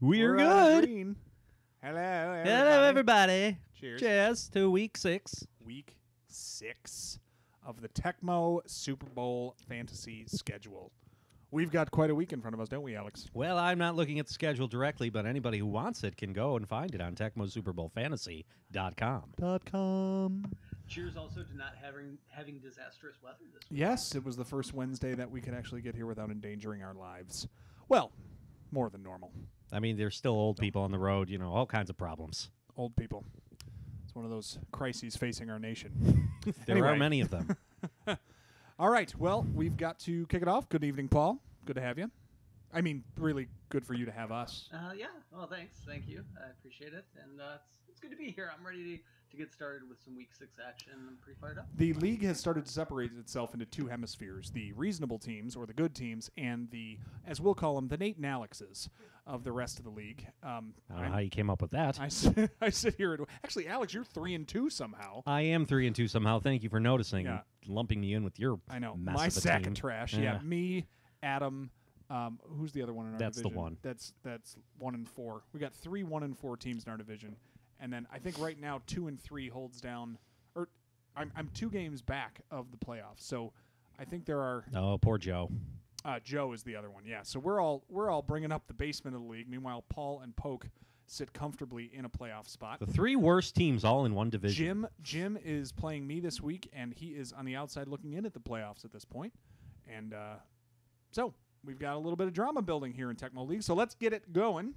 We're good. Green. Hello, everybody. Hello, everybody. Cheers. Cheers to week 6. Week 6 of the Tecmo Super Bowl fantasy schedule. We've got quite a week in front of us, don't we, Alex? Well, I'm not looking at the schedule directly, but anybody who wants it can go and find it on TecmoSuperBowlFantasy.com. Cheers also to not having disastrous weather this week. Yes, it was the first Wednesday that we could actually get here without endangering our lives. Well, more than normal. I mean, there's still old people on the road, you know, all kinds of problems. Old people. It's one of those crises facing our nation. There are many of them. All right, well, we've got to kick it off. Good evening, Paul. Good to have you. I mean, really good for you to have us. Yeah, well, thanks. Thank you. I appreciate it. And it's good to be here. I'm ready to get started with some Week 6 action. I'm pretty fired up. The league has started to separate itself into two hemispheres, the reasonable teams, or the good teams, and the, as we'll call them, the Nate and Alexes of the rest of the league. I don't know how you came up with that. I sit here and... Actually, Alex, you're 3-2 somehow. I am 3-2 somehow. Thank you for noticing, lumping me in with your I know. mess My of a sack team. of trash. Yeah, me, Adam... who's the other one in our division? That's the one. That's 1 and 4. We got 3 1 and 4 teams in our division, and then I think right now 2 and 3 holds down. Or I'm 2 games back of the playoffs, so I think there are. Oh, poor Joe. Joe is the other one. Yeah, so we're all bringing up the basement of the league. Meanwhile, Paul and Poke sit comfortably in a playoff spot. The 3 worst teams all in one division. Jim is playing me this week, and he is on the outside looking in at the playoffs at this point, and so. We've got a little bit of drama building here in Tecmo League, so let's get it going.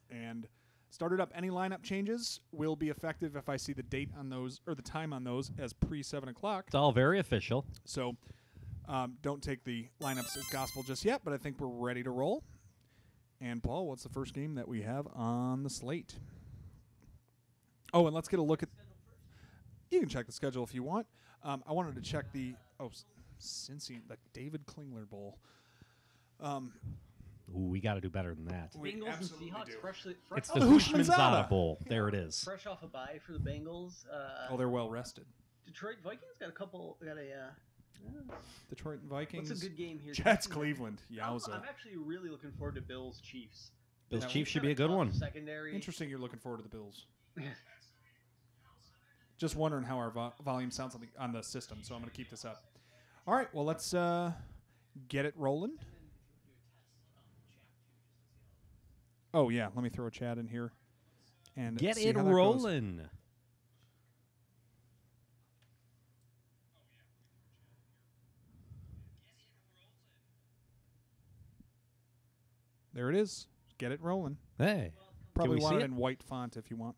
And start it up. Any lineup changes will be effective if I see the date on those or the time on those as pre-7 o'clock. It's all very official. So don't take the lineups as gospel just yet, but I think we're ready to roll. And Paul, what's the first game that we have on the slate? Oh, and let's get a look at. You can check the schedule if you want. I wanted to check the Cincy, the David Klingler Bowl. Ooh, we got to do better than that. Bengals and Seahawks fresh It's the Hushmanzada Bowl. There it is. fresh off a bye for the Bengals. They're well rested. Detroit Vikings got a Detroit Vikings. What's a good game here? Jets Cleveland. Yowza. I'm actually really looking forward to Bills Chiefs. Bills Chiefs should be a good one. Secondary. Interesting. You're looking forward to the Bills. Just wondering how our volume sounds on the system, so I'm going to keep this up. All right. Well, let's get it rolling. Oh, yeah. Let me throw a chat in here. And Get see it how that rolling. goes. There it is. Get it rolling. Hey. Probably we want see it it? in white font if you want.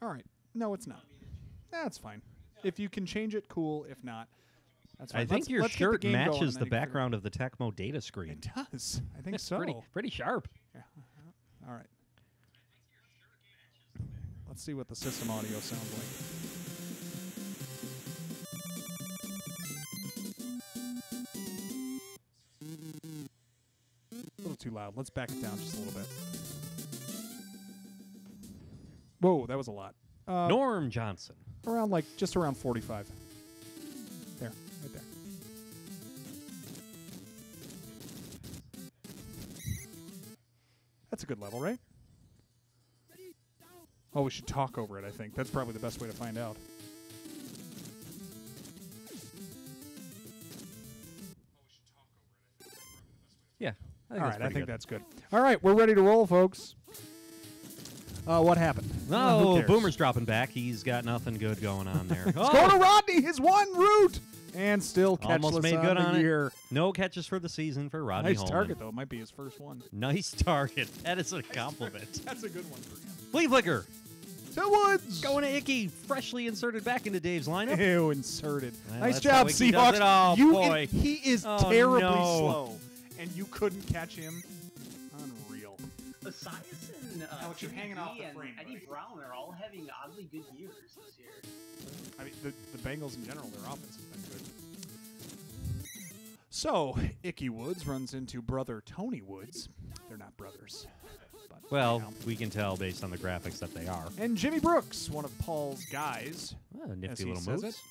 All right. No, it's not. That's fine. If you can change it, cool. If not, that's fine. I think your let's get shirt the game going, matches and then the you can background of the Tecmo data screen. It does. I think so. Pretty sharp. Yeah. All right. Let's see what the system audio sounds like. A little too loud. Let's back it down just a little bit. Whoa, that was a lot. Norm Johnson. Just around 45. There, right there. That's a good level, right? Oh, we should talk over it, I think. That's probably the best way to find out. Yeah. All right, I think that's good. All right, we're ready to roll, folks. What happened? No, Boomer's dropping back. He's got nothing good going on there. It's going to Rodney, his one route, and still catchless Almost made good on the year. it. No catches for the season for Rodney Nice Holman. target, though. It might be his first one. Nice target. That is a compliment. That's a good one for him. Flea Flicker. To Woods. Going to Icky. Freshly inserted back into Dave's lineup. Ew, inserted. Well, nice that's job, how Icky does Seahawks. it. Oh, boy. He is Oh, terribly no. slow, and you couldn't catch him. Unreal. Esiason, Alex, you're hanging off the and frame, Eddie buddy. Brown are all having oddly good years this year. I mean, the Bengals in general, their offense has been good. So, Icky Woods runs into brother Tony Woods. They're not brothers. But, Well, you know. we can tell based on the graphics that they are. And Jimmy Brooks, one of Paul's guys. Well, as nifty he little says moves. it.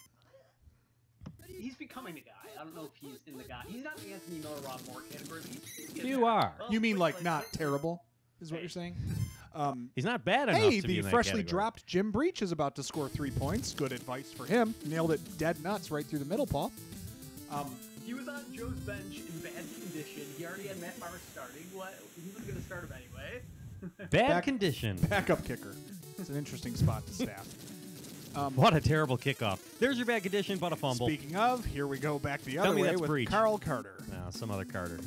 He's becoming a guy. I don't know if he's in the guy. He's not the Anthony Miller, Rob Moore category. But he's You are. Well, You mean like like not terrible? is what you're saying. He's not bad enough Hey, to be the in that freshly category. dropped Jim Breach is about to score 3 points. Good advice for him. Nailed it dead nuts right through the middle, Paul. He was on Joe's bench in bad condition. He already had Matt Barr starting. What? He was going to start him anyway. Bad condition. Backup kicker. It's an interesting spot to staff. What a terrible kickoff. There's your bad condition, but a fumble. Speaking of, here we go back the Tell other me way that's with Breach. Carl Carter. No, some other Carter.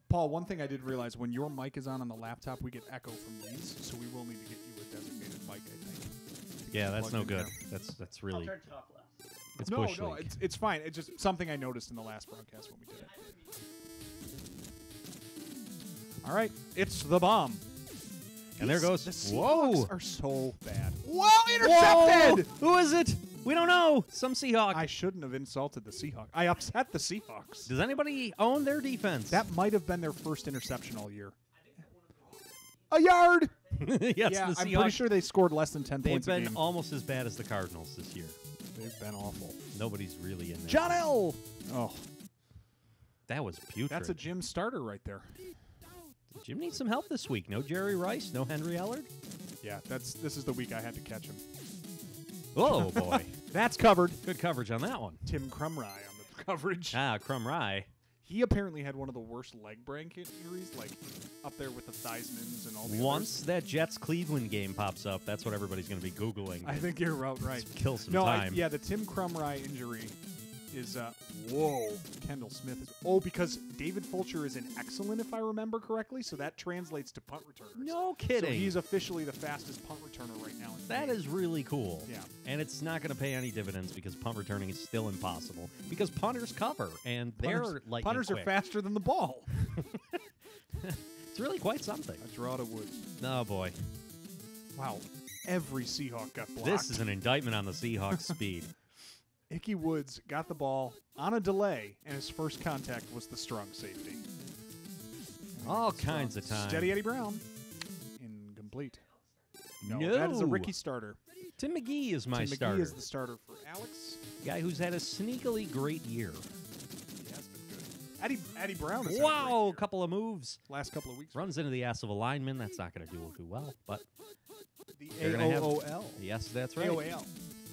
Paul, one thing I did realize, when your mic is on the laptop, we get echo from these, so we will need to get you a designated mic, I think. Yeah, that's Plugged no in good. there. That's I'll really try to talk less. it's No, bush no, league. it's fine. It's just something I noticed in the last broadcast when we did it. All right, it's the bomb. And there goes. The Whoa! Seahawks are so bad. Whoa, intercepted! Whoa! Who is it? We don't know. Some Seahawk. I shouldn't have insulted the Seahawks. I upset the Seahawks. Does anybody own their defense? That might have been their first interception all year. A yard! yes, Yeah, the I'm Seahawks. pretty sure they scored less than 10 They've points a been game. almost as bad as the Cardinals this year. They've been awful. Nobody's really in there. John L. Oh, That was putrid. that's a Jim starter right there. Jim needs some help this week. No Jerry Rice. No Henry Ellard. Yeah, this is the week I had to catch him. Oh boy, That's covered. good coverage on that one. Tim Crumry on the coverage. Ah, Crumb Rye. He apparently had one of the worst leg break injuries, like up there with the Theismans and all the Once that Jets Cleveland game pops up, that's what everybody's going to be Googling. others. I think you're right. Let's kill some No, time. yeah, the Tim Crumry injury is whoa. Kendall Smith is because David Fulcher is an excellent, if I remember correctly, so that translates to punt returners. No So kidding. he's officially the fastest punt returner right now. In the That game. is really cool. Yeah. And it's not going to pay any dividends because punt returning is still impossible because punters cover and they're lightning punters are quick. faster than the ball. It's really quite something. A draw to Woods. Oh boy, Wow. Every Seahawk got blocked. this is an indictment on the Seahawks' speed. Icky Woods got the ball on a delay, and his first contact was the strong safety. All kinds of time. Steady Eddie Brown. Incomplete. No, No. that is a Ricky starter. Tim McGee is my Tim starter. McGee is the starter for Alex. Guy who's had a sneakily great year. He has been good. Eddie Brown has had a great Wow, year. a couple of moves. Last couple of weeks. Runs into the ass of a lineman. That's not going to do too well, but The they're gonna have- AOL. yes, that's right. AOL.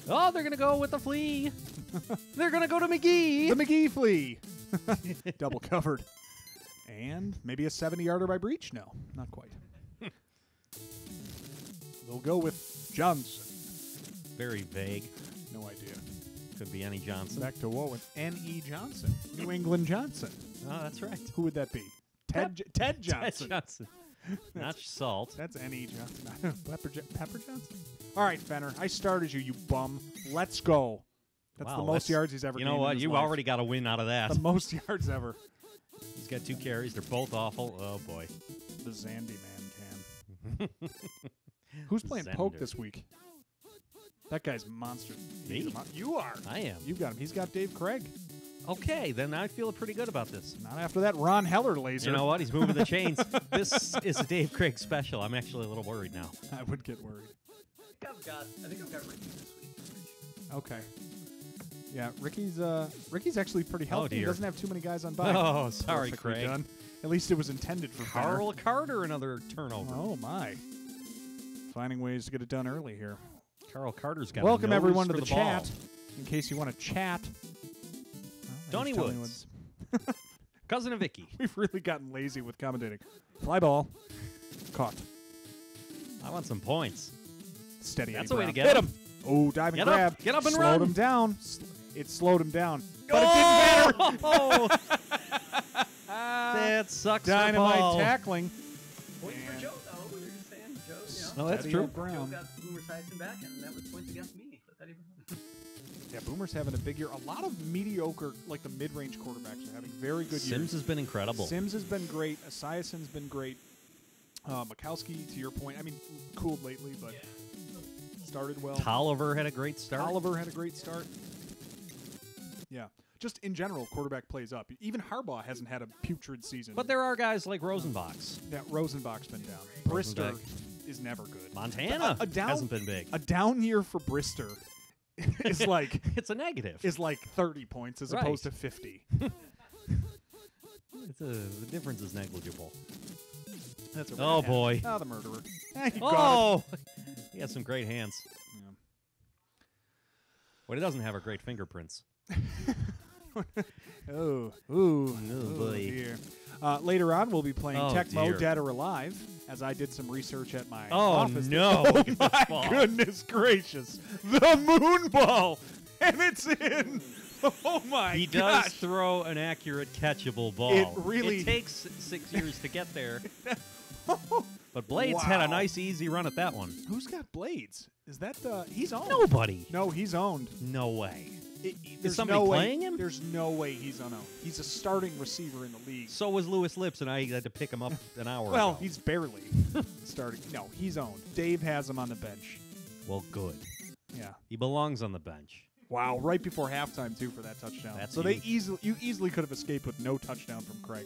Oh, they're going to go with the flea. They're going to go to McGee. The McGee flea. Double covered. And maybe a 70-yarder by Breach? No, not quite. They'll go with Johnson. Very vague. No idea. Could be any Johnson. Back to Wowen. N.E. Johnson. New England Johnson. Oh, that's right. Who would that be? Ted Johnson. Johnson. Not Salt. That's N.E. Johnson. Pepper Johnson? All right, Fenner. I started you, you bum. Let's go. That's Wow, the most yards he's ever You gained know in what? his You life. already got a win out of that. The most yards ever. He's got 2 carries. They're both awful. Oh, boy. The Zandy man can. Who's playing poke Zender. this week? That guy's monster. Me? He's a you are. I am. You got him. He's got Dave Craig. Okay, then I feel pretty good about this. Not after that Ron Heller laser. You know what? He's moving the chains. This is a Dave Craig special. I'm actually a little worried now. I would get worried. I think I've got Ricky this week. Okay. Yeah, Ricky's actually pretty healthy. He dear. doesn't have too many guys on bye. Oh, sorry, Perfectly Craig. done. At least it was intended for Fenner. Carl Carter, another turnover. Oh my. Finding ways to get it done early here. Carl Carter's got Welcome a nose everyone to for the ball. chat. In case you want to chat. Well, Donnie there's Woods. Cousin of Vicky. We've really gotten lazy with commentating. Fly ball. Caught. I want some points. Steady. That's Eddie a way to Brown. get Hit him. Oh, diving Get grab. up. Get up and slowed run. him down. It slowed him down. But it didn't matter. Oh, that sucks. for Dynamite Paul. tackling. Points for And Joe, though. We were just saying, Joe, Oh, that's Steady true. Ed Joe Brown. got Boomer Tyson back, and that was points against me with Eddie Brown. Yeah, Boomer's having a big year. A lot of mediocre, like the mid-range quarterbacks are having very good Sims years. has been incredible. Sims has been great. Esiason's been great. Mikowski, to your point, I mean, cooled lately, but started well. Tolliver had a great start. Oliver had a great start. Yeah. Just in general, quarterback plays up. Even Harbaugh hasn't had a putrid season. But there are guys like Rosenbach's. Yeah, Rosenbach's been down. Brister is never good. Montana A down- hasn't been big. A down year for Brister is like It's a negative. 30 points as Right. opposed to 50. The difference is negligible. That's a red Oh, hat. boy. Oh, the murderer. You got Oh! He has some great hands. it. But he doesn't have our great fingerprints. Oh, boy. dear. Later on, we'll be playing Oh, Tecmo dear. Dead or Alive, as I did some research at my Oh, office. no. Oh, Look at this my ball. goodness gracious. The moon ball. And it's in. Oh, my He gosh. does throw an accurate, catchable ball. It really- It takes 6 years to get there. But Blades had a Wow. nice, easy run at that one. Who's got Blades? Is that he's owned? Nobody. No, he's owned. No way. There's somebody no playing way, him? There's no way he's unowned. He's a starting receiver in the league. So was Lewis Lips, and I had to pick him up an hour Well, ago. he's barely starting. No, he's owned. Dave has him on the bench. Well, good. Yeah. He belongs on the bench. Wow, right before halftime too for that touchdown. That's so huge. you easily could have escaped with no touchdown from Craig.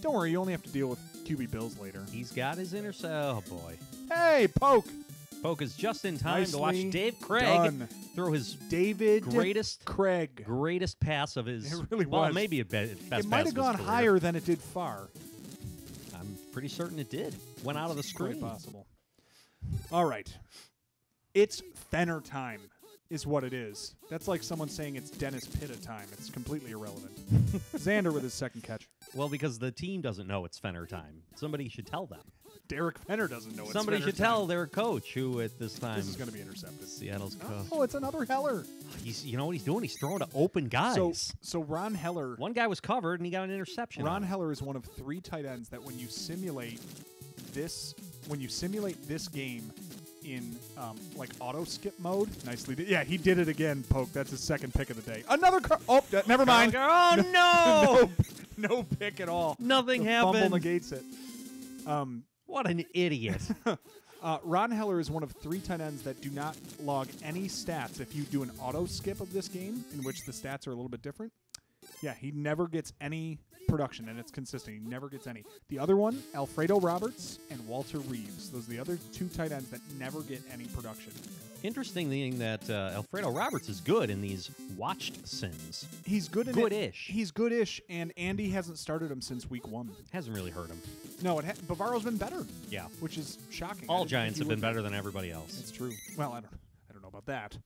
Don't worry, you only have to deal with QB Bills later. He's got his intercept. Oh, boy. Hey, Poke. Poke is just in time to watch Nicely Dave Craig done. throw his David greatest Craig. pass of his. It really well, was. maybe a best It pass might of have his gone career. higher than it did far. I'm pretty certain it did. Went out of the Quite screen. possible. All right. It's Fenner time is what it is. That's like someone saying it's Dennis Pitta time. It's completely irrelevant. Xander with his second catch. Well, because the team doesn't know it's Fenner time. Somebody should tell them. Derek Fenner doesn't know it's Somebody Fenner should time. tell their coach, who at this time This is going to be intercepted. Seattle's coach. Oh, it's another Heller. He's, you know what he's doing? He's throwing to open guys. So Ron Heller. One guy was covered and he got an interception. Ron on it. Heller is one of 3 tight ends that when you simulate this game in like auto skip mode, nicely did. Yeah, he did it again. Poke. That's his second pick of the day. Another. Never mind. Oh no! No pick at all. Nothing The happened. Fumble negates it. What an idiot! Ron Heller is one of 3 tight ends that do not log any stats if you do an auto skip of this game, in which the stats are a little bit different. Yeah, he never gets any production, and it's consistent. He never gets any. The other one, Alfredo Roberts and Walter Reeves. Those are the other 2 tight ends that never get any production. Interesting thing that Alfredo Roberts is good in these watched sims. He's good in Good-ish. He's goodish, and Andy hasn't started him since week 1. Hasn't really hurt him. No, Bavaro's been better, Yeah. which is shocking. I All didn't think Giants he have would been be. better than everybody else. It's true. Well, I don't know about that.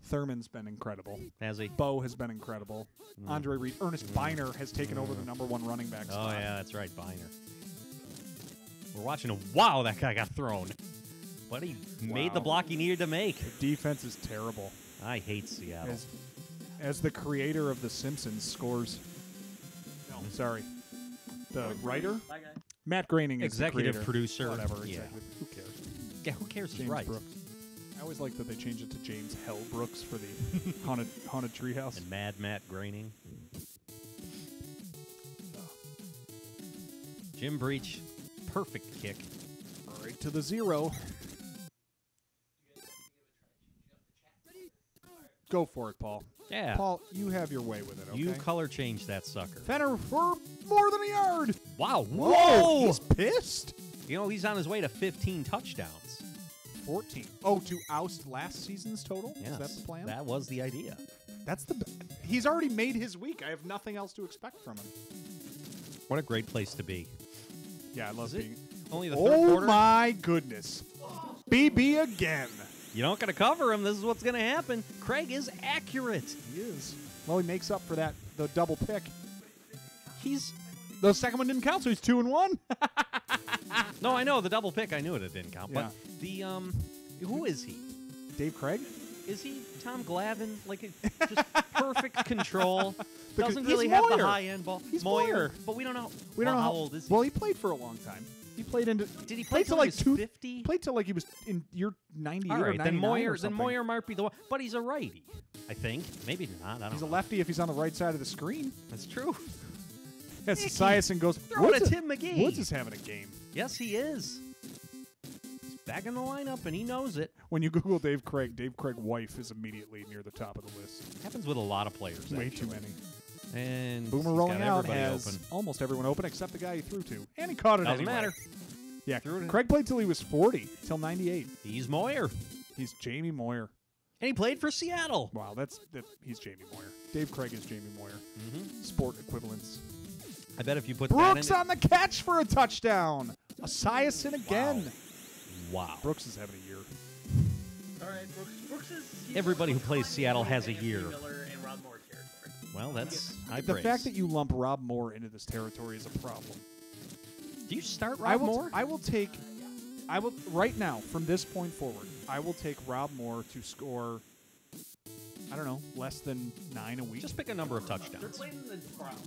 Thurman's been incredible. Has he? Bo has been incredible. Andre Reed, Ernest Biner has taken over the #1 running back Oh, spot. yeah, that's right, Biner. We're watching wow, that guy got thrown. But he made the Wow. block he needed to make. The defense is terrible. I hate Seattle. As the creator of The Simpsons scores. No, sorry. The writer? Bye, guys. Matt Groening is Executive the creator. producer. Whatever. Yeah. Executive. Who cares? Yeah, who cares? He's James right. Brooks. I always like that they changed it to James Hell Brooks for the haunted treehouse. And Mad Matt Groening. Jim Breach, perfect kick. Right to the 0. Go for it, Paul. Yeah. Paul, you have your way with it, okay? You color change that sucker. Fenner for more than a yard. Wow. Whoa! Whoa! He's pissed. You know, he's on his way to 15 touchdowns. 14. Oh, to oust last season's total? Yes. Is that the plan? That was the idea. That's the. He's already made his week. I have nothing else to expect from him. What a great place to be. Yeah, I love Is it being. only the third Oh quarter? my goodness! BB again. You don't got to cover him. This is what's going to happen. Craig is accurate. He is. Well, he makes up for that. The double pick. He's The second one didn't count, so he's 2-1. no, I know the double pick. I knew it didn't count. Yeah. But the who is he? Dave Craig. Is he Tom Glavine? Like just perfect control. Doesn't he's really have the Moyer. high end ball. He's Moyer. Moyer. But we don't know. We don't know how old is he. Well, he played for a long time. He played into. Did he play played till till he like was 50? Played till like he was in year 98 All or right, 99 then Moyer. or Then something. Moyer might be the one. But he's a righty, I think. Maybe not. I don't He's a know. lefty if he's on the right side of the screen. That's true. As Nicky, Esiason goes, throw it Woods at is- Tim McGee. Woods is having a game. Yes, he is. He's back in the lineup, and he knows it. When you Google Dave Craig wife is immediately near the top of the list. Happens with a lot of players. Way actually. too many. And Boomer he's rolling got out everybody has open. almost everyone open except the guy he threw to. And he caught it Doesn't anyway. matter. Yeah, Threw it. Craig played till he was 40, till 98. He's Moyer, He's Jamie Moyer. and he played for Seattle. Wow, he's Jamie Moyer. Dave Craig is Jamie Moyer. Mm-hmm. Sport equivalence. I bet if you put Brooks that in, on the catch for a touchdown. Esiason again. Wow. Brooks is having a year. All right, Brooks is... Everybody who plays Seattle has a year. Miller and Rob Moore territory. Well, that's high The praise. fact that you lump Rob Moore into this territory is a problem. Do you start Rob Moore? I will right now, from this point forward, I will take Rob Moore to score, I don't know, less than 9 a week. Just pick a number of They're touchdowns. playing the Browns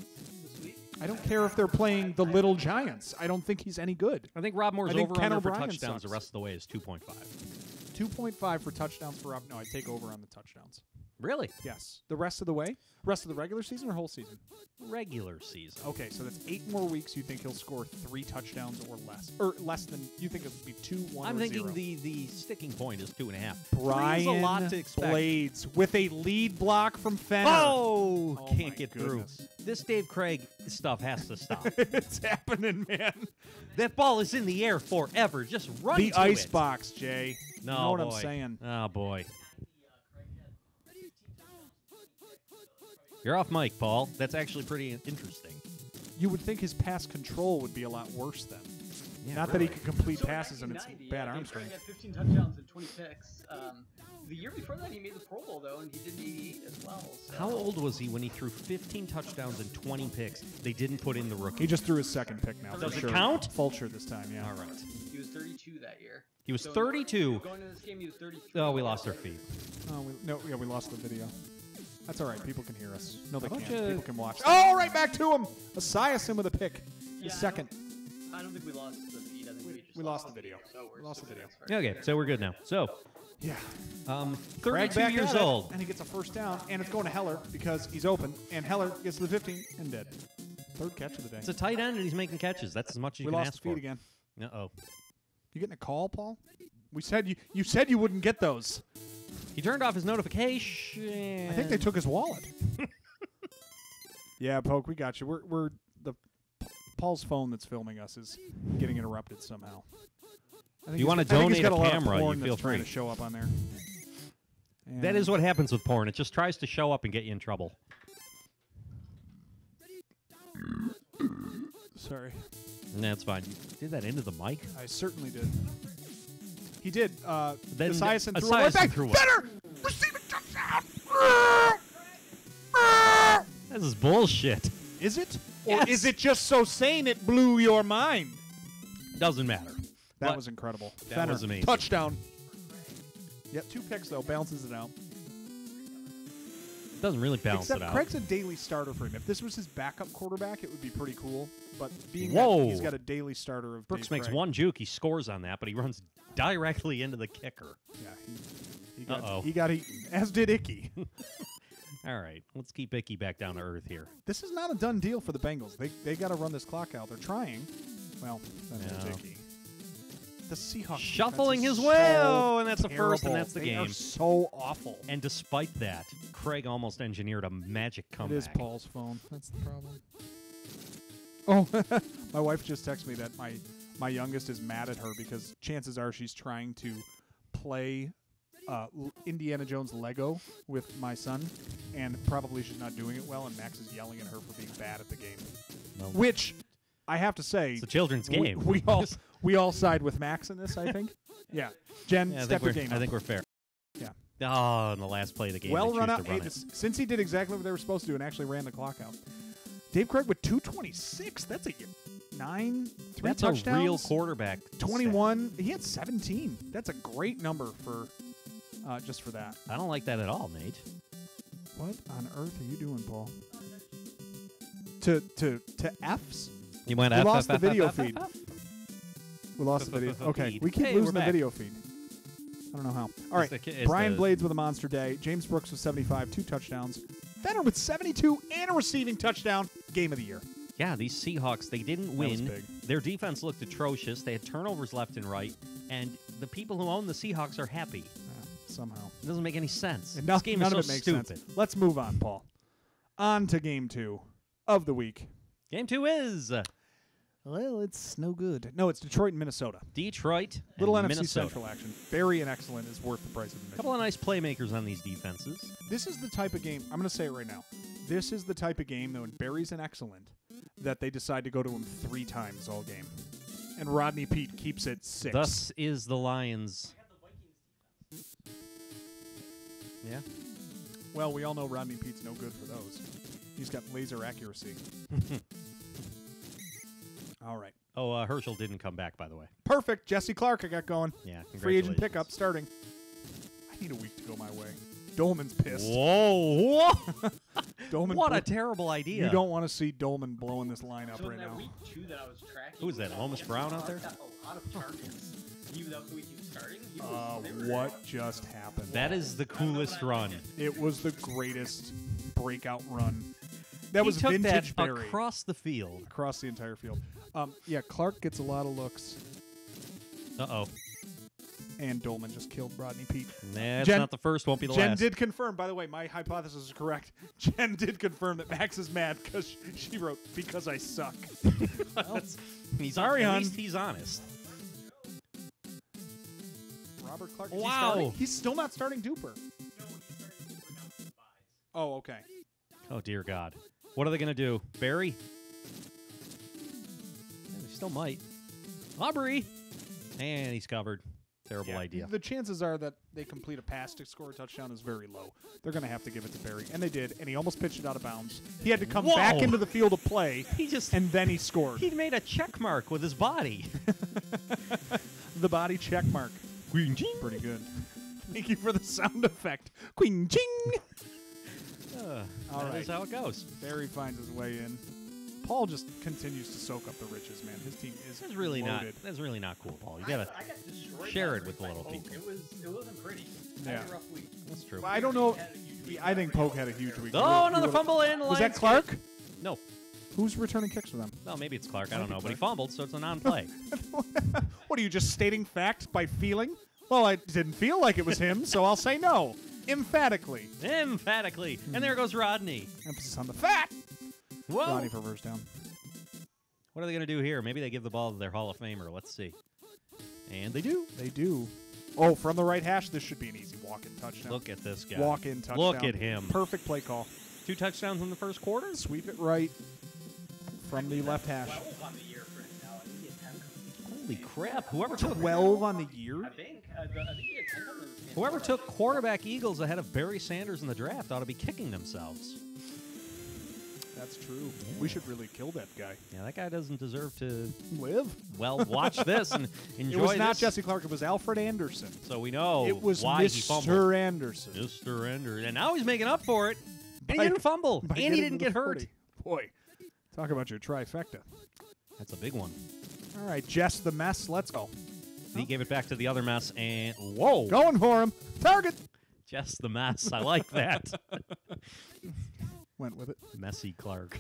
this week. I don't care if they're playing the Little Giants. I don't think he's any good. I think Rob Moore's I think over Ken under for O'Brien touchdowns sucks. the rest of the way is 2.5. 2.5 for touchdowns for Rob. No, I take over on the touchdowns. Really? Yes. The rest of the way? Rest of the regular season or whole season? Regular season. Okay, so that's 8 more weeks. You think he'll score 3 touchdowns or less? Or less than, you think it'll be 2, 1, I'm or thinking 0? the sticking point is 2.5. Brian 3 is a lot to expect. Blades with a lead block from Fenner. Oh, Oh can't my get goodness. through. This Dave Craig stuff has to stop. It's happening, man. That ball is in the air forever. Just run The to ice it. box, Jay. No, you know what boy. I'm saying. Oh, boy. You're off mic, Paul. That's actually pretty interesting. You would think his pass control would be a lot worse then. Yeah, Not really. that he could complete So in passes and it's 1990, bad Dave arm Craig strength. had 15 touchdowns and 20 picks. The year before that, he made the Pro Bowl, though, and he did 88 as well. So. How old was he when he threw 15 touchdowns and 20 picks? They didn't put in the rookie. He just threw his second pick now. Does for it sure. count? Fulcher this time, yeah. All right. He was 32 that year. He was So 32. Going to this game, he was 33. Oh, we lost our feed. Oh, we lost the video. That's all right. People can hear us. No, they How can't. about you- People can watch. Oh, right back to him. Esiason with a pick. Yeah, His second. I don't think we lost the feed. I think we just We lost the video. So we're We lost still the video. good as far as Okay, so we're good now. So, Yeah. 32 back years at it, old. and he gets a first down, and it's going to Heller because he's open, and Heller gets to the 15 and dead. Third catch of the day. It's a tight end, and he's making catches. That's as much as you We can lost ask the feed for. again. Uh-oh. You getting a call, Paul? We said you said you wouldn't get those. He turned off his notification. I think they took his wallet. Yeah, Poke, we got you. We're the Paul's phone that's filming us is getting interrupted somehow. I think you he's- wanna I think he's donate got a lot of camera, you porn feel that's trying free. to show up on there. That And is what happens with porn. It just tries to show up and get you in trouble. Sorry, That's fine. You did that into the mic? I certainly did. He did. Then Esiason threw Esiason it right back. threw what? Better receiving touchdown. This is bullshit. Is it? Or Yes. is it just so sane it blew your mind? Doesn't matter. That But was incredible. that Fenner, was amazing. Touchdown. Yep, 2 picks though. Balances it out. Doesn't really balance Except it out. Craig's a daily starter for him. If this was his backup quarterback, it would be pretty cool. But being Whoa. that he's got a daily starter of Brooks Dave makes Craig, one juke. He scores on that, but he runs directly into the kicker. Yeah, he got, Uh-oh. he got as did Icky. All right, let's keep Icky back down to earth here. This is not a done deal for the Bengals. They got to run this clock out. They're trying. Well, that's No. Icky. The Seahawks Shuffling defense is his way. so Oh, and that's the first, and terrible. that's the They game. are so awful. And despite that, Craig almost engineered a magic It comeback. is Paul's phone. That's the problem. Oh, my wife just texted me that my youngest is mad at her because chances are she's trying to play Indiana Jones Lego with my son, and probably she's not doing it well, and Max is yelling at her for being bad at the game. Well, Which I have to say, it's a children's game. we all side with Max in this. I think. Yeah, Jen, Yeah, step your game I up. think we're fair. Yeah. Oh, in the last play of the game, Well they run choose out. to Hey, run it. since he did exactly what they were supposed to do and actually ran the clock out. Dave Craig with 226. That's a 3 That's touchdowns. a real quarterback. 21. He had 17. That's a great number for just for that. I don't like that at all, Nate. What on earth are you doing, Paul? To F's? You went We F, lost F, the F, video F, feed. F, F. We lost the video. Okay, Feed. we keep Hey, we're losing the back. video feed. I don't know how. All right, It's the- Brian Blades with a monster day. James Brooks with 75, 2 touchdowns. Fenner with 72 and a receiving touchdown. Game of the year. Yeah, these Seahawks, they didn't was win. big. Their defense looked atrocious. They had turnovers left and right. And the people who own the Seahawks are happy. Somehow. It doesn't make any sense. And This game none is so of it makes stupid. sense. Let's move on, Paul. On to game 2 of the week. Game 2 is Well, it's no good. No, it's Detroit and Minnesota. Detroit Little and NFC Minnesota. Central action. Very and excellent is worth the price of A admission. couple of nice playmakers on these defenses. This is the type of game, I'm going to say it right now. This is the type of game, though, when Barry's an excellent, that they decide to go to him 3 times all game. and Rodney Pete keeps it 6. Thus is the Lions. Yeah. Well, we all know Rodney Pete's no good for those. He's got laser accuracy. All right. Oh, Herschel didn't come back, by the way. Perfect. Jesse Clark, I got going. Yeah, Free agent congratulations. pickup starting. I need a week to go my way. Dolman's pissed. Whoa! Dolman, What a terrible idea. You don't want to see Dolman blowing this lineup So right in that now. week 2 that I was tracking, Who is that, Holmes Brown out there? Got a lot of targets. That was the week he was starting. They were- What just happened? That is the coolest run. It was the greatest breakout run. That He was took vintage that Barry. across the field. Across the entire field. Yeah, Clark gets a lot of looks, Uh-oh. and Dolman just killed Rodney Pete. That's Jen- not the first, won't be the Jen last. did confirm, by the way, my hypothesis is correct. Jen did confirm that Max is mad because she wrote, because I suck. He's Sorry, at hon. least he's honest. Robert Clark, is he Wow. starting? He's still not starting Duper. Oh, okay. Oh, dear God. What are they going to do? Barry? Yeah, they still might. Aubrey! And he's covered. Terrible idea. The chances are that they complete a pass to score a touchdown is very low. They're going to have to give it to Barry. And they did, and he almost pitched it out of bounds. He had to come Whoa. back into the field of play, He just... and then he scored. He made a check mark with his body. The body check mark. Queen Ching. Pretty good. Thank you for the sound effect. Queen ching! All That right. is how it goes. Barry finds his way in. Paul just continues to soak up the riches, man. His team is That's really loaded. That's really not cool, Paul. You gotta. I got destroyed share by it with the by little Poke. people. It wasn't pretty. I Yeah. had a rough week. That's true. I don't know. I think Poke had a huge week. Oh, another fumble in. Was that Lions Clark? get it. No. Who's returning kicks for them? No, maybe it's Clark. I Might don't be know. But he Clark. fumbled, so it's a non-play. What are you just stating facts by feeling? Well, I didn't feel like it was him, so I'll say no. Emphatically. Emphatically. And there goes Rodney. Emphasis on the fat. Whoa. Rodney for first down. What are they going to do here? Maybe they give the ball to their Hall of Famer. Let's see. And they do. They do. Oh, from the right hash, this should be an easy walk-in touchdown. Look at this guy. Walk-in touchdown. Look at him. Perfect play call. 2 touchdowns in the first quarter? Sweep it right from the left hash. 12 on the year for him now. I think he had 10. Holy crap. Whoever took 12 on the year? I think he had 10 on this game. Whoever took quarterback Eagles ahead of Barry Sanders in the draft ought to be kicking themselves. That's true. We should really kill that guy. Yeah, that guy doesn't deserve to, Live? well, watch this and enjoy It was not this. Jesse Clark. It was Alfred Anderson. So we know It was why he fumbled. Mr. Anderson. Mr. Ender. And now he's making up for it. And By- he didn't fumble. by And he getting didn't to get the hurt. 40. Boy, talk about your trifecta. That's a big one. All right, Jess the mess. Let's go. He gave it back to the other mess, and whoa. Going for him. Target. Just the mess. I like that. Went with it. Messy Clark.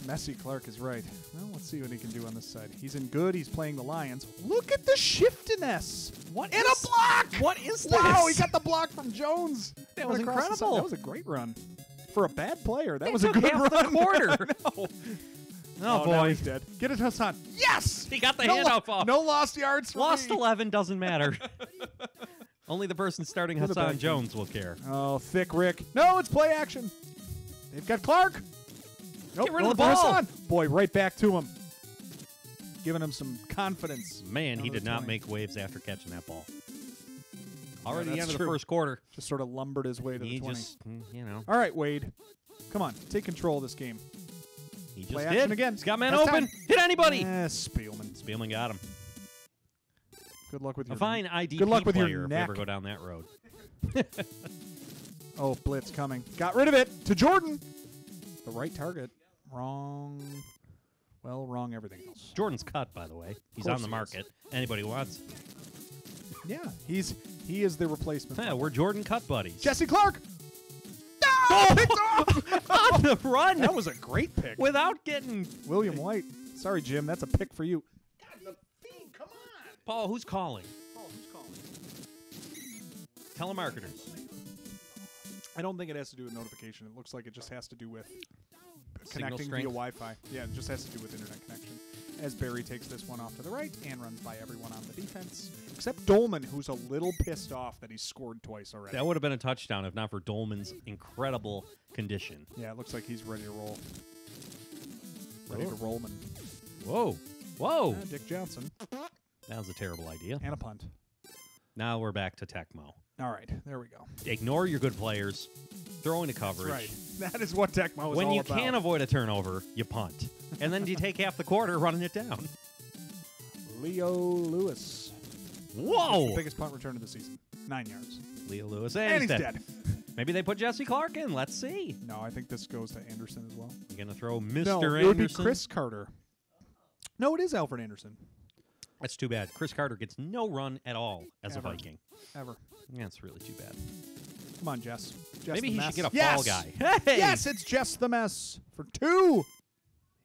Messy Clark is right. Well, let's see what he can do on this side. He's in good. He's playing the Lions. Look at the shiftiness. What And is- a block. What is this? Wow, he got the block from Jones. That Went was across the side. incredible. That was a great run. For a bad player, that They was a took good half run. the quarter. I know. Oh, now boy. he's dead. Get it, Hassan. Yes! He got the no, handoff off. No lost yards for Lost me. 11 doesn't matter. Only the person starting Who the Hassan back Jones will care. Oh, thick Rick. No, it's play action. They've got Clark. Nope, Get rid of going the for ball. Hassan. Boy, right back to him. Giving him some confidence. Man, he Another did not 20. make waves after catching that ball. Already the that's end of true. the first quarter. Just sort of lumbered his way to He the 20. just, you know, All right, Wade. Come on, take control of this game. he just Play did. action again. He's got man That's open. time. Hit anybody. Spielman. Spielman got him. Good luck with A your fine IDP Good luck with your player if we neck. ever go down that road. Oh, blitz coming. Got rid of it to Jordan. The right target. Wrong. Well, wrong everything else. Jordan's cut, by the way. He's Course on the he market. Anybody wants? Yeah, he is the replacement. Yeah, we're Jordan cut buddies. Jesse Clark. No, picked off. on the run That was a great pick. without getting. William White. Sorry, Jim. That's a pick for you. God, the feed, come on. Paul, who's calling? Paul, who's calling? Telemarketers. I don't think it has to do with notification. It looks like it just has to do with Signal connecting strength. via Wi-Fi. Yeah, it just has to do with internet connection. As Barry takes this one off to the right and runs by everyone on the defense, except Dolman, who's a little pissed off that he's scored twice already. That would have been a touchdown if not for Dolman's incredible condition. Yeah, it looks like he's ready to roll. Ready Oh. to roll, man. Whoa. Whoa. Dick Johnson. That was a terrible idea. And a punt. Now we're back to Tecmo. All right, there we go. Ignore your good players. Throw into coverage. That's right. That is what Tecmo is all about. When you can't avoid a turnover, you punt. And then you take half the quarter running it down. Leo Lewis. Whoa! Biggest punt return of the season. 9 yards. Leo Lewis. And he's dead. Maybe they put Jesse Clark in. Let's see. No, I think this goes to Anderson as well. You're going to throw Mr. No, Anderson? it would be Chris Carter. No, it is Alfred Anderson. That's too bad. Chris Carter gets no run at all as Ever. a Viking. Ever. That's really too bad. Come on, Jess. Maybe he should get a yes! fall guy. Hey! Yes, it's Jess the Mess for 2.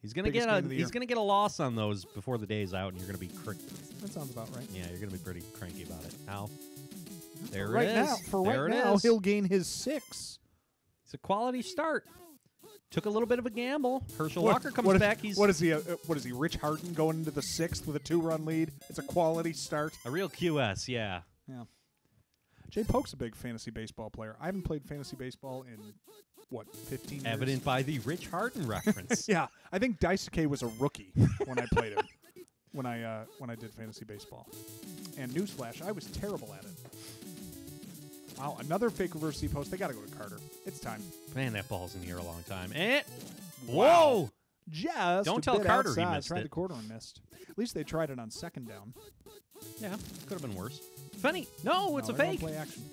He's gonna Biggest get game of the year. a loss on those before the day's out, and you're gonna be That sounds about right. you're gonna be pretty cranky about it. Now, there right it is. now, for there right it now, is. he'll gain his 6. It's a quality start. Took a little bit of a gamble. Herschel Walker comes back. He's what is he? What is he? Rich Harden going into the 6th with a 2-run lead. It's a quality start. a real QS. Yeah. Yeah. Jay Polk's a big fantasy baseball player. I haven't played fantasy baseball in, 15 years? Evident by the Rich Harden reference. Yeah. I think Daisuke was a rookie when I played him, when I did fantasy baseball. And newsflash, I was terrible at it. Wow, another fake reverse C post. They got to go to Carter. It's time. Man, that ball's in here a long time. And Wow. whoa! Just Don't a tell bit Carter he outside. missed Tried it. the quarter and missed. At least they tried it on 2nd down. Yeah, could have been worse. Fenny, no, it's No, a they don't fake. Play action.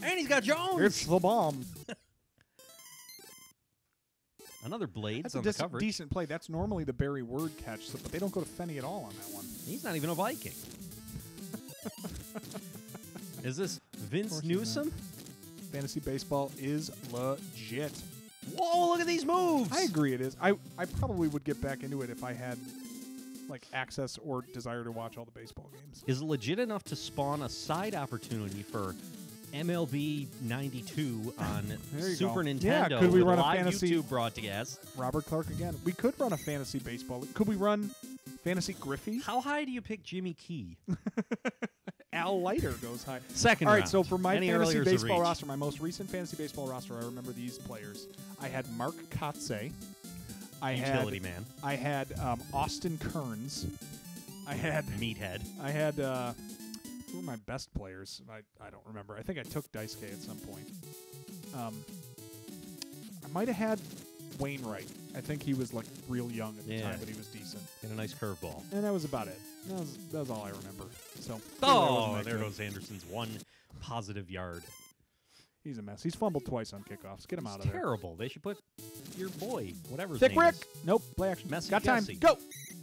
And he's got Jones. It's the bomb. Another Blades That's on a the coverage. decent play. That's normally the Barry Word catch, but they don't go to Fenny at all on that one. He's not even a Viking. Is this Vince Newsom? Fantasy baseball is legit. Whoa, look at these moves. I agree it is. I probably would get back into it if I had access or desire to watch all the baseball games. Is it legit enough to spawn a side opportunity for MLB 92 on There you Super go. Nintendo Yeah, could we with run a live fantasy- YouTube broadcast? Robert Clark again. We could run a fantasy baseball. Could we run fantasy Griffey? How high do you pick Jimmy Key? Al Leiter goes high. Second All right, round. so for my Any fantasy earlier is a baseball reach. roster, my most recent fantasy baseball roster, I remember these players. I had Mark Kotze. Utility man. I had Austin Kearns. I had Meathead. who were my best players? I don't remember. I think I took Daisuke at some point. I might have had Wainwright. I think he was real young at the Yeah. time, but he was decent. Get a nice curveball. And that was about it. That was all I remember. So Oh, there goes Anderson's one positive yard. He's a mess. He's fumbled twice on kickoffs. Get him out It's of there. terrible. They should put your boy, whatever his Thick name Rick. is. Nope. Play action. Messy Got time. Jesse. Go.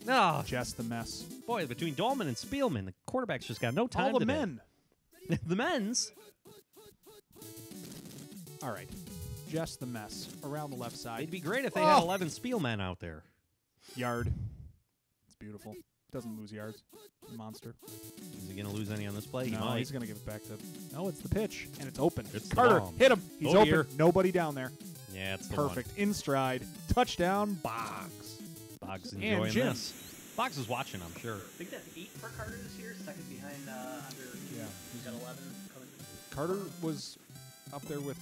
Oh, Just the mess. boy, between Dolman and Spielman, the quarterback's just got no time All the today. men. The men's. All right. Just the mess around the left side. It'd be great if they had Oh. 11 Spielmen out there. Yard. It's beautiful. Doesn't lose yards. Monster. Is he going to lose any on this play? He No, might. he's going to give it back to... No, it's the pitch, and it's open. It's the Carter, bomb. hit him. He's Oh, open. dear. Nobody down there. Yeah, it's the Perfect. In stride. Touchdown. Boggs. one. Boggs And enjoying Jim. this. Boggs is watching, I'm sure. I think that's 8 for Carter this year, second behind under. Yeah. He's got 11 coming. Carter was up there with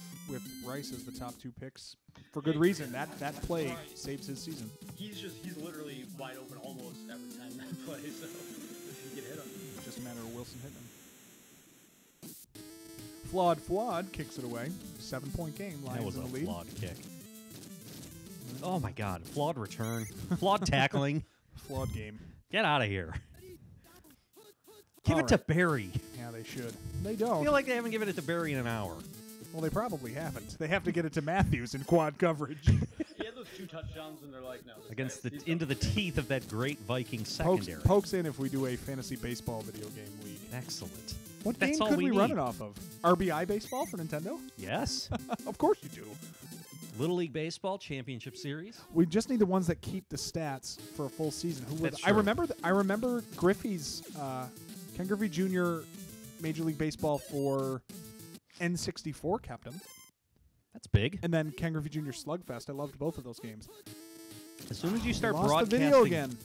Rice as the top 2 picks for good reason. That play saves his season. He's literally wide open almost every time that play. So if you get hit him. Just a matter of Wilson hitting him. Flawed kicks it away. 7-point game. Lions That was in a the lead. flawed kick. Oh, my God. Flawed return. Flawed tackling. Flawed game. Get out of here. Give All it to right. Barry. Yeah, they should. They I don't. feel like they haven't given it to Barry in an hour. Well, they probably haven't. They have to get it to Matthews in quad coverage. He had those 2 touchdowns, and they're like, no. this Against guy- the he's into the done. teeth of that great Viking secondary. Pokes in if we do a fantasy baseball video game league. Excellent. What That's game all could we we run need. it off of? RBI baseball for Nintendo? Yes. Of course you do. Little League Baseball Championship Series. We just need the ones that keep the stats for a full season. Who were That's I true. remember. I remember Griffey's Ken Griffey Jr. Major League Baseball for N64 kept him, That's big. and then Ken Griffey Jr. Slugfest. I loved both of those games. As soon as you start Lost the broadcasting, video again.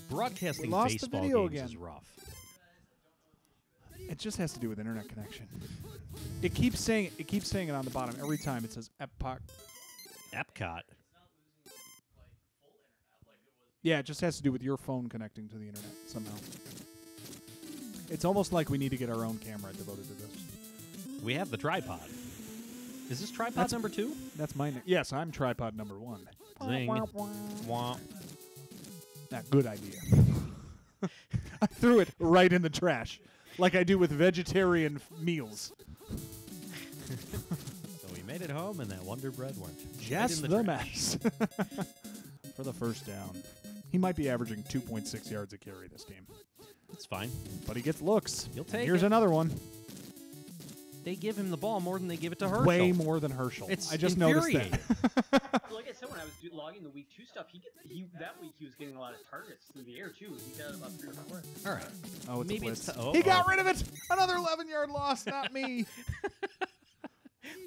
broadcasting We lost the baseball video games again. is rough. It just has to do with internet connection. It keeps saying it on the bottom every time. It says Epoch. Epcot. Yeah, it just has to do with your phone connecting to the internet somehow. It's almost like we need to get our own camera devoted to this. We have the tripod. Is this tripod number 2? That's mine. Yes, I'm tripod number 1. Zing. Womp. Good idea. I threw it right in the trash, like I do with vegetarian meals. So we made it home, and that Wonder Bread went Just right in the trash. mess. For the first down. He might be averaging 2.6 yards a carry this game. It's fine. But he gets looks. You'll take Here's it. another one. They give him the ball more than they give it to Herschel. Way more than Herschel. It's I just noticed infuriating. that. Like I said, when I was logging the week 2 stuff, that week he was getting a lot of targets through the air too. He got about 3 or 4. All right. Oh, it's Maybe a blitz. it's He got rid of it. Another 11-yard loss. Not me.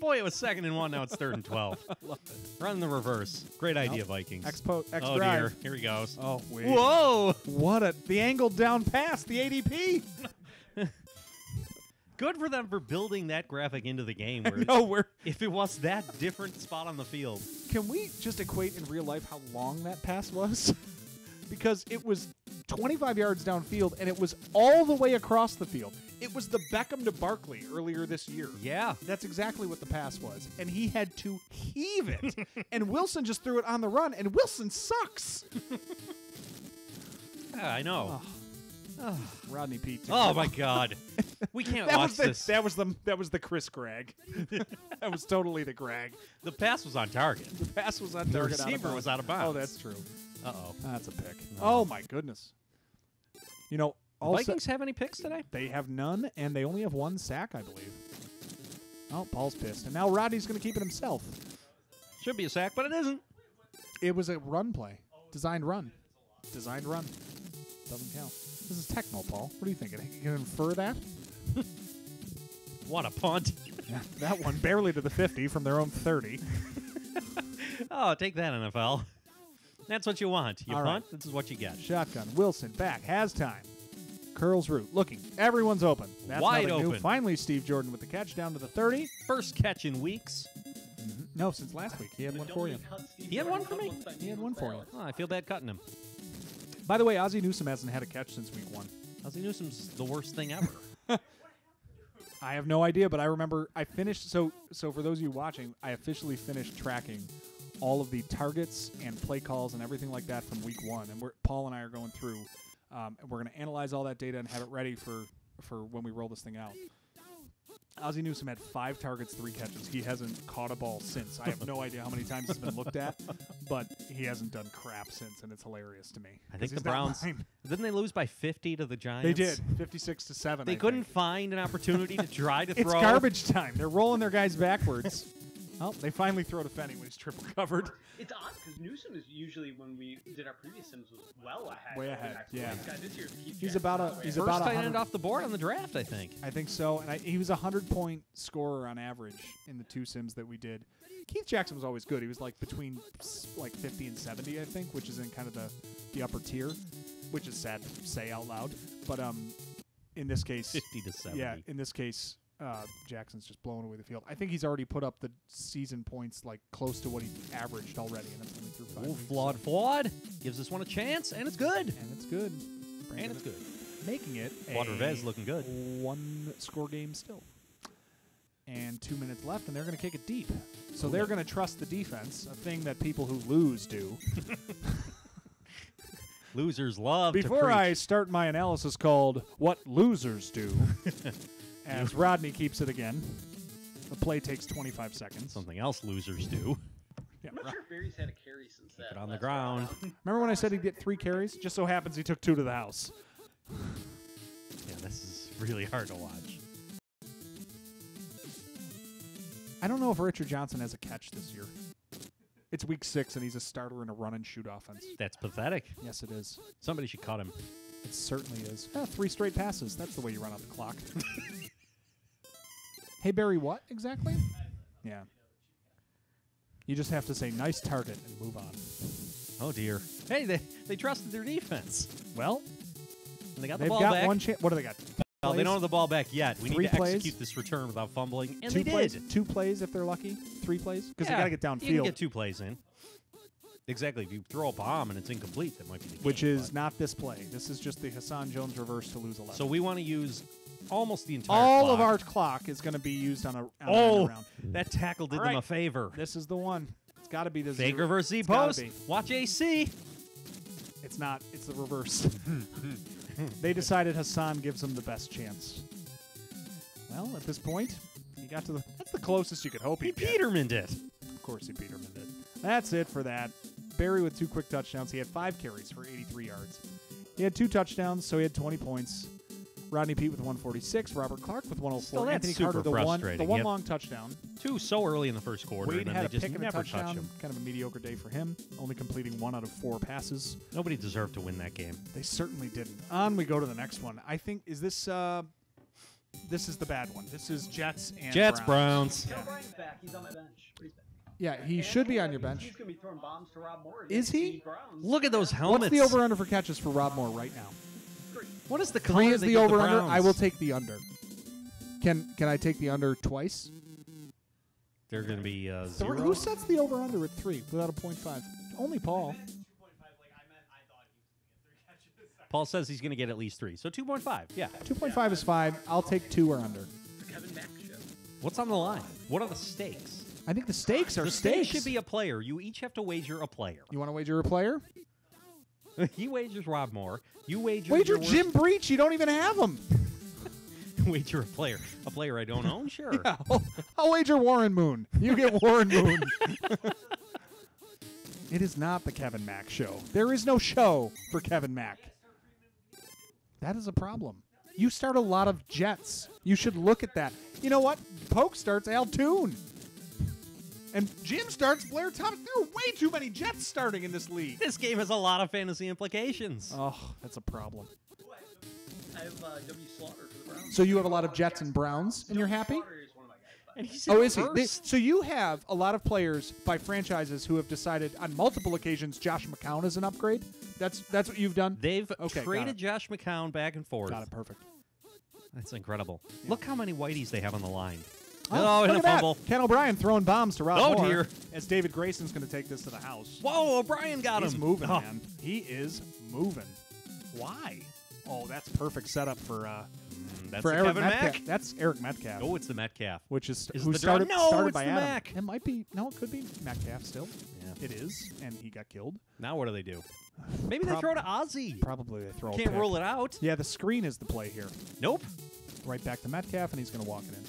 Boy, it was 2nd and 1. Now it's 3rd and 12. Love it. Run the reverse. Great idea, Vikings. X oh, drive. dear. Here he goes. Oh, wait. Whoa! The angled down pass, the ADP. Good for them for building that graphic into the game. Where No, if it was that different spot on the field. can we just equate in real life how long that pass was? Because it was 25 yards downfield, and it was all the way across the field. It was the Beckham to Barkley earlier this year. Yeah. That's exactly what the pass was. And he had to heave it. And Wilson just threw it on the run, and Wilson sucks. Yeah, I know. Rodney Pete. Oh, my God. We can't watch this. That was the Chris Grag. That was totally the Grag. The pass was on target. The pass was on The target. receiver was out of bounds. Oh, that's true. Uh-oh. That's a pick. No. Oh, my goodness. You know, also, Vikings have any picks today? they have none, and they only have 1 sack, I believe. Oh, Paul's pissed. And now Rodney's going to keep it himself. Should be a sack, but it isn't. It was a run play. Designed run. Designed run. Doesn't count. This is Tecmo, Paul. What are you thinking? You can infer that? What a punt. Yeah, that one barely to the 50 from their own 30. Oh, take that, NFL. That's what you want. You All punt, right. this is what you get. Shotgun. Wilson back. Has time. Curls route. Looking. Everyone's open. That's Wide nothing new. open. Finally, Steve Jordan with the catch down to the 30. First catch in weeks. No, since last week. He had one for you. He had one for me? He had one for you. Oh, I feel bad cutting him. By the way, Ozzie Newsome hasn't had a catch since week 1. Ozzie Newsome's the worst thing ever. I have no idea, but I remember I finished. So for those of you watching, I officially finished tracking all of the targets and play calls and everything like that from week 1. And Paul and I are going through, and we're going to analyze all that data and have it ready for when we roll this thing out. Ozzie Newsome had 5 targets, 3 catches. He hasn't caught a ball since. I have no idea how many times it's been looked at, but he hasn't done crap since, and it's hilarious to me. I think 'Cause the he's not Browns, mine. didn't they lose by 50 to the Giants? They did, 56-7. They I couldn't think. find an opportunity to try to throw. It's garbage time. They're rolling their guys backwards. Oh, they finally throw to Fenny when he's triple covered. It's odd because Newsom is usually, when we did our previous Sims, was well ahead. Way of the ahead, next yeah. one. This guy this year, Keith He's Jackson, about by a- the way. he's First about tight 100 end off the board on the draft, I think. I think so. And he was a 100-point scorer on average in the 2 Sims that we did. Keith Jackson was always good. He was like between like 50 and 70, I think, which is in kind of the upper tier, which is sad to say out loud. But in this case, 50 to 70. yeah, in this case, Jackson's just blowing away the field. I think he's already put up the season points like close to what he averaged already, and it's only through 5 Ooh, weeks. flawed. Gives this one a chance, and it's good. And it's good. And it's good. Making it Quadrivez looking good. 1-score game still. And 2 minutes left, and they're going to kick it deep. So they're going to trust the defense, a thing that people who lose do. Losers love Before to preach. I start my analysis called What Losers Do, as Rodney keeps it again, the play takes 25 seconds. Something else losers do. Yeah, I'm not sure if Barry's had a carry since that. it on the last ground. round. Remember when I said he'd get 3 carries? Just so happens he took 2 to the house. Yeah, this is really hard to watch. I don't know if Richard Johnson has a catch this year. It's week 6, and he's a starter in a run-and-shoot offense. That's pathetic. Yes, it is. Somebody should cut him. It certainly is. 3 straight passes. That's the way you run out the clock. Hey, Barry, what exactly? Yeah. You just have to say, nice target, and move on. Oh, dear. Hey, they trusted their defense. Well, And they got the they've ball got back. one chance. What do they got? Well, they plays? don't have the ball back yet. We 3 need to plays? execute this return without fumbling. And 2 they plays? did. 2 plays if they're lucky? 3 plays? Because Yeah, they got to get You can downfield. get 2 plays in. Exactly. If you throw a bomb and it's incomplete, that might be the game. Which is not this play. This is just the Hassan Jones reverse to lose 11. So we want to use almost the entire all clock. of our clock is going to be used on a Oh, round. that tackle did All them a right. favor. This is the one. It's got to be the Fake zero. reverse Z It's gotta post. be. Watch AC. It's not. It's the reverse. They decided Hassan gives them the best chance. Well, at this point, he got to the. That's the closest you could hope He he'd get. Petermaned it. Of course, he Peterman did. That's it for that. Barry with 2 quick touchdowns. He had 5 carries for 83 yards. He had 2 touchdowns, so he had 20 points. Rodney Pete with 146. Robert Clark with 104. Still, that's Anthony super Carter, the one frustrating. one Yep. long touchdown. 2 so early in the first quarter, Wade and then had they a just pick and a never touched touchdown. him. Kind of a mediocre day for him, only completing 1 out of 4 passes. Nobody deserved to win that game. They certainly didn't. On we go to the next one. I think is this. This is the bad one. This is Jets and Browns. Joe Bryant's back. He's on my bench. But he's back. Yeah, he And should be on he's your bench. He's going to be throwing bombs to Rob Moore. Is against he? the Browns. Look at those helmets. What's the over/under for catches for Rob Moore right now? 3. What is the 3 color is they the give over/under. Browns? I will take the under. Can I take the under twice? They're going to be 0. Who sets the over/under at 3 without a 0.5? Only Paul. Paul says he's going to get at least 3. So 2.5. Yeah. 2.5 is 5. I'll take 2 or under. The Kevin Mack show. What's on the line? What are the stakes? I think the stakes are The stakes. stake should be a player. You each have to wager a player. You want to wager a player? He wagers Rob Moore. You wager Wager your worst- Jim Breach. You don't even have him. wager a player. A player I don't own? Sure. Yeah, I'll wager Warren Moon. You get Warren Moon. It is not the Kevin Mack show. There is no show for Kevin Mack. That is a problem. You start a lot of Jets. You should look at that. You know what? Poke starts Al Toon. And Jim starts Blair Thomas. There are way too many Jets starting in this league. This game has a lot of fantasy implications. Oh, that's a problem. I have W. Slaughter for the Browns. So you have a lot of Jets and Browns, and you're happy? Slaughter is one of my guys. But And he's Oh, is he? first. So you have a lot of players by franchises who have decided on multiple occasions Josh McCown is an upgrade. That's what you've done. They've Okay, got traded it. Josh McCown back and forth. Got it. Perfect. That's incredible. Look how many whiteys they have on the line. Oh, and look a at fumble. that. Ken O'Brien throwing bombs to Rob Oh, Moore. dear. As David Grayson's going to take this to the house. Whoa, O'Brien got He's him. moving, Oh, man. He is moving. Why? Oh, that's perfect setup for That's for the Eric Kevin Metcalf. Mack. That's Eric Metcalf. Oh, it's the Metcalf. Which is Is it who the started, draw? No, started it's by the Adam. Mac. It might be. No, it could be Metcalf still. Yeah. It is, and he got killed. Now what do they do? Maybe they Prob- throw to Ozzy. Probably they throw. a Can't pick. rule it out. Yeah, the screen is the play here. Nope. Right back to Metcalf, and he's going to walk it in.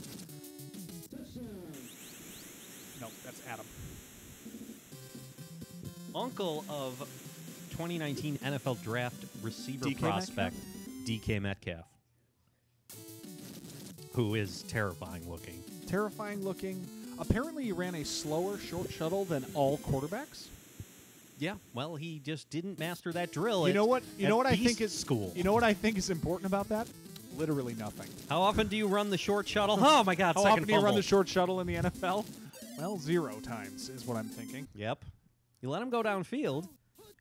No, that's Adam. Uncle of 2019 NFL Draft receiver DK prospect DK Metcalf, who is terrifying looking. Terrifying looking. Apparently, he ran a slower short shuttle than all quarterbacks. Yeah, well, he just didn't master that drill. You know what? You know what I think is is school. You know what I think is important about that? Literally nothing. How often do you run the short shuttle? Oh my God! How second often do you run fumble. the short shuttle in the NFL? Well, 0 times is what I'm thinking. Yep. You let him go downfield.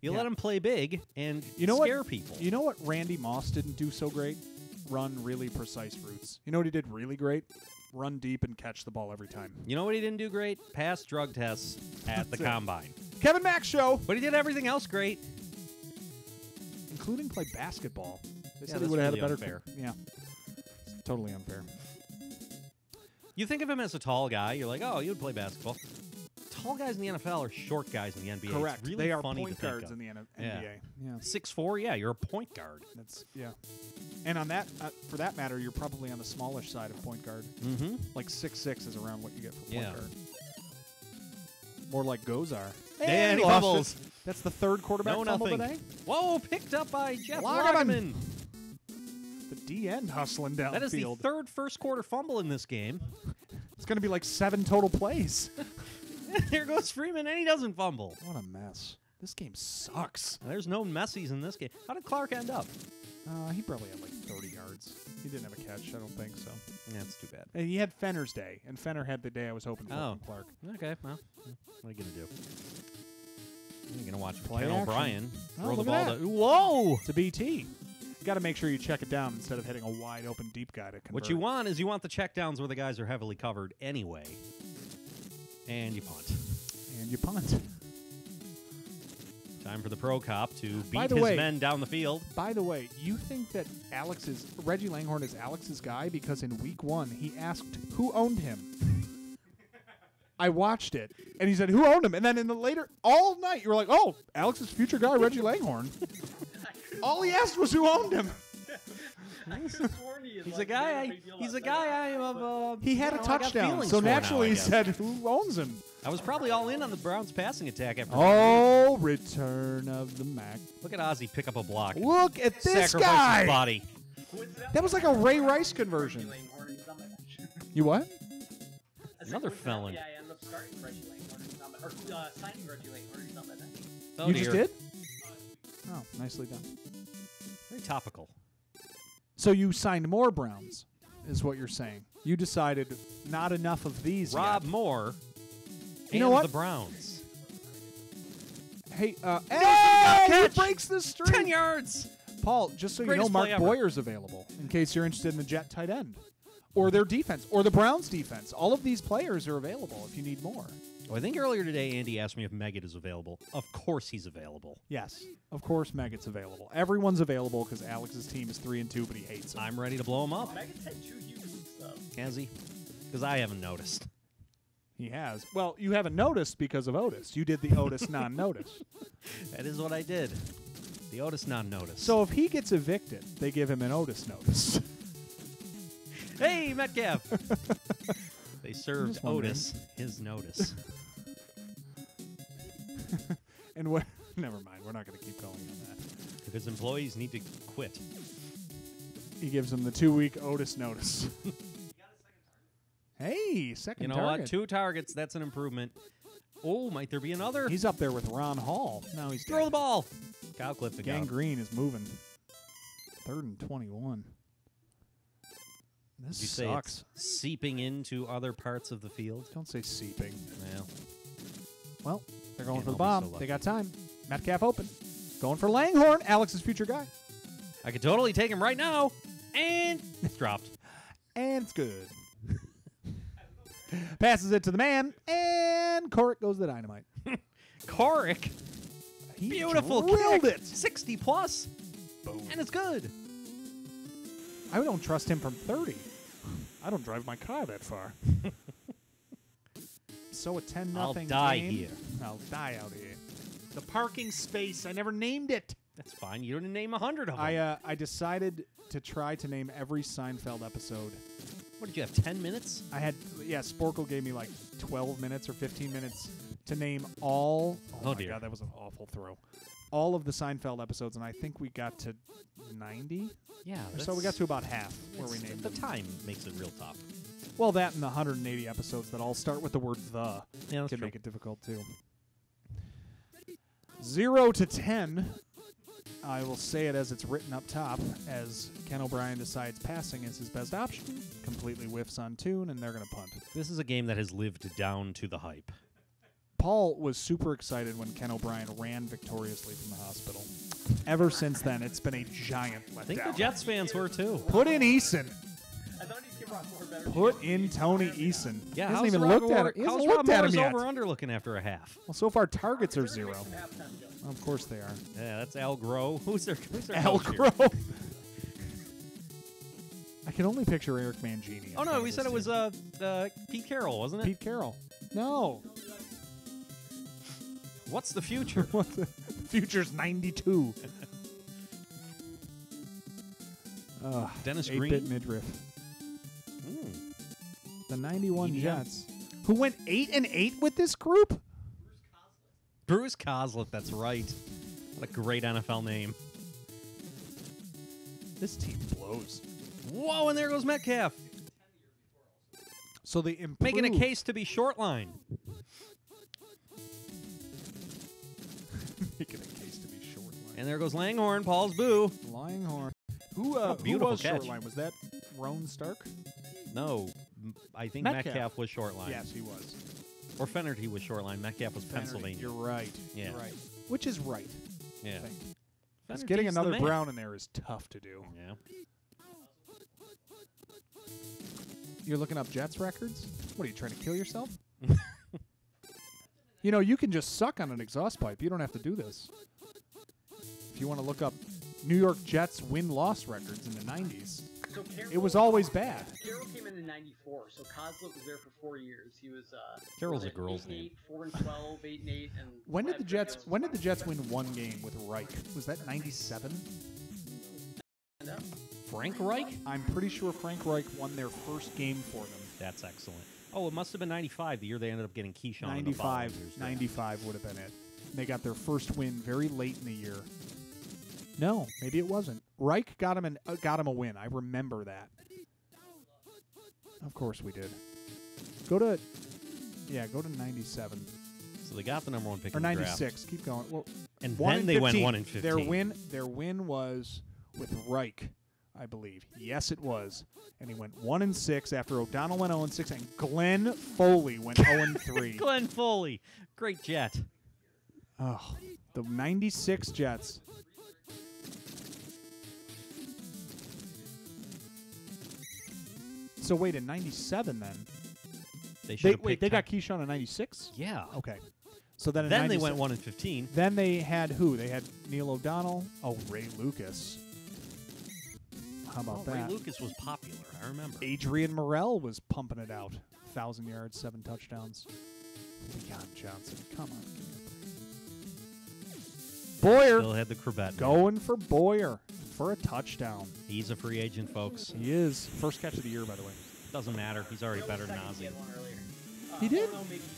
You Yeah. let him play big and You know scare what? people. You know what Randy Moss didn't do so great? Run really precise routes. You know what he did really great? Run deep and catch the ball every time. You know what he didn't do great? Pass drug tests at the That's it. combine. Kevin Mack show, But he did everything else great. including play basketball. They said he that's would have really had a better. unfair. Yeah, it's totally unfair. You think of him as a tall guy, you're like, oh, he would play basketball. Tall guys in the NFL are short guys in the NBA. Correct. It's really They are funny point to think guards of. in the Yeah. NBA. Yeah, 6'4", yeah, you're a point guard. that's yeah. And on that, for that matter, you're probably on the smaller side of point guard. Mm-hmm. Like 6'6" is around what you get for point Yeah. guard. More like Gozar. And he lost fumbles. it. That's the third quarterback No, fumble nothing. today. Whoa, picked up by Jeff Lagerman. Lagerman. The D end hustling down That is field. the third first quarter fumble in this game. It's going to be like 7 total plays. There goes Freeman, and he doesn't fumble. What a mess. This game sucks. There's no Messies in this game. How did Clark end up? He probably had like 30 yards. He didn't have a catch. I don't think so. Yeah, that's too bad. And he had Fenner's day, and Fenner had the day I was hoping for Oh. from Clark. Okay, well, what are you going to do? You're going to watch Play Ken action. O'Brien Oh, throw the look ball at to... that. Whoa! To BT. You got to make sure you check it down instead of hitting a wide open deep guy to convert. What you want is you want the checkdowns where the guys are heavily covered anyway. And you punt. And you punt. Time for the pro cop to By beat the his way- men down the field. By the way, you think that Reggie Langhorne is Alex's guy because in week 1 he asked who owned him. I watched it, and he said, who owned him? And then in the later, all night, you were like, oh, Alex's future guy, Reggie Langhorne. All he asked was who owned him. He's a guy. He's a guy. I am of. He had a I got touchdown, feelings so for now, naturally I he guess. said, who owns him? I was probably all in on the Browns passing attack after. Oh, return of the Mac. Look at Ozzy pick up a block. Look at this Sacrifice guy. his body. That was like a Ray Rice conversion. You what? Another felon. Yeah, I ended up starting Reggie Langhorne. Or signing Reggie Langhorne. He's not my bench. Oh, You dear. just did? Oh, nicely done. Very topical. So you signed more Browns, is what you're saying. You decided not enough of these Rob yet. Moore. You know and what? The Browns. Hey, got a he catch. breaks the streak. 10 yards. Paul, just so you know, Greatest Mark play ever. Boyer's available in case you're interested in the Jet tight end. Or their defense, or the Browns defense. All of these players are available if you need more. Oh, I think earlier today Andy asked me if Meggett is available. Of course he's available. Yes, of course Meggett's available. Everyone's available because Alex's team is 3-2, but he hates them. I'm ready to blow him up. Megan's had 2 huge weeks, though. Has he? Because I haven't noticed. He has. Well, you haven't noticed because of Otis. You did the Otis non-notice. That is what I did. The Otis non-notice. So if he gets evicted, they give him an Otis notice. hey, Metcalf. They served just wondering. Otis his notice. And what? Never mind. We're not going to keep going on that. If his employees need to quit. He gives him the 2-week Otis notice. Hey, second You know target. what? 2 targets. That's an improvement. Oh, might there be another? He's up there with Ron Hall. Now he's Throw the ball. Kyle Clifton. Gangrene is moving. 3rd and 21. This You say sucks. it's seeping into other parts of the field. Don't say seeping. Well, Well, they're going Can't for the all be bomb. so They lucky. got time. Metcalf open. Going for Langhorne, Alex's future guy. I could totally take him right now. And it's dropped. And it's good. Passes it to the man, and Corrick goes the dynamite. Corrick. He Beautiful drilled kick. it. 60 plus. Boom. And it's good. I don't trust him from 30. I don't drive my car that far. So a 10-0 I'll game. die here. I'll die out here. The parking space. I never named it. That's fine. You don't name 100 of them. I decided to try to name every Seinfeld episode. What did you have, 10 minutes? I had, Sporkle gave me like 12 minutes or 15 minutes to name all. Oh, my dear. God, that was an awful throw. All of the Seinfeld episodes, and I think we got to 90. Yeah. So we got to about half where we named the them. time makes it real tough. Well, that and the 180 episodes that all start with the word "the" Yeah, that's can true. make it difficult too. 0 to 10. I will say it as it's written up top, as Ken O'Brien decides passing is his best option. Completely whiffs on tune, and they're going to punt. This is a game that has lived down to the hype. Paul was super excited when Ken O'Brien ran victoriously from the hospital. Ever since then, it's been a giant letdown. I think the Jets fans were too. Put in Eason. I thought he brought more better. Put in Tony Eason. Yeah, he hasn't how's even Rob looked at Moore- it. He hasn't how's looked Rob at him Moore's yet. over under looking after a half? Well, so far targets are 0. Some halftime jokes. Of course they are. Yeah, that's Al Groh. Who's their Al coach here? Groh. I can only picture Eric Mangini. Oh no, we said it was Pete Carroll, wasn't it? Pete Carroll. No. What's the future? What the future's 92. Dennis 8-bit Green? midriff. Mm. The 91 EDM. Jets. Who went 8-8 with this group? Bruce Coslett, that's right. What a great NFL name. This team blows. Whoa, and there goes Metcalf. So they improved. Making a case to be short line. Making a case to be short line. And there goes Langhorne, Paul's boo. Lyinghorn. Who beautiful was short catch. line? Was that Roan Stark? No, I think Metcalf. Metcalf was short line. Yes, he was. Or Fennerty was short line. Metcalf was Pennsylvania. You're right. Yeah. You're right. Which is right. Yeah. I think. 'Cause Fennerty's getting the another man. Brown in there is tough to do. Yeah. You're looking up Jets records? What are you trying to kill yourself? You know, you can just suck on an exhaust pipe. You don't have to do this. If you want to look up New York Jets win-loss records in the 90s, So it was always bad. Carroll came in '94, so Kozlov was there for 4 years. He was Carroll's a what, girl's 8-8, name. 4-12, 8-8, and When did the whatever Jets goes. win one game with Reich? Was that 97? No. Frank Reich? I'm pretty sure Frank Reich won their first game for them. That's excellent. Oh, it must have been 95, the year they ended up getting Keyshawn. in the following 95. years. 95 would have been it. They got their first win very late in the year. No, maybe it wasn't. Reich got him a win. I remember that. Of course we did. Go to 97 So they got the number one pick or in the draft. 96. Keep going. Well, And 1 then and they went 15. 1 and 15. Their win was with Reich, I believe. Yes, it was. And he went 1 and 6 after O'Donnell went 0 and 6, and Glenn Foley went 0 and 3. Glenn Foley. Great Jet. Oh, the 96 Jets. So wait, in 97 then? They got Keyshawn in 96? Yeah. Okay. So then in Then they 96 went 1 and 15. Then they had who? They had Neil O'Donnell. Oh, Ray Lucas. How about Ray that? Lucas was popular. I remember. Adrian Morrell was pumping it out. 1,000 yards, 7 touchdowns. Leon Johnson. Come on. Give me a break. Boyer. Still had the Corbett. Going for Boyer for a touchdown. He's a free agent, folks. He is. First catch of the year, by the way. Doesn't matter. He's already better than Second, he Ozzy. had one earlier. He did? Oh, no, maybe he didn't.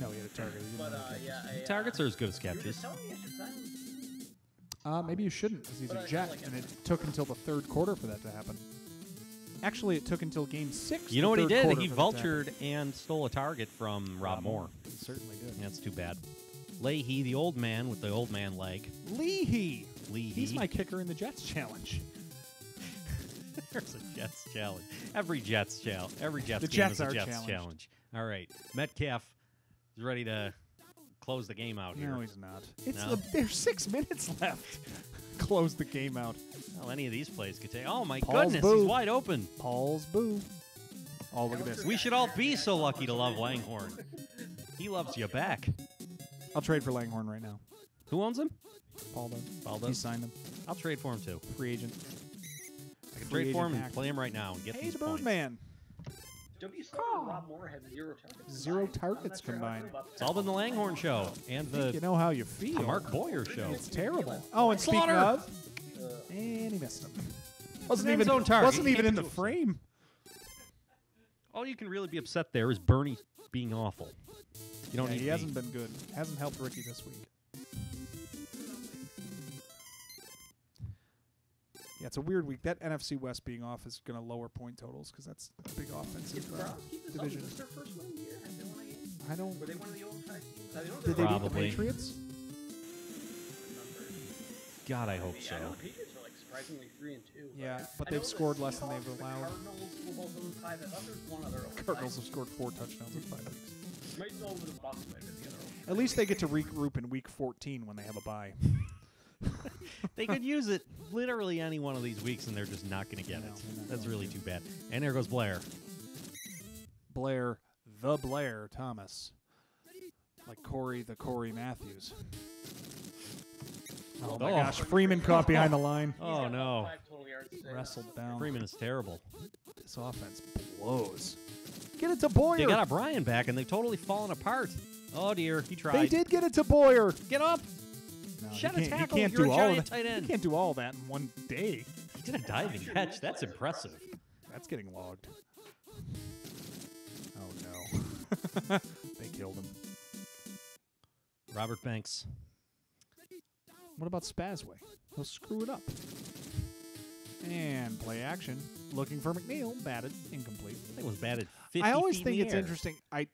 No, he had a target. He didn't But have a catch. yeah, Targets are as good as you were catches. just telling me I should sign him. Maybe you shouldn't, because he's But a I Jet, like it. and it took until the third quarter for that to happen. Actually, it took until Game 6. You know what he the did? third quarter He for that to happen. vultured and stole a target from Rob Moore. He certainly did. That's too bad. Leahy, the old man with the old man leg. Leahy. Leahy. He's my kicker in the Jets challenge. There's a Jets challenge. Every Jets challenge. Every Jets The game Jets is a are Jets challenged. challenge. All right. Metcalf is ready to close the game out here. No, he's not. It's No? there's 6 minutes left. Close the game out. Well, any of these plays could take. Oh, my Paul's goodness. boo. He's wide open. Paul's boo. Oh, look at this. We should all be so lucky to love Langhorne. He loves you back. I'll trade for Langhorne right now. Who owns him? Paul does. Paul He does. signed him. I'll trade for him, too. Free agent. I can Free trade for him agent and hack. play him right now and get Hey, these the points. Birdman. WC and Rob Moore had 0 targets. 0 combined. targets I'm not sure how I combined. feel about It's all been the Langhorne show and You the know how you feel. Mark Boyer show. It's terrible. Oh, and speaking Slaughter. of, that. and he missed him. an Wasn't end even zone target. wasn't You even can't in the be too frame. All you can really be upset there is Bernie being awful. You don't Yeah, need he me. hasn't been good. Hasn't helped Ricky this week. Yeah, it's a weird week. That NFC West being off is going to lower point totals because that's a big offensive Did the Browns keep this up? division. Is this their first win of the year? Have they won a game? I don't. Were they one of the old five teams? I know Did they're they beat the Probably. Patriots? God, I hope so. I know the Patriots are like surprisingly 3-2. Yeah, but I they've know the scored less than Seahawks they've and the allowed. Cardinals were both on 5. I thought there was one other. Cardinals have scored 4 touchdowns in 5 weeks. Might know over the Bucks might have been the other. At least they get to regroup in week 14 when they have a bye. They could use it literally any one of these weeks, and they're just not going to get No, it. they're not That's going really to. too bad. And there goes Blair. Blair Thomas. Like Corey Matthews. Oh my Oh. gosh, Freeman caught behind the line. Oh, no. 5 total yards today. Wrestled down. Freeman is terrible. This offense blows. Get it to Boyer. They got O'Brien back, and they've totally fallen apart. Oh, dear. He tried. They did get it to Boyer. Get up. No, Shed he a can't, tackle. He can't You're do a all giant of that. tight end. He can't do all that in one day. He did a diving catch. That's impressive. That's getting logged. Oh no. They killed him. Robert Banks. What about Spazway? He'll screw it up. And play action. Looking for McNeil. Batted. Incomplete. I think it was batted 50 I always feet think in the it's air. interesting. I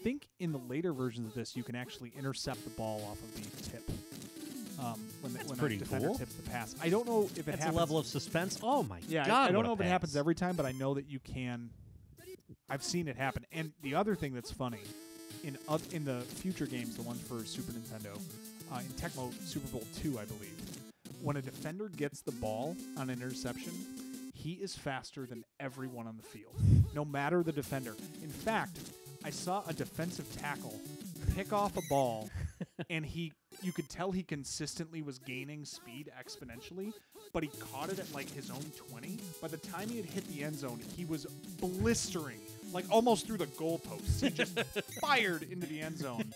think in the later versions of this, you can actually intercept the ball off of the tip. When pretty a defender cool. tips the pass. I don't know if it That's happens. a level of suspense. Oh, my Yeah, God. I don't what a know if it pass. happens every time, but I know that you can. I've seen it happen. And the other thing that's funny, in the future games, the ones for Super Nintendo, in Tecmo Super Bowl 2, I believe, when a defender gets the ball on an interception, he is faster than everyone on the field, no matter the defender. In fact, I saw a defensive tackle pick off a ball, and he you could tell he consistently was gaining speed exponentially, but he caught it at like his own 20. By the time he had hit the end zone, he was blistering, like almost through the goalposts. He just fired into the end zone.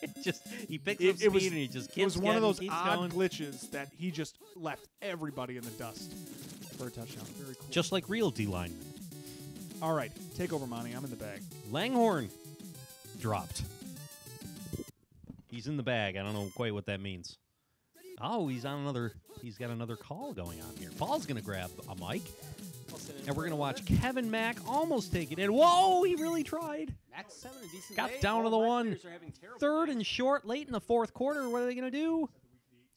He picks up speed and he just keeps It was one of those keeps odd going. glitches that he just left everybody in the dust for a touchdown. Very cool. Just like real D-linemen. All right, take over, Monty. I'm in the bag. Langhorn dropped. He's in the bag. I don't know quite what that means. Oh, he's got another call going on here. Paul's going to grab a mic. And we're going to watch Kevin Mack almost take it in. Whoa, he really tried. Max having a decent Got day. down to the All one. Players are having terrible Third days. and short, late in the fourth quarter. What are they going to do?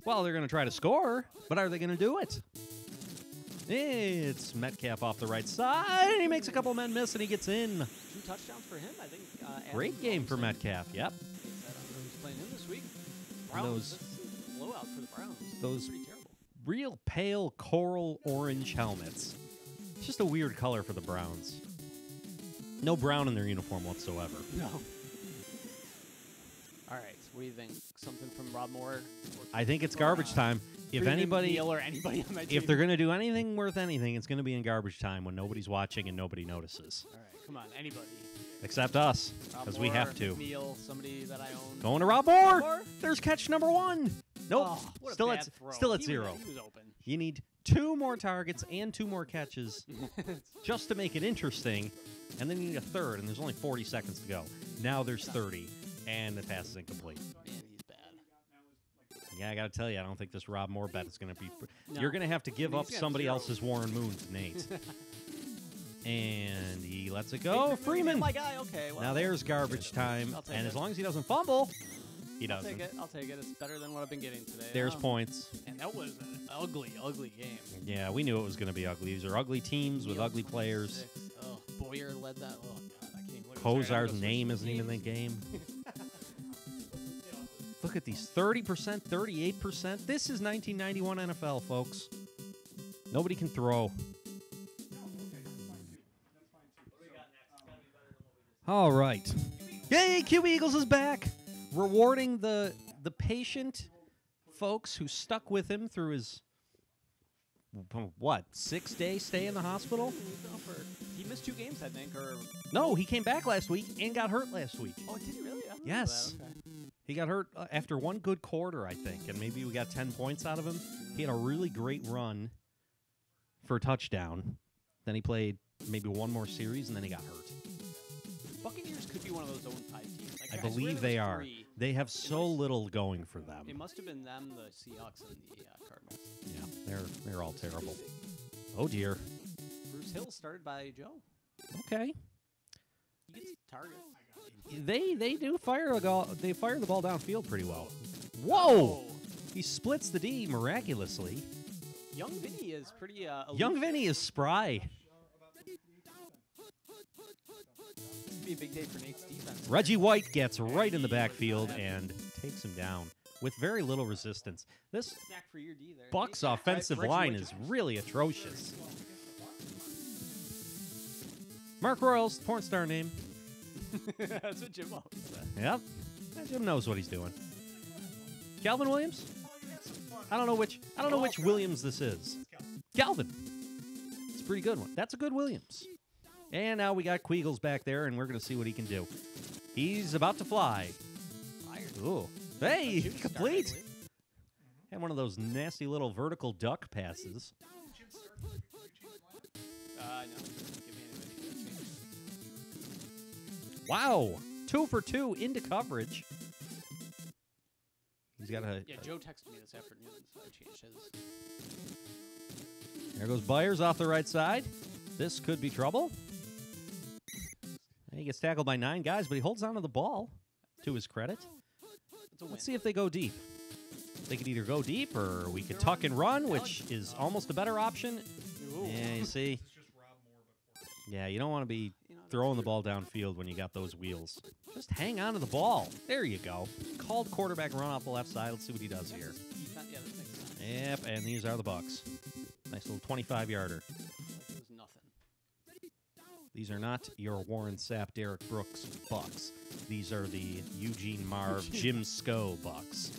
Well, they're going to try to score, but are they going to do it? It's Metcalf off the right side. He makes a couple men miss, and he gets in. 2 touchdowns for him, I think. Great game for Metcalf. Yep. Who's playing him this week? And Browns. This is a blowout for the Browns. those Pretty terrible. real pale coral orange helmets. It's just a weird color for the Browns. No brown in their uniform whatsoever. No. All right. What do you think? Something from Rob Moore? I think it's garbage time. If Freeman, anybody, Neal or anybody on that team? if they're going to do anything worth anything, it's going to be in garbage time when nobody's watching and nobody notices. All right. Come on. Anybody. Except us, Rob because we Moore, have to. Neal, somebody that I own. Going to Rob Moore. Moore? There's catch number 1. Nope. Oh, what a still bad at throw. still at He 0. Was open. You need 2 more targets and 2 more catches just to make it interesting, and then you need a third, and there's only 40 seconds to go. Now there's 30, and the pass is incomplete. Man, he's bad. Yeah, I got to tell you, I don't think this Rob Moore bet is going to be... No. You're going to have to give I mean, up he's got somebody 0. else's Warren Moon to Nate. And he lets it go. Freeman! My guy. Okay. Well, Now there's garbage time, I'll take and it. as long as he doesn't fumble, he I'll doesn't. take it. I'll take it. It's better than what I've been getting today. There's points. And that was an ugly, ugly game. Yeah, we knew it was going to be ugly. These are ugly teams with Neal, ugly players. 26. Oh, Boyer led that. Oh, God. I can't even look. Sorry, I Kozar's gotta go name switch isn't even in the teams. game. Look at these 30%, 38%. This is 1991 NFL, folks. Nobody can throw. All right. Yay, QB Eagles is back. Rewarding the patient folks who stuck with him through his, 6-day stay in the hospital? He missed 2 games, I think, or No, he came back last week and got hurt last week. oh, did he really? I don't know Yes. that. Okay. He got hurt after 1 good quarter, I think, and maybe we got 10 points out of him. He had a really great run for a touchdown. Then he played maybe 1 more series, and then he got hurt. Buccaneers could be one of those 0-5 teams. Like, I swear believe there they was are. 3. They have so little going for them. It must have been them, the Seahawks, and the Cardinals. Yeah, they're all terrible. Oh dear. Bruce Hill started by Joe. Okay. He gets targets. They do fire they fire the ball downfield pretty well. Whoa! He splits the D miraculously. Young Vinny is pretty. Young Vinny is spry. This could be a big day for Nate's defense. Reggie White gets right in the backfield and takes him down with very little resistance. This Snack for your D there. Bucks Nate. offensive Reggie line White. is really atrocious. Mark Royals, porn star name. That's what Jim always said. Yep. Jim knows what he's doing. Calvin Williams? I don't know which Williams this is. Calvin. It's a pretty good one. That's a good Williams. And now we got Queagles back there, and we're going to see what he can do. He's about to fly. Fired. Ooh. Hey, Shooting star, I complete. believe. Had one of those nasty little vertical duck passes. No. Give me anybody. Wow. 2 for 2 into coverage. He's got a... Yeah, Joe texted me this afternoon, so I changed his. There goes Byers off the right side. This could be trouble. He gets tackled by 9 guys, but he holds on to the ball, to his credit. It's a win. Let's see if they go deep. They could either go deep, or we could tuck and run, which is almost a better option. Ooh. Yeah, you see. Yeah, you don't want to be throwing the ball downfield when you got those wheels. Just hang on to the ball. There you go. Called quarterback run off the left side. Let's see what he does here. Yeah, that makes sense. Yep, and these are the Bucks. Nice little 25-yarder. Like it was nothing. These are not your Warren Sapp, Derek Brooks Bucks. These are the Eugene Marv, Jim Sco Bucks.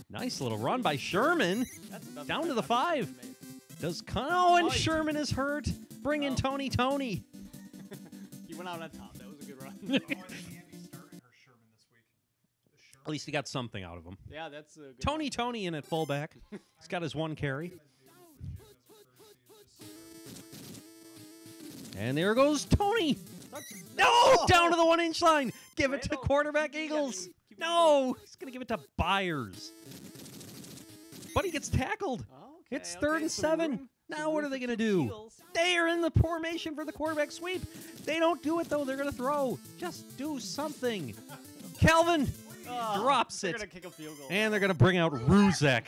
Nice little run by Sherman. That's the best Down run to the I've 5. ever seen made. Does oh, and Oh, he- Sherman is hurt. Bring in Oh. Tony. He went out on top. That was a good run. Oh, I think Andy started her Sherman this week. The Sherman. At least he got something out of him. Yeah, that's a good Tony in at fullback. He's got his 1 carry. And there goes Tony. run. No, down to the 1-inch line. Give it to Randall, quarterback keep Eagles. keep it No, he's going to give it to Byers. But he gets tackled. going. It's Okay, 3rd and some 7. room- Now some what room are they for going to two do? steals. They are in the formation for the quarterback sweep. They don't do it, though. They're going to throw. Just do something. Calvin Oh, drops they're it. gonna kick a field goal. And they're going to bring out Ruzek.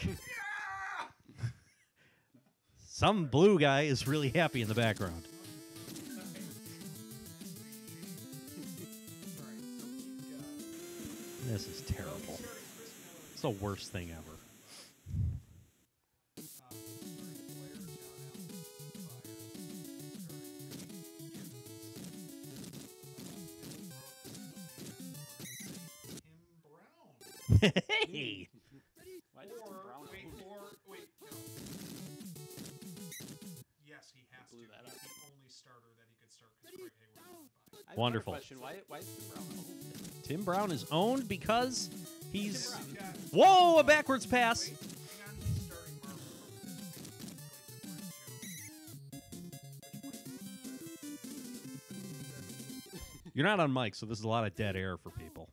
Some blue guy is really happy in the background. This is terrible. It's the worst thing ever. Hey! Why does Tim Brown own it? Yes, he has Blew to. that He's up. the only starter that he could start because Greg Hayward is by. I have Wonderful. another question. Why is Tim Brown owned? Tim Brown is owned because he's... He's got- Whoa, a backwards pass. Hang on, he's starting Marvel. You're not on mic, so this is a lot of dead air for people.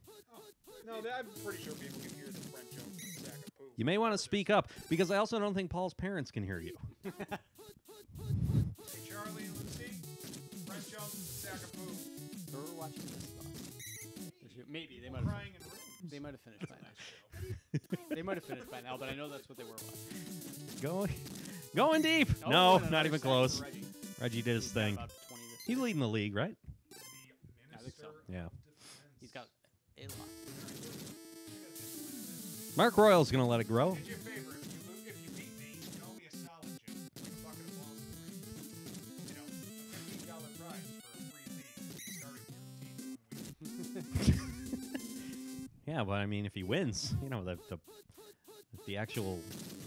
No, I'm pretty sure people can hear the Brent Jones sack of poo. You may want to speak up, because I also don't think Paul's parents can hear you. Hey, Charlie and Lucy, Brent Jones is a sack of poo. Or we're watching this. Maybe they might have. Crying in rooms. They might have finished by now. They might have finished by now, but I know that's what they were watching. Going deep. Oh, No, and not another even sack for close. Reggie. Reggie did his He's got thing. about 20 this He's year. leading the league, right? The I think so. minister Yeah. of defense. He's got a lot. Mark Royal's going to let it grow. Do your favor. If you beat me, you owe me a solid gym. Like a bucket of balls for you. You know, a $15 prize for a free league. He's starting your team 1 week. Yeah, but I mean, if he wins, you know, the actual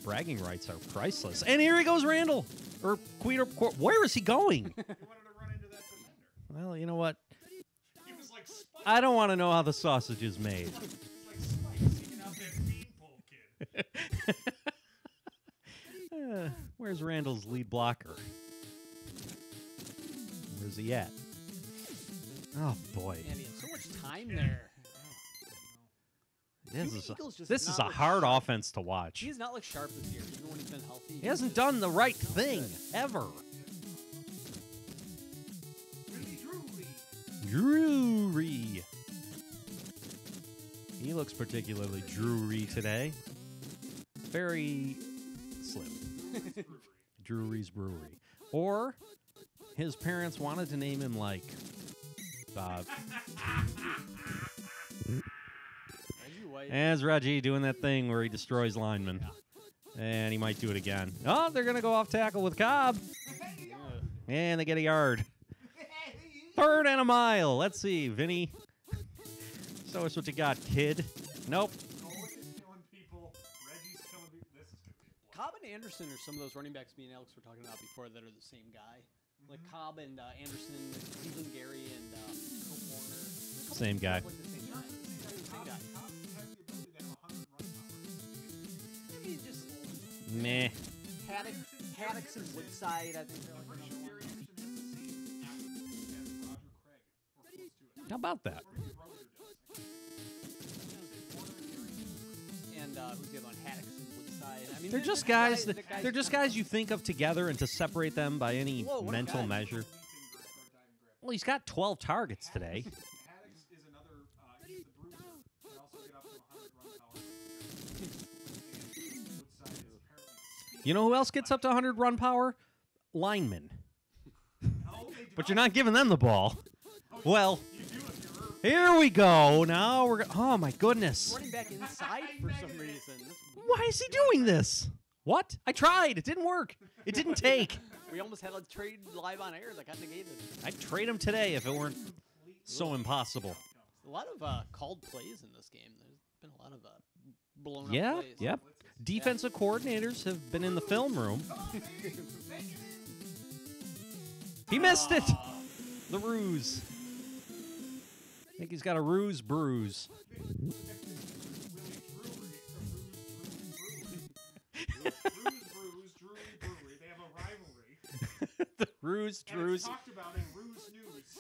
bragging rights are priceless. And here he goes, Randall. Or where is he going? He wanted to run into that defender. Well, you know what? He was like Spike. I don't want to know how the sausage is made. He was like Spike seeking out that beanpole kid. Where's Randall's lead blocker? Where's he at? Oh, boy. Man, he had so much time there. This is a hard offense to watch. He's not like sharp this year, even when he's been healthy. He hasn't done the right thing, ever. Drury. He looks particularly Drury today. Very slim. Drury's Brewery. Or his parents wanted to name him like Reggie White. as Reggie doing that thing where he destroys linemen. And he might do it again. Oh, they're going to go off tackle with Cobb. Yeah. And they get a yard. 3rd and a mile. Let's see, Vinny. Show us what you got, kid. Nope. Golick is killing people. Reggie's killing people. This is going to be a blow. Cobb and Anderson are some of those running backs me and Alex were talking about before that are the same guy. Like Cobb and Anderson, Cleveland Gary, and Colt Warner. Same guy. Like the same guy. Same guy. Cobb has the ability to have 100 run power. Maybe just Meh. Haddocks and Woodside, I think they're like Pretty sure another Gary one. Anderson has the same attributes as Roger Craig, or close to it. How about that? Roger does. And who's the other one? Haddocks and Woodside. I mean, They're just guys. They're just guys you think of together, and to separate them by any Whoa, what a mental guy. measure. Well, he's got 12 targets today. Haddocks is another, he's the bruiser. Can also get up to 100 run power. Woodside is apparently You know who else gets up to 100 run power? Linemen. But you're not giving them the ball. Well, You do if you're Irv. here we go. Now we're oh my goodness. running back inside for some reason. Why is he doing this? What? I tried. It didn't work. It didn't take. We almost had a trade live on air that got negated. I'd trade him today if it weren't so impossible. A lot of called plays in this game. There's been a lot of blown up Yeah, plays. yep. Defensive coordinators have been in the film room. He missed it. The ruse. I think he's got a ruse bruise. Brewery. They have a rivalry. The ruse And Drews. it's talked about in Ruse News.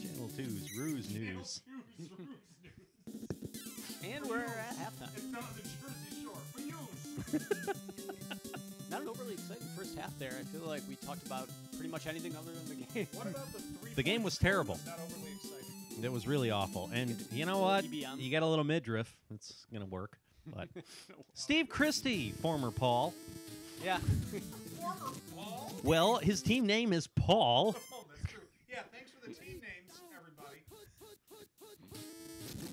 Channel 2's Ruse News. Ruse News. And we're at halftime. It's not on the Jersey Shore. For use. Not an overly exciting first half there. I feel like we talked about pretty much anything other than the game. What about the 3 The game was terrible. Not overly exciting. It was really awful. And you know what? TB on. You got a little midriff. It's going to work. But Steve Christie, former Paul. Yeah. Former Paul? Well, his team name is Paul. Oh, that's true. Yeah, thanks for the team names, everybody. As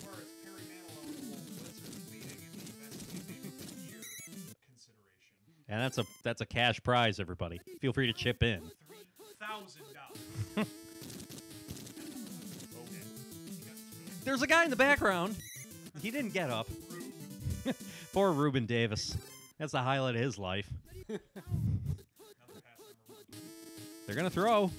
far as Perry Manilow and Walt Blizzard leading in the best team name of the year consideration. And that's a cash prize, everybody. Feel free to chip in. $3,000. There's a guy in the background. He didn't get up. Poor Reuben Davis. That's the highlight of his life. They're going to throw.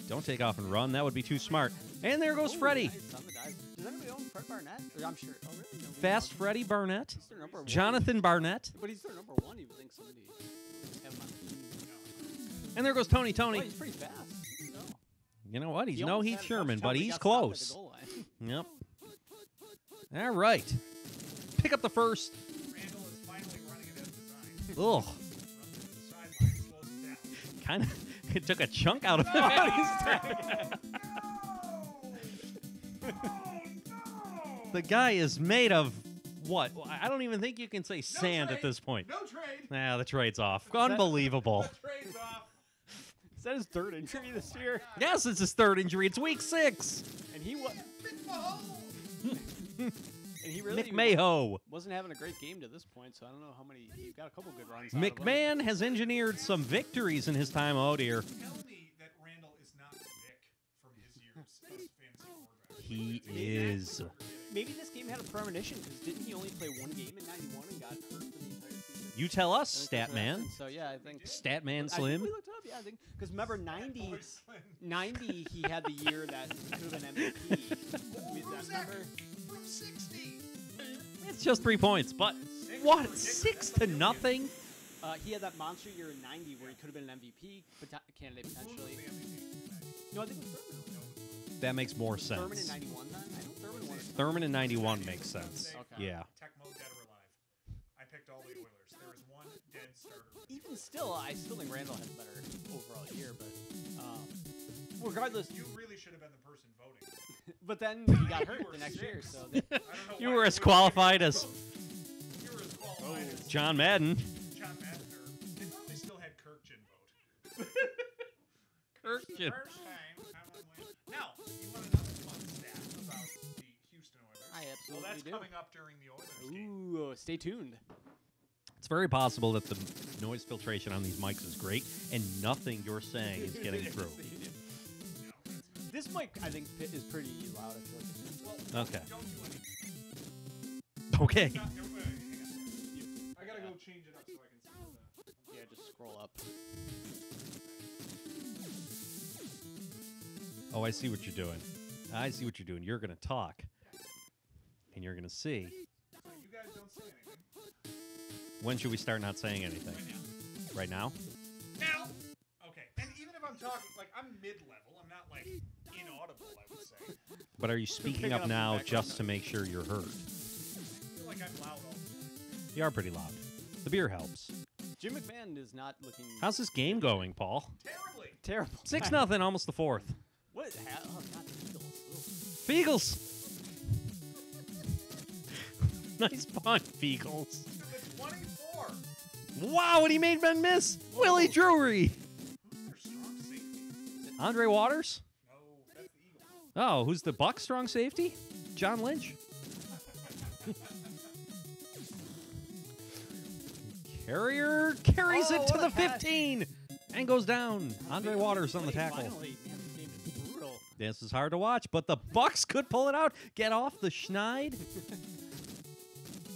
Don't take off and run. That would be too smart. And there goes Freddie. Nice on the dive. Does anybody own Fred Barnett? I'm sure. Oh, really? No, Fast Freddie Barnett. He's their number one. Jonathan Barnett. But he's their number one. You would think somebody would have him on the team. And there goes Tony. Oh, Tony. he's pretty fast. No. You know what? He's He no almost Heath had a Sherman, touchdown, but he he's got stopped at the close. goal line. Yep. All right. Pick up the first. Randall is finally running it as designed. Ugh. Runs it to the sideline, slows it down. Kind of. It took a chunk out of him. The guy is made of what? I don't even think you can say sand at trade. this point. No trade. Nah, the trade's off. Unbelievable. The trade's off. Is that his third injury this year? Yes, it's his third injury. It's week 6. And he was. And he really McMahon. wasn't having a great game to this point, so I don't know how many. He got a couple good runs. out of him. McMahon has engineered some victories in his time out here. Tell me that Randall is not Vic from his years as fantasy quarterback. He is. Maybe this game had a premonition because didn't he only play one game in '91 and got hurt for the entire season? You tell us, I think that's what Statman. happened. So yeah, I think Statman I think Slim. we looked it up. Yeah, I think because remember '90, Boy Slim. '90 he had the year that could have been MVP. Remember? From 60. It's just 3 points, but what? 6 to nothing? He had that monster year in '90 where he could have been an MVP candidate potentially. No, I think it was Thurman. That makes more sense. Thurman in '91 then? I know Thurman was. Thurman in 91 makes sense. Okay. Yeah. Tecmo dead or alive. I picked all the Oilers. There is one dead starter. Even still, I still think Randall had a better overall year, but regardless. You really should have been the person voting. But then he got hurt the next year, so I don't know You why were as would- qualified as You were as qualified as John Madden. John Madden. They probably still had Kirkjian vote. Kirkjian. First time. Now, you want another fun stat about the Houston Oilers? I absolutely Well, that's do. coming up during the Oilers game. Ooh, stay tuned. It's very possible that the noise filtration on these mics is great, and nothing you're saying is getting through. This mic, I think, is pretty loud. I feel like. Well, Okay. don't do anything. Okay. Hang on. I gotta go change it up so I can see the... Yeah, just scroll up. Oh, I see what you're doing. I see what you're doing. You're going to talk, and you're going to see. So you guys don't say anything. When should we start not saying anything? Right now? Now! Okay, and even if I'm talking, like, I'm mid-level, I'm not, like, inaudible, I would say. But are you speaking Picking up up now the background just to make sure you're heard? I feel like I'm loud all the time. You are pretty loud. The beer helps. Jim McMahon is not looking How's this game going, Paul? Terribly! terrible. 6-0, almost the fourth. What? Oh, God, the Eagles. Feagles. Nice punt, Feagles. To the 24! Wow, and he made men miss. Willie Drury. Who's their strong safety? Andre Waters. No, that's the Eagles. Oh, who's the Buck strong safety? John Lynch. Carrier carries it to what the a pass. 15 and goes down. Andre Waters on the tackle. Finally, man, this game is brutal. This is hard to watch, but the Bucks could pull it out. Get off the schneid.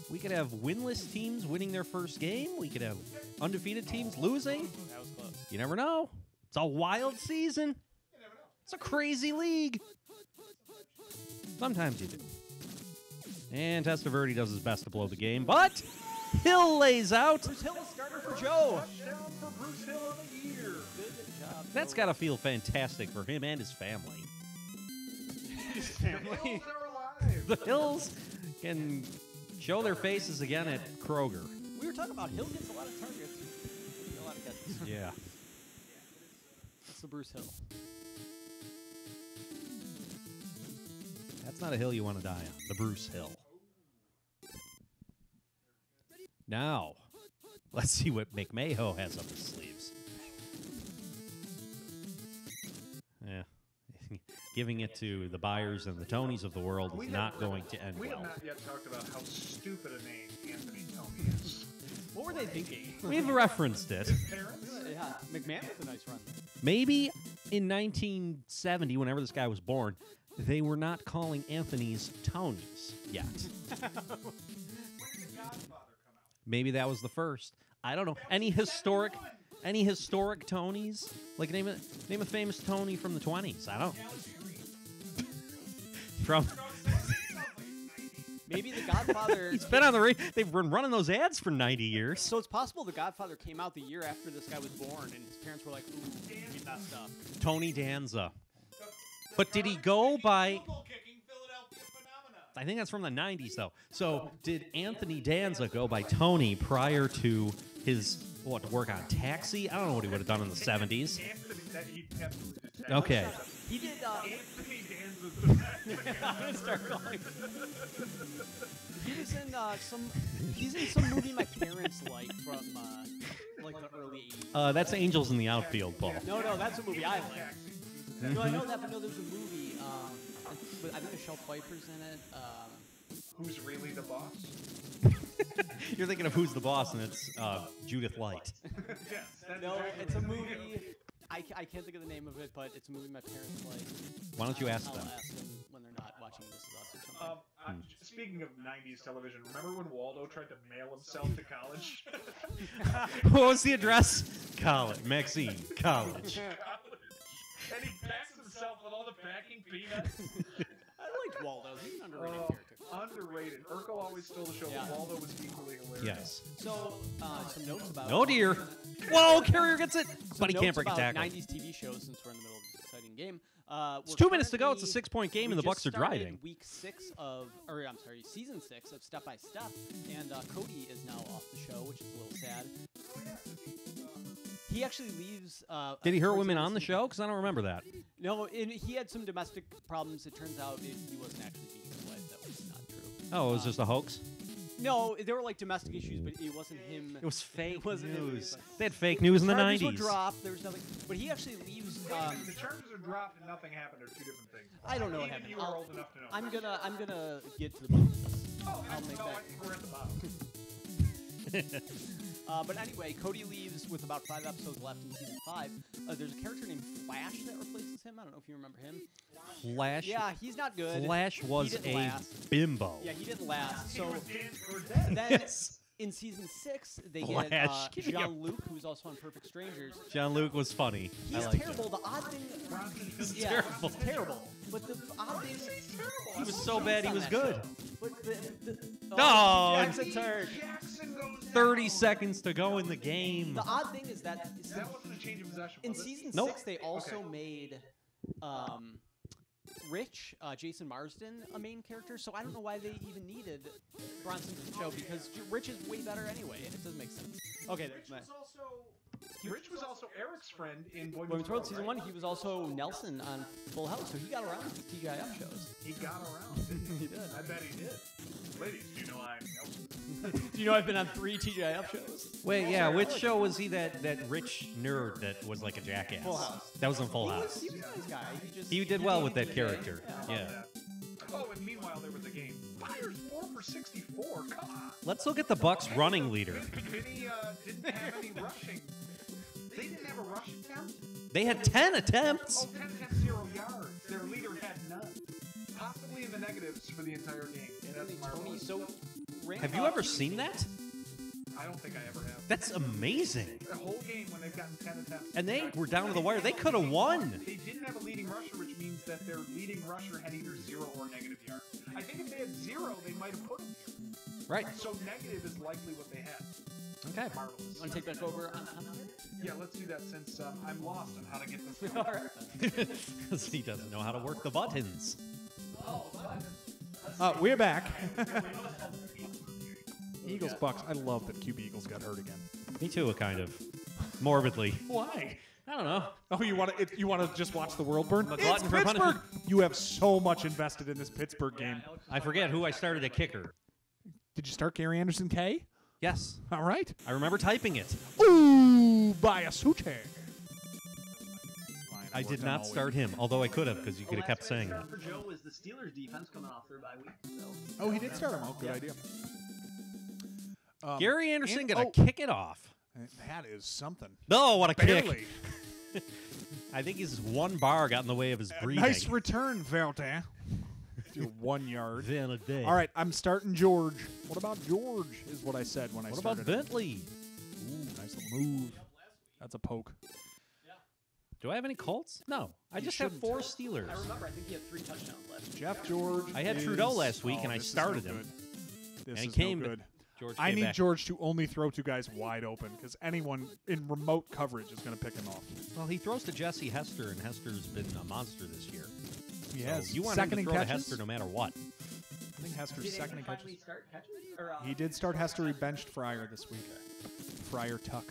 We could have winless teams winning their first game. We could have undefeated teams losing. That was close. You never know. It's a wild season. It's a crazy league. Sometimes you do. And Testaverde does his best to blow the game, but Hill lays out. Bruce Hill, starter for Joe. Touchdown for Bruce Hill of the year. Good job. That's got to feel fantastic for him and his family. his family. Hills are alive. The Hills can show their faces again at Kroger. We were talking about Hill gets a lot of targets. A lot of catches. Yeah. That's the Bruce Hill. That's not a hill you want to die on. The Bruce Hill. Now, let's see what McMahon has up his sleeves. Yeah. Giving it to the Byers and the Tonys of the world is not going to end We have well. not yet talked about how stupid a name Anthony Tony is. What were they thinking? We've referenced it. Parents? Yeah, McMahon with a nice run. Maybe in 1970, whenever this guy was born, they were not calling Anthony's Tonys yet. When did The Godfather come out? Maybe that was the first. I don't know. Any historic Tonys? Like name a famous Tony from the 20s. I don't. From Maybe The Godfather. he's been on the they've been running those ads for 90 years. So it's possible The Godfather came out the year after this guy was born, and his parents were like, "Ooh, we messed up." Tony Danza. But did he go by? I think that's from the 90s though. So did Anthony Danza go by Tony prior to his work on Taxi? I don't know what he would have done in the 70s. He absolutely did. Okay. He did. Anthony Danza's the best. I'm gonna start calling. He was in some. He's in some movie my parents like from like the early '80s. That's Angels in the Outfield, Paul. No, that's a movie I like. No, I know that, but no, there's a movie. I think Michelle Pfeiffer's in it. Who's really the boss? You're thinking of Who's the Boss, and it's Judith Light. Yes. That's No, exactly it's a what movie. I can't think of the name of it, but it's a movie my parents like. Why don't you ask I'll them? ask them when they're not watching This Is Us or something. Speaking of 90s television, remember when Waldo tried to mail himself to college? What was the address? College. Maxine. College. And he backs himself with all the backing peanuts. I liked Waldo. He's an underrated Oh, character. underrated. Urkel always stole the show, Yeah. but Waldo was equally hilarious. Yes. So, some notes about. No dear. Whoa, Carrier gets it. Some But he can't notes break a about tackle. 90s TV shows since we're in the middle of this exciting game. It's 2 minutes to go. It's a 6-point game, we and the Bucks just are started driving. Season 6 of Step by Step, and Cody is now off the show, which is a little sad. He actually leaves. Did he hurt towards women the on the season. show? Because I don't remember that. No, and he had some domestic problems. It turns out he wasn't actually beating his wife. That was not true. Oh, it was just a hoax? No, there were like domestic issues, but it wasn't him. It was fake wasn't him. news. They had fake news in the Charges 90s. were dropped. There was nothing. But he actually leaves. The charges are dropped and nothing happened are two different things. I don't know what Even happened. you are old enough to know. I'm gonna get to the bottom of this. Oh, I'll make no, that. I think we're at the bottom. But anyway, Cody leaves with about 5 episodes left in season 5. There's a character named Flash that replaces him. I don't know if you remember him. Flash. Yeah, he's not good. Flash was didn't a last. bimbo. Yeah, he didn't last. He So was dead or dead. then Yes. in season 6, they Flash, get give me a- Jean-Luc, who's also on Perfect Strangers. John-Luc was funny. I He's liked terrible. him. The odd thing, He's yeah, terrible. he's terrible. But the odd thing, He was so bad he was good. But the Oh, Jackson's hurt. Jackson goes 30 down. seconds to go in the game. The odd thing is that That wasn't a change of possession. in was it? season Nope. 6, they also Okay. made Rich, Jason Marsden, a main character. So I don't know why they even needed Bronson to the show because Rich is way better anyway, and it doesn't make sense. Okay, there's my. Rich was also Eric's friend in Boy Women's Meets World World, Season right? 1, he was also Nelson on Full House, so he got around with his TGIF shows. He got around. Didn't he? He did. I bet he did. Ladies, do you know I'm Nelson? Do you know I've been on 3 TGIF shows? Wait, yeah, which show was he that rich nerd that was like a jackass? Full House. That was in Full House. He was a nice guy. He just He did well with that character. Yeah. Yeah. Oh, and meanwhile, there was a game. Fires 4 for 64. Come on. Let's look at the Bucks running leader. Vinny didn't have any rushing. They didn't have a rush attempt? They had 10 attempts. Oh, 10 attempts, 0 yards. Their leader completely in the negatives for the entire game. That's Tony, marvelous. so Have you ever seen that? I don't think I ever have. That's amazing. A whole game when they've gotten 10 attempts. And they were down to the wire. They could have won. They didn't have a leading rusher, which means that their leading rusher had either 0 or negative yards. I think if they had 0, they might have put him. Right. So negative is likely what they had. Okay. Marvelous. want to take back over on Yeah, let's do that since I'm lost on how to get this. All right. Because he doesn't know how to work the buttons. We're back. Eagles, Bucks. I love that QB Eagles got hurt again. Me too, kind of. Morbidly. Why? I don't know. Oh, you want to just watch the world burn? I'm a It's glutton for Pittsburgh. punishment. You have so much invested in this Pittsburgh game. I forget who I started at kicker. Did you start Gary Anderson K? Yes. All right. I remember typing it. Ooh, by a suche. I did not start him, although I could have, because you could have kept saying that. For Joe was the Steelers defense coming off their bye week. So. Oh, he did start him. Oh, good idea. Gary Anderson and- going to kick it off. That is something. Oh, what a Barely. kick. I think his one bar got in the way of his breathing. Nice return, Velta. Your 1 yard. Then a day. All right, I'm starting George. What about George is what I said when I What about started. Bentley? Ooh, nice little move. That's a poke. Do I have any Colts? No. I just have shouldn't. 4 Steelers. I remember, I think he had 3 touchdowns left. Jeff George. I had is- Trudeau last week, oh, and I this is started no him. good. This And he is came, no but good. George I came need back. George to only throw to guys wide open because anyone in remote coverage is going to pick him off. Well, he throws to Jesse Hester, and Hester's been a monster this year. He So has you want second him in to throw to catches. Hester no matter what. I think Hester's Did second in he finally catches. start catching? Or, He did start Hester. He benched Fryer this week. Fryer Tuck.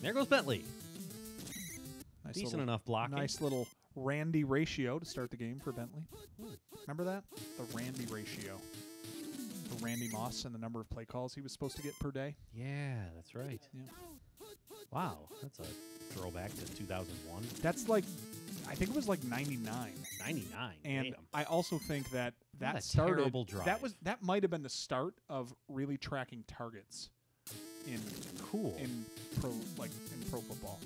There goes Bentley. Nice Decent little, enough blocking. Nice little Randy ratio to start the game for Bentley. Remember that? The Randy ratio. For Randy Moss and the number of play calls he was supposed to get per day. Yeah, that's right. Yeah. Wow, that's a throwback to 2001. That's like, I think it was like 99. 99. And Damn. I also think that What a started. terrible drive. That might have been the start of really tracking targets in Cool. in pro football.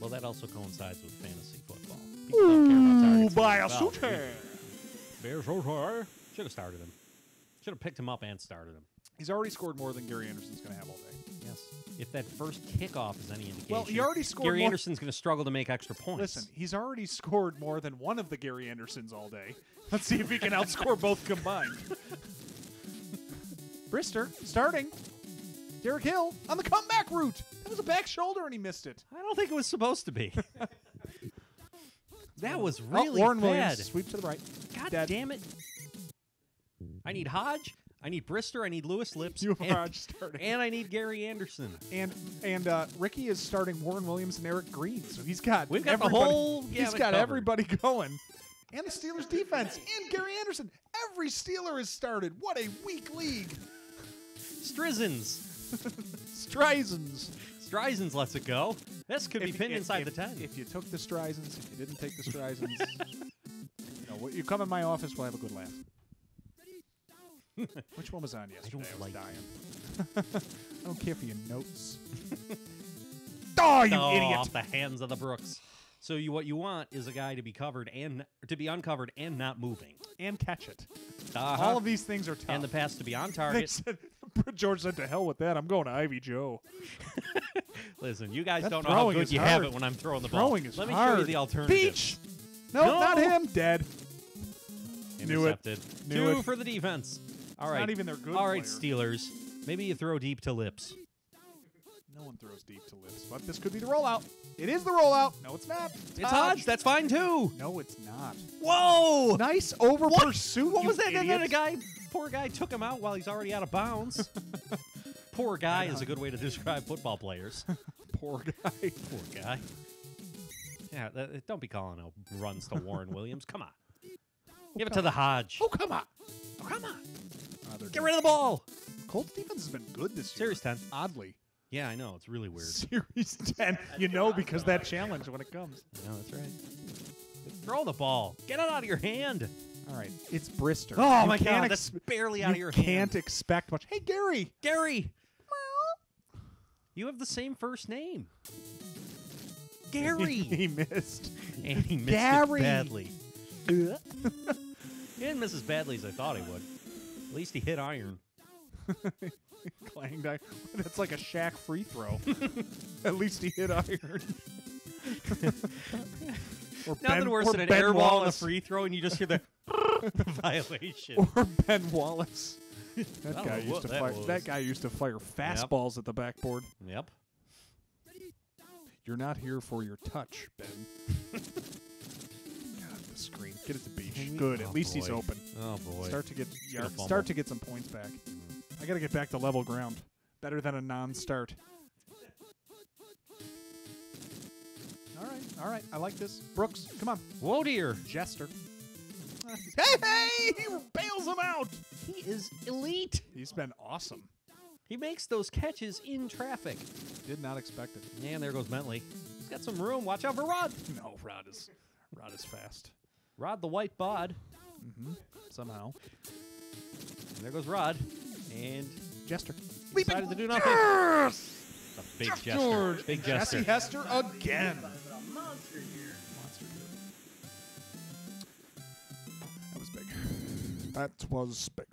Well, that also coincides with fantasy football. People don't care about targets. by a as well. suche. Should have started him. Should have picked him up and started him. He's already scored more than Gary Anderson's going to have all day. Yes. If that first kickoff is any indication. Well, he already scored Gary more- Anderson's going to struggle to make extra points. Listen, he's already scored more than one of the Gary Andersons all day. Let's see if he can outscore both combined. Brister starting. Derek Hill on the comeback route. That was a back shoulder and he missed it. I don't think it was supposed to be. That was Oh, really Warren bad. Williams sweep to the right. God Dead. damn it. I need Hodge. I need Brister. I need Lewis Lips. You have and, Hodge starting. and I need Gary Anderson. And Ricky is starting Warren Williams and Eric Green, so he's got We've got everybody, the whole he's gamut got covered. everybody going. And the Steelers defense and Gary Anderson. Every Steeler has started. What a weak league. Strizens. Streisand's. Streisand's lets it go. This could be pinned inside the 10. If you took the Streisand's, if you didn't take the Streisand's, you come in my office, we'll have a good laugh. Which one was on yesterday? don't I was like dying. I don't care for your notes. Oh, you idiot! Off the hands of the Brooks. So what you want is a guy to be covered and to be uncovered and not moving. And catch it. Uh-huh. All of these things are tough. And the pass to be on They target. said, George said, to hell with that. I'm going to Ivy Joe. Listen, you guys That don't know how throwing good is you have hard. it when I'm throwing the ball. Throwing is Let me hard. show you the alternative. Beach! No, No. not him. Dead. Knew it. Intercepted. Knew Two it. for the defense. All right. Not even their good All right, player. Steelers. Maybe you throw deep to Lips. No one throws deep to lips, but this could be the rollout. It is the rollout. No, it's not. It's Hodge. That's fine too. No, it's not. Whoa! Nice over pursuit. What you was that? And then idiot. poor guy took him out while he's already out of bounds. Poor guy is a good way to describe football players. Poor guy. Poor guy. Yeah, don't be calling out runs to Warren Williams. Come on. Give it to the Hodge. Oh, come on. Oh, come on. They're Get rid of the ball. Colts defense has been good this year. Series 10. Oddly. Yeah, I know. It's really weird. Series 10. You know because that challenge when it comes. No, that's right. Throw the ball. Get it out of your hand. All right. It's Brister. Oh, You my can't God. That's barely out of your You hand. can't expect much. Hey, Gary. Gary. You have the same first name. Gary. He missed. And he missed Gary. it badly. He didn't miss as badly as I thought he would. At least he hit iron. Clang die. That's like a Shaq free throw. At least he hit iron. Nothing worse than an air ball and a free throw, and you just hear the violation. Or Ben Wallace. That I guy don't know used to what that fire. was. That guy used to fire fastballs at the backboard. Yep. You're not here for your touch, Ben. God, the screen. Get it to beach. Good. At least he's boy. open. Oh boy. Start to get gonna fumble. start to get some points back. I got to get back to level ground. Better than a non-start. All right. I like this. Brooks, come on. Whoa, dear. Jester. Hey! He bails him out. He is elite. He's been awesome. He makes those catches in traffic. Did not expect it. And there goes Bentley. He's got some room. Watch out for Rod. No, Rod is fast. Rod the white bod. Somehow. And there goes Rod. And Jester. decided to do nothing. Yes! A big Jeff gesture. George. Big Jesse gesture. Hester again. A monster here. That was big. That was big.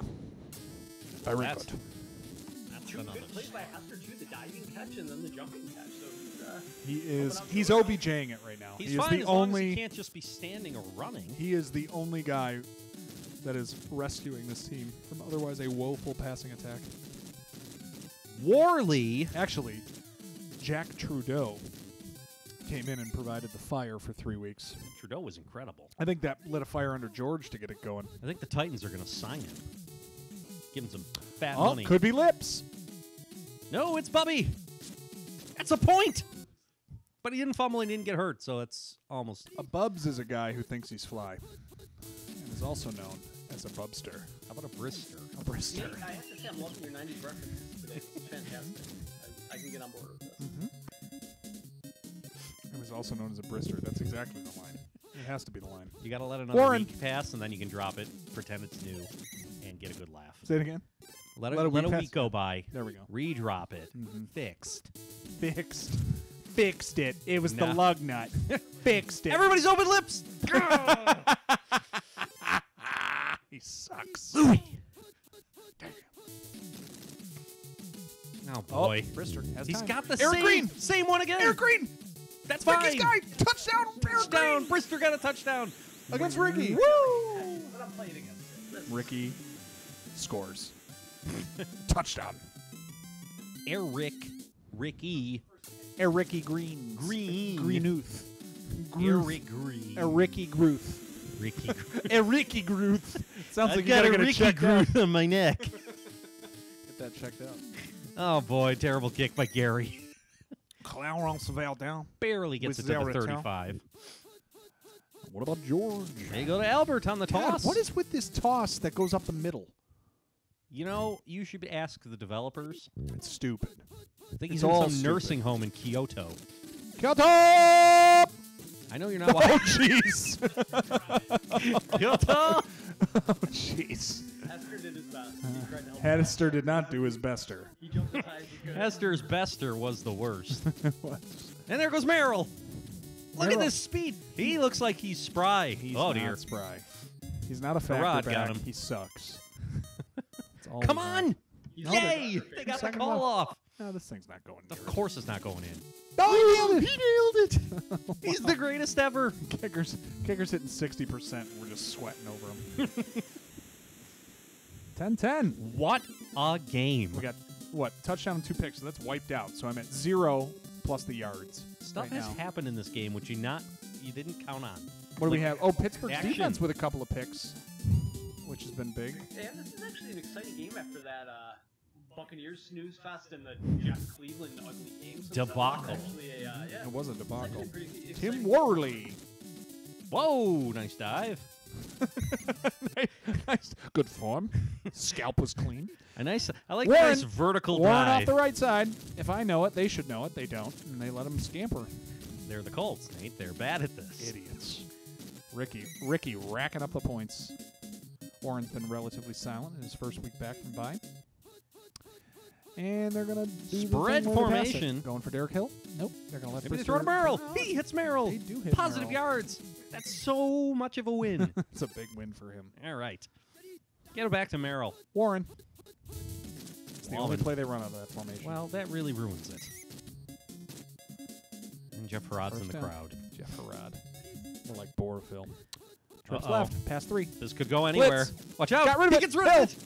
Very That's- good. That's Good another. play by Hester too. The diving catch and then the jumping catch. So He's OBJing it right now. He's he is fine the as long only. as he can't just be standing or running. He is the only guy that is rescuing this team from otherwise a woeful passing attack. Warley. Actually, Jack Trudeau came in and provided the fire for 3 weeks. Trudeau was incredible. I think that lit a fire under George to get it going. I think the Titans are going to sign him. Give him some fat Oh, money. could be Lips. No, it's Bubby. That's a point. But he didn't fumble and didn't get hurt, so it's almost. A Bubs is a guy who thinks he's fly and is also known as a Bubster. How about a Brister? A Brister. I have to say, I'm loving your 90s references today. It's fantastic. I can get on board with this. And is also known as a Brister. That's exactly the line. It has to be the line. You got to let another Warren. week pass, and then you can drop it, pretend it's new, and get a good laugh. Say it again. Let Let a a week pass. week go by. There we go. Redrop it. Fixed. Fixed it. It was the Nah. lug nut. Fixed it. Everybody's open lips. He sucks. Oh Oh, boy. Brister has He's time. got the Eric same Green. same one again. Eric Green. That's Ricky's fine. guy. Touchdown. Eric Touchdown. Green. Brister got a touchdown. Against Ricky. But I'm playing against it. Ricky scores. Touchdown. Ricky Ricky Green. Green. Greenuth. Eric Green. Ricky Gruth. Ricky. Ricky Gruth. Sounds I like you got gotta a get it Ricky checked out. Groove on my neck. Get that checked out. Oh boy, terrible kick by Gary. Clarence down. Barely gets With it to the zero to 35. What about George? There you go to Albert on the God, toss. what is with this toss that goes up the middle? You know, you should ask the developers. It's stupid. I think It's he's in all some stupid. nursing home in Kyoto. Kyoto! I know you're not Oh, watching. jeez. Kyoto! Oh, jeez. Hester did his best. He tried to help. Hester did not do his bester. He jumped as high as he could. Hester's bester was the worst. And there goes Merrill. Look at Merrill. this speed. He looks like he's spry. He's oh, not dear. spry. He's not a factor rod got back. him. He sucks. That's all Come we on. know. He's Yay! perfect. They got the Second call one. off. No, this thing's not going near Of course it's not going in. Oh, He nailed it. He's the greatest ever. Kicker's hitting 60%. We're just sweating over him. 10-10. What a game. We got, what, touchdown and 2 picks, so that's wiped out. So I'm at 0 plus the yards. Stuff right has now. happened in this game which you didn't count on. What do we have? Oh, Pittsburgh's action. defense with a couple of picks, which has been big. And this is actually an exciting game after that Buccaneers snooze fest and the Jeff Cleveland ugly game. So Debacle. that's actually yeah. It was a It's debacle. actually pretty Tim exciting. Worley. Whoa, nice dive. Nice. Good form. Scalp was clean. I like Warren- a nice vertical Warren dive. off the right side. If I know it, they should know it. They don't, and they let him scamper. They're the Colts, Nate. They're bad at this. Idiots. Ricky racking up the points. Warren's been relatively silent in his first week back from bye. And they're going to do Spread the thing where they pass it. formation. Going for Derek Hill. Nope. They're going to let Maybe they Brister- throw to Merrill. Oh, He hits Merrill. They do hit Positive Merrill. yards. That's so much of a win. It's a big win for him. All right. Get it back to Merrill. Warren. It's the only Walden. play they run out of that formation. Well, that really ruins it. And Jeff Harrod's in First the down. crowd. Jeff Harrod. More like Borfil. Trips Uh-oh. left. Pass 3. This could go anywhere. Blitz. Watch out. Got rid of He it. gets rid of it.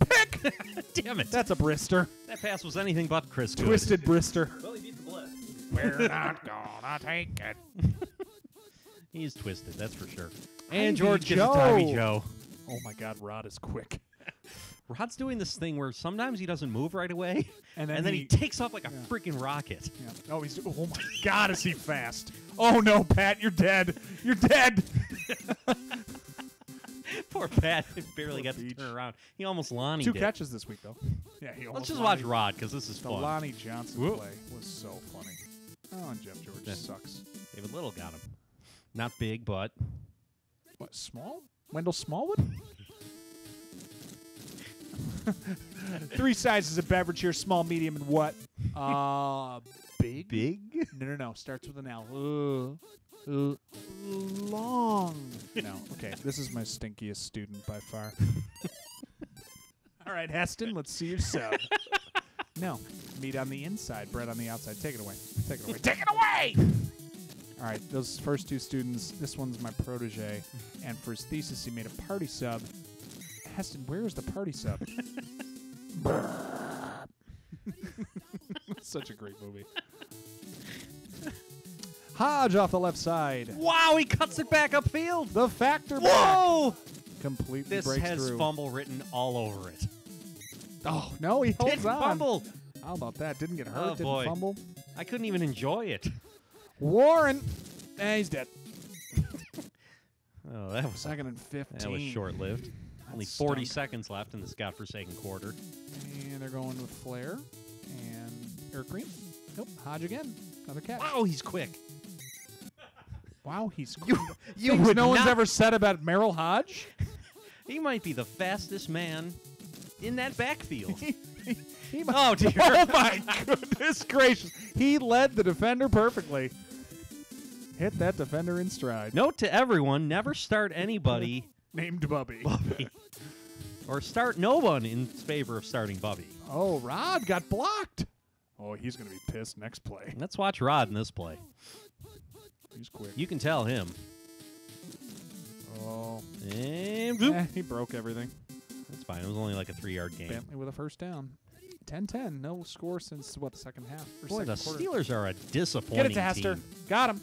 Pick! Damn it. That's a Brister. That pass was anything but Chris good. Twisted Brister. Well, he beat the blitz. We're not gonna take it. He's twisted, that's for sure. Ivy And George gets a Joe. Ivy Joe. Oh my God, Rod is quick. Rod's doing this thing where sometimes he doesn't move right away, And and then he takes off like a freaking rocket. Yeah. Oh, he's. Oh my God, is he fast? Oh no, Pat, you're dead. You're dead. Poor Pat barely Poor got to Beach. turn around. He almost Lonnie 2 did. catches this week though. Yeah, he Let's almost just Lonnie- watch Rod because this is The fun. Lonnie Johnson Whoop. play was so funny. Oh, and Jeff George Yeah. sucks. David Little got him. Not big, but What, Small? Wendell Smallwood? 3 sizes of beverage here, small, medium, and what? Big? big. No. Starts with an L. Long. No. Okay, this is my stinkiest student by far. All right, Heston, let's see your sub. No. Meat on the inside, bread on the outside. Take it away. Take it away. Take it away! All right, those first 2 students, this one's my protege, and for his thesis, he made a party sub. Heston, where is the party sub? Such a great movie. Hodge off the left side. Wow, he cuts it back upfield. The factor back. Whoa! Completely This breaks has through. fumble written all over it. Oh, no, he holds Didn't on. fumble. How about that? Didn't get hurt, Oh, didn't boy. fumble. I couldn't even enjoy it. Warren. He's dead. Oh, that was 2nd and 15. that was short-lived. Only That 40 stunk. seconds left in this godforsaken quarter. And they're going with Flair and Eric Green. Nope, Hodge again. Another catch. Wow, he's quick. Wow, he's You Things would no one's not- ever said about Merrill Hodge. He might be the fastest man in that backfield. He might- Oh, dear. Oh my goodness gracious! He led the defender perfectly. Hit that defender in stride. Note to everyone: never start anybody Named Bubby. Bubby, or start no one in favor of starting Bubby. Oh, Rod got blocked. Oh, he's gonna be pissed next play. Let's watch Rod in this play. He's quick. You can tell him. Oh, And boop. he broke everything. That's fine. It was only like a 3-yard game. Bentley with a first down. 10-10. No score since what, the second half? Or Boy, the second quarter. Steelers are a disappointing Get it to Hester. team. Got him.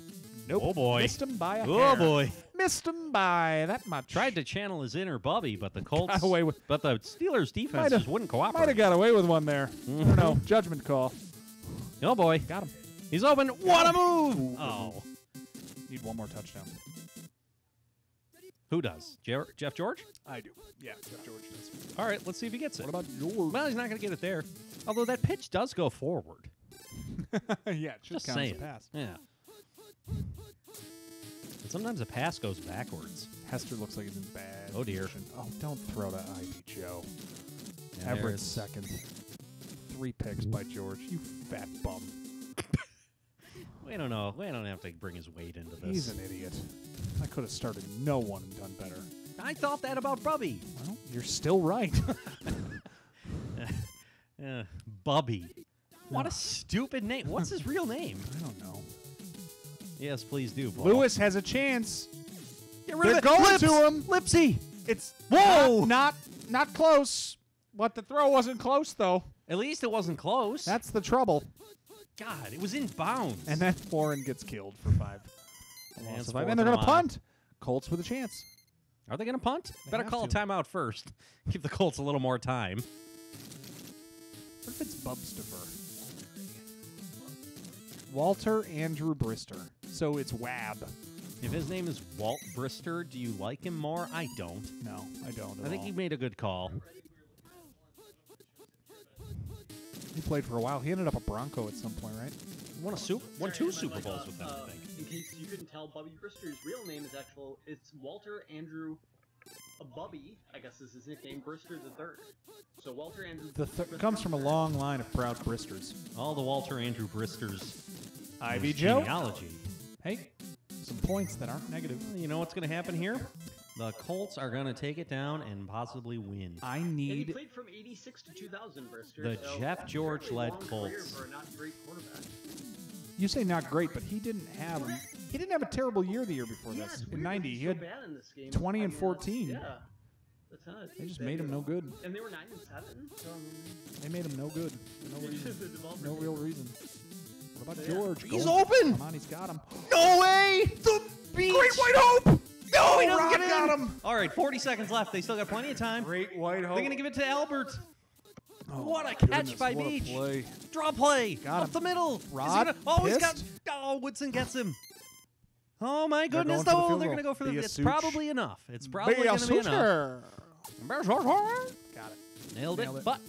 Nope. Oh, boy. Missed him by a Oh hair. boy! Missed him by that much. Tried to channel his inner Bubby, but the Colts, Got away with. but the Steelers defense Might have- just wouldn't Might cooperate. have got away with one there. I don't know. Judgment call. Oh boy! Got him. He's open. What a move! Oh, Need one more touchdown. who does? Jeff George? I do. Yeah, Jeff George does. All right, let's see if he gets it. What about yours? Well, he's not going to get it there. Although that pitch does go forward. Yeah, it should Just count as saying. a pass. Yeah. And sometimes a pass goes backwards. Hester looks like he's in bad. Oh, dear. position. Oh, don't throw that Ivy Joe. And Everett there's- second. 3 picks by George. You fat bum. We don't know. We don't have to bring his weight into this. He's an idiot. I could have started no one and done better. I thought that about Bubby. Well, you're still right. Bubby. What a stupid name. What's his real name? I don't know. Yes, please do, Paul. Lewis has a chance. Get They're of it. going Lips! to him. Lipsy. It's Whoa! not close. But the throw wasn't close though. At least it wasn't close. That's the trouble. God, it was in bounds. And then Warren gets killed for 5. And Loss it's of 5.4th And they're and going to a lot. punt. Colts with a chance. Are they going to punt? They Better have call a to. timeout first. Give the Colts a little more time. What if it's Bubstifer? Walter Andrew Brister. So it's Wab. If his name is Walt Brister, do you like him more? I don't. No, I don't at I think all. he made a good call. He played for a while. He ended up a Bronco at some point, right? Won 2 Super Bowls with them, I think. In case you couldn't tell, Bubby Brister's real name is it's Walter Andrew Bubby, I guess is his nickname, Brister the third. So Walter Andrew. Comes from a long line of proud Bristers. All the Walter Andrew Bristers. Ivy Joe. Genealogy. Hey, some points that aren't negative. You know what's going to happen here? The Colts are going to take it down and possibly win. I And he need. played from 86 to 2000, Brister. The so Jeff George-led fairly long career Colts. for a not great quarterback. You say not great, but he didn't have. He didn't have a terrible year the year before Yeah, this. it's In weird that '90, he's he so had. bad in this game. 20 and I mean, 14. Yeah, that's not. They just made him no good. And they were 9 and 7. So I mean, They made him no good. For no reason. the developers No did. real reason. What about Yeah. George? He's Going- open! Come on, he's got him. No way! The beach! Great White Hope! No, he doesn't Rob get in! got him! All right, 40 seconds left. They still got plenty of time. Great White Hope. They're going to give it to Albert. Oh, What a my catch goodness, by what a Beach. play. Draw play. Got Up him. the middle. Is he Rod, gonna, oh, he's got. pissed. Oh, Woodson gets him. Oh, my They're goodness, going for the though. field They're goal. going to go for the. Be a It's Such. probably enough. It's probably Be a going to be enough. Sucher. Got it. Nailed it. Nailed it. But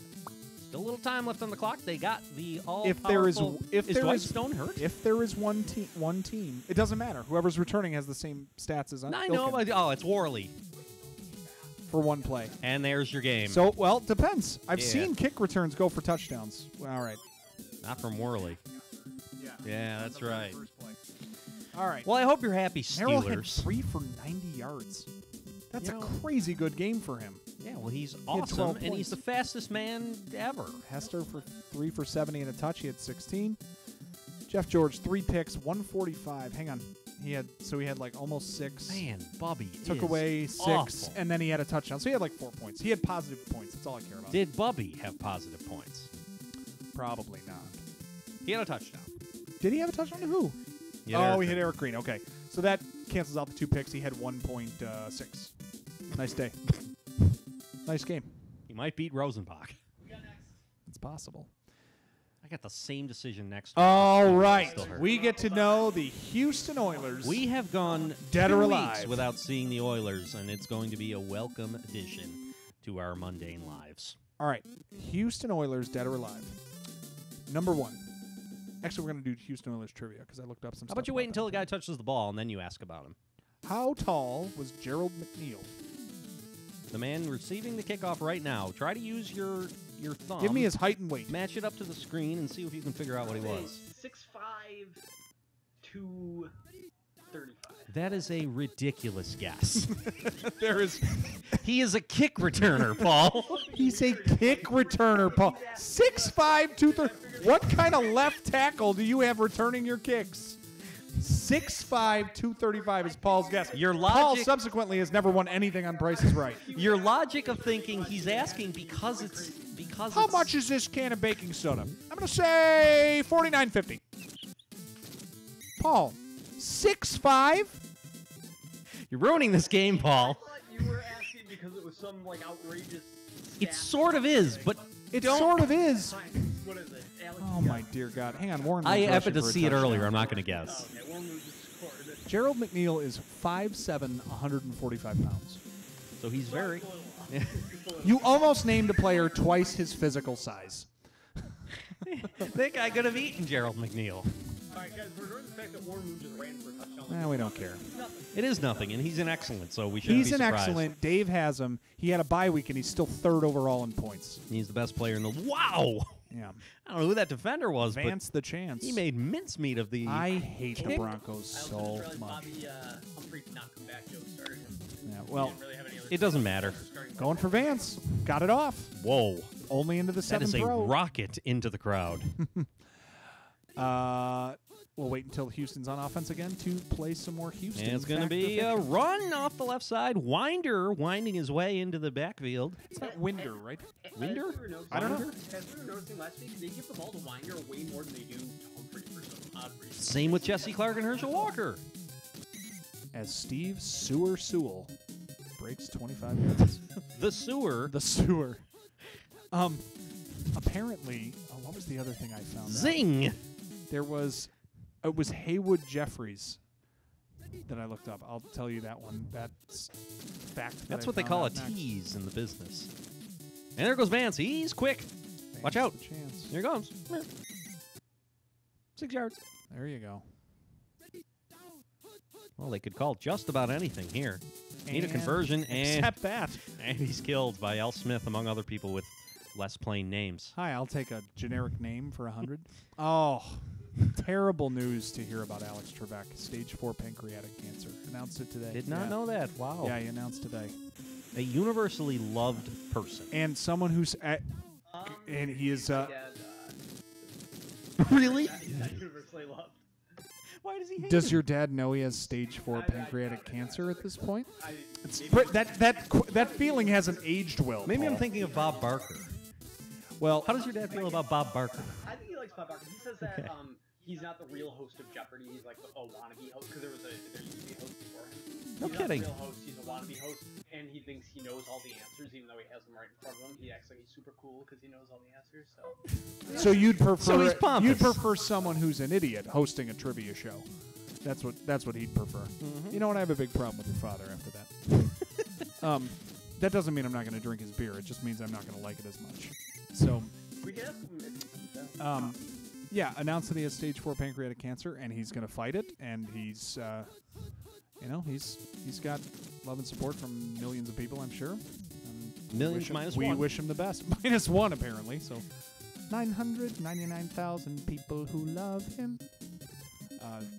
still a little time left on the clock. They got the all. If there is Dwight Stone hurt? if there is one team, it doesn't matter. Whoever's returning has the same stats as I know. Ilkin But, oh, it's Worley. for one play. And there's your game. So, well, depends. I've Yeah. seen kick returns go for touchdowns. Well, all right. Not from Worley. Yeah, that's right. All right. Well, I hope you're happy, Merrill had Steelers. 3 for 90 yards. That's You a know- crazy good game for him. Yeah, well, he's had awesome, 12 and he's points. the fastest man ever. Hester for 3 for 70 and a touch. He had 16. Jeff George 3 picks, 145. Hang on. He had like almost 6. Man, Bubby Took is away 6, awful. and then he had a touchdown. So he had like 4 points. He had positive points. That's all I care about. Did Bubby have positive points? Probably not. He had a touchdown. Did he have a touchdown to who? Yeah, He hit Eric Green. Okay. So that cancels out the 2 picks. He had 1.6. Nice day. Nice game. He might beat Rosenbach. It's possible. I got the same decision next. All right. Still hurt. We get to know the Houston Oilers. We have gone Dead 2 or weeks alive. without seeing the Oilers, and it's going to be a welcome addition to our mundane lives. All right. Houston Oilers, dead or alive. Number 1. Actually, we're going to do Houston Oilers trivia because I looked up some How stuff. about you wait until the guy touches the ball, and then you ask about him? How tall was Gerald McNeil? The man receiving the kickoff right now. Try to use your thumb. Give me his height and weight. Match it up to the screen and see if you can figure out what he was. 6'5", 235. That is a ridiculous guess. There is. He is a kick returner, Paul. He's a kick returner, Paul. 6'5", 230. What kind of left tackle do you have returning your kicks? 6'5", 235 is Paul's guess. Your Paul logic- subsequently has never won anything on Price is Right. Your logic of thinking he's asking because it's How much is this can of baking soda? I'm going to say $49.50. Paul, 6'5"? You're ruining this game, Paul. I thought you were asking because it was some like outrageous. It stat. sort of is, but It Don't- sort of is. Fine. What is it? Alex, Oh, you my got dear God. Hang on, Warren. I was happened to rushing for a see it earlier. touchdown. I'm not going to it? guess. Okay, Warren Moon just scored. Gerald McNeil is 5'7", 145 pounds. So he's very. You almost named a player twice his physical size. Think I could have eaten Gerald McNeil. All right, guys, we're ignoring the fact that Warren Moon just ran for a touchdown. We don't care. It is nothing, and he's an excellent, so we shouldn't He's be an surprised. excellent. Dave has him. He had a bye week, and he's still 3rd overall in points. He's the best player in the. Wow! Yeah. I don't know who that defender was, Vance the chance. but he made mincemeat of the. I hate the kick. Broncos I also so just realized much. Bobby Humphrey did not come back. Joe started him. Yeah, He well, didn't really have any other It doesn't matter. starting going for Vance. Got it off. Whoa! Only into the That is 7th a row. rocket into the crowd. We'll wait until Houston's on offense again to play some more Houston. And it's going to be a run off the left side. Winder winding his way into the backfield. It's not Winder, right? Winder? I don't know. As we were noticing last week, they give the ball to Winder way more than they do to Humphrey for some odd reason. Same with Jesse Clark and Herschel Walker. As Steve Sewell breaks 25 yards. The sewer. The sewer. Apparently, what was the other thing I found out? Zing! It was Haywood Jeffries that I looked up. I'll tell you that one. That's fact. that That's I what they found call a out next. tease in the business. And there goes Vance. He's quick. Vance Watch out. the chance. Here he comes. 6 yards. There you go. Well, they could call just about anything here. Need a conversion, and Accept that. and he's killed by Al Smith, among other people with less plain names. Hi, I'll take a generic name for 100. Oh, terrible news to hear about Alex Trebek. Stage 4 pancreatic cancer. Announced it today. Did not know that. Wow. Yeah, he announced today. A universally loved person. And someone who's and he is Dad, Really? he's not universally loved. Why does he hate does him? your dad know he has stage 4 pancreatic cancer at this point? It's maybe- that feeling hasn't aged well. Maybe I'm Paul. thinking of Bob Barker. Well, How does your dad feel about Bob Barker? I think he likes Bob Barker. He says that Okay. he's not the real host of Jeopardy. He's like a wannabe host because there used to be a host before him. No He's kidding. Not the real host. He's a wannabe host, and he thinks he knows all the answers, even though he has them right in front of him. He acts like he's super cool because he knows all the answers. so you'd prefer So he's pompous. you'd prefer someone who's an idiot hosting a trivia show. That's what he'd prefer. Mm-hmm. You know what? I have a big problem with your father after that. That doesn't mean I'm not going to drink his beer. It just means I'm not going to like it as much. So, we can ask him if he's yeah, announced that he has stage 4 pancreatic cancer, and he's going to fight it. And he's, he's got love and support from millions of people, I'm sure. Millions minus we one. wish him the best. Minus one, apparently. So, 999,000 people who love him.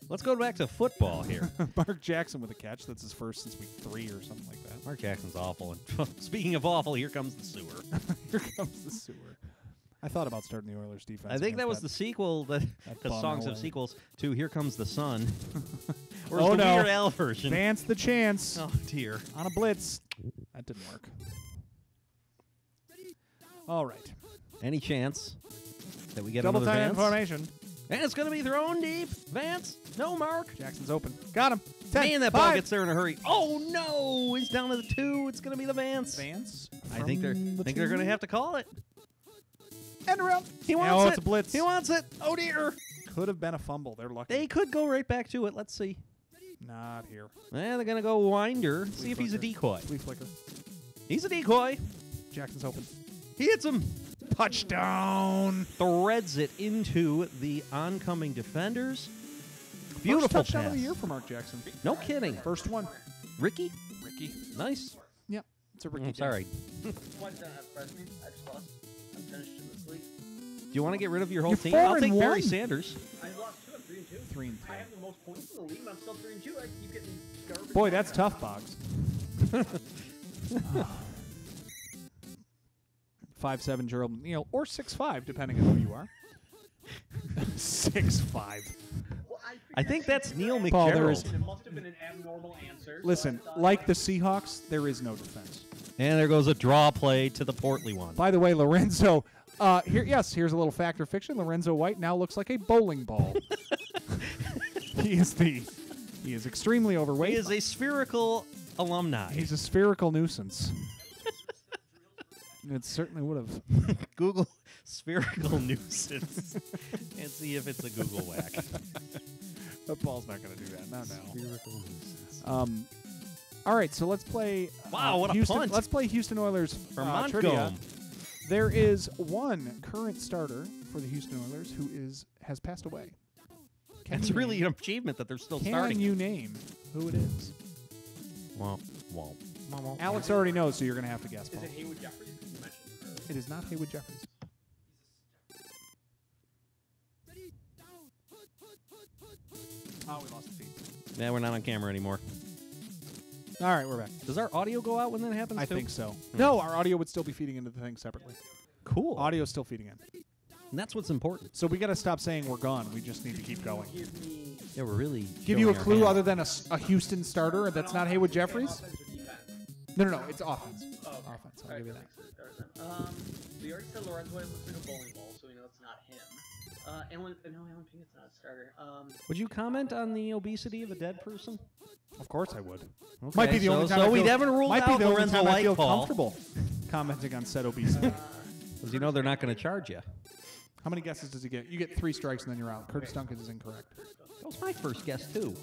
Let's go back to football here. Mark Jackson with a catch. That's his first since week 3 or something like that. Mark Jackson's awful. And speaking of awful, here comes the sewer. Here comes the sewer. I thought about starting the Oilers defense. I think that was against the sequel, because bum songs away. have sequels, to Here Comes the Sun. Or Oh, the no. Weird Al version. Vance the chance Oh, dear. on a blitz. That didn't work. All right. Any chance that we get Double another time Vance? formation. And it's going to be thrown deep. Vance. No, Mark. Jackson's open. Got him. 10, Man, that ball 5. gets there in a hurry. Oh, no. He's down to the 2. It's going to be the Vance. Vance. I think they're going to have to call it. End around. He wants Oh, it. it's a blitz. He wants it. Oh, dear. Could have been a fumble. They're lucky. They could go right back to it. Let's see. Not here. They're going to go winder. See if he's a decoy. Flea flicker. He's a decoy. Jackson's open. He hits him. Touchdown. Threads it into the oncoming defenders. First Beautiful touchdown pass. of the year for Mark Jackson. No kidding. First one. Ricky? Ricky. Nice. Yep. It's a Ricky. I'm sorry. Why does that not surprise me? I just lost. I'm finished in this league. Do you want to get rid of your whole You're team? 4 I'll and take Barry 1. Sanders. I lost 2. I'm 3 and 2. 3 and I 3. have the most points in the league, but I'm still 3 and 2. I keep getting garbage. Boy, that's tough, Boggs. 5'7" Gerald Neal, or 6'5", depending on who you are. 6'5". Well, I think that's Neil Paul, there is- McGerald. It must have been an abnormal answer. so Listen, I thought- like the Seahawks, there is no defense. And there goes a draw play to the portly one. By the way, Lorenzo, here's a little fact or fiction. Lorenzo White now looks like a bowling ball. He is extremely overweight. He is a spherical alumni. He's a spherical nuisance. It certainly would have. Google spherical nuisance and see if it's a Google whack. But Paul's not going to do that. No. Spherical nuisance. All right, so let's play. Wow, what a Houston, punt. Let's play Houston Oilers From trivia. Montcalm. There is one current starter for the Houston Oilers who has passed away. Can It's you really name- an achievement that they're still Can starting. you name who it is? Well, Alex already knows, so you're going to have to guess. Is Paul. it Haywood Jeffries? Because you mentioned him earlier. It is not Haywood Jeffries. Oh, we lost the feed. Yeah, we're not on camera anymore. All right, we're back. Does our audio go out when that happens? I too? think so. No, our audio would still be feeding into the thing separately. Cool. Audio's still feeding in. And that's what's important. So we got to stop saying we're gone. We just need to keep going. Give me Yeah, we're really Give you a showing our clue hand. other than a Houston starter that's not Haywood Jeffries? offense or defense. No, it's offense. Oh, okay. Offense. I'll All right, give you that that. makes it better then. We already said Lorenzo White looks like a bowling ball, so we know it's not him. Alan Pinkett's not a starter. Would you comment on the obesity of a dead person? Of course I would. Okay, Might be the only time so I we feel, haven't ruled might out be the only Lorenzo time I White, feel Paul. comfortable commenting on said obesity. Because you know they're not going to charge you. How many guesses does he get? You get 3 strikes and then you're out. Curtis Duncan is incorrect. That was my first guess, too.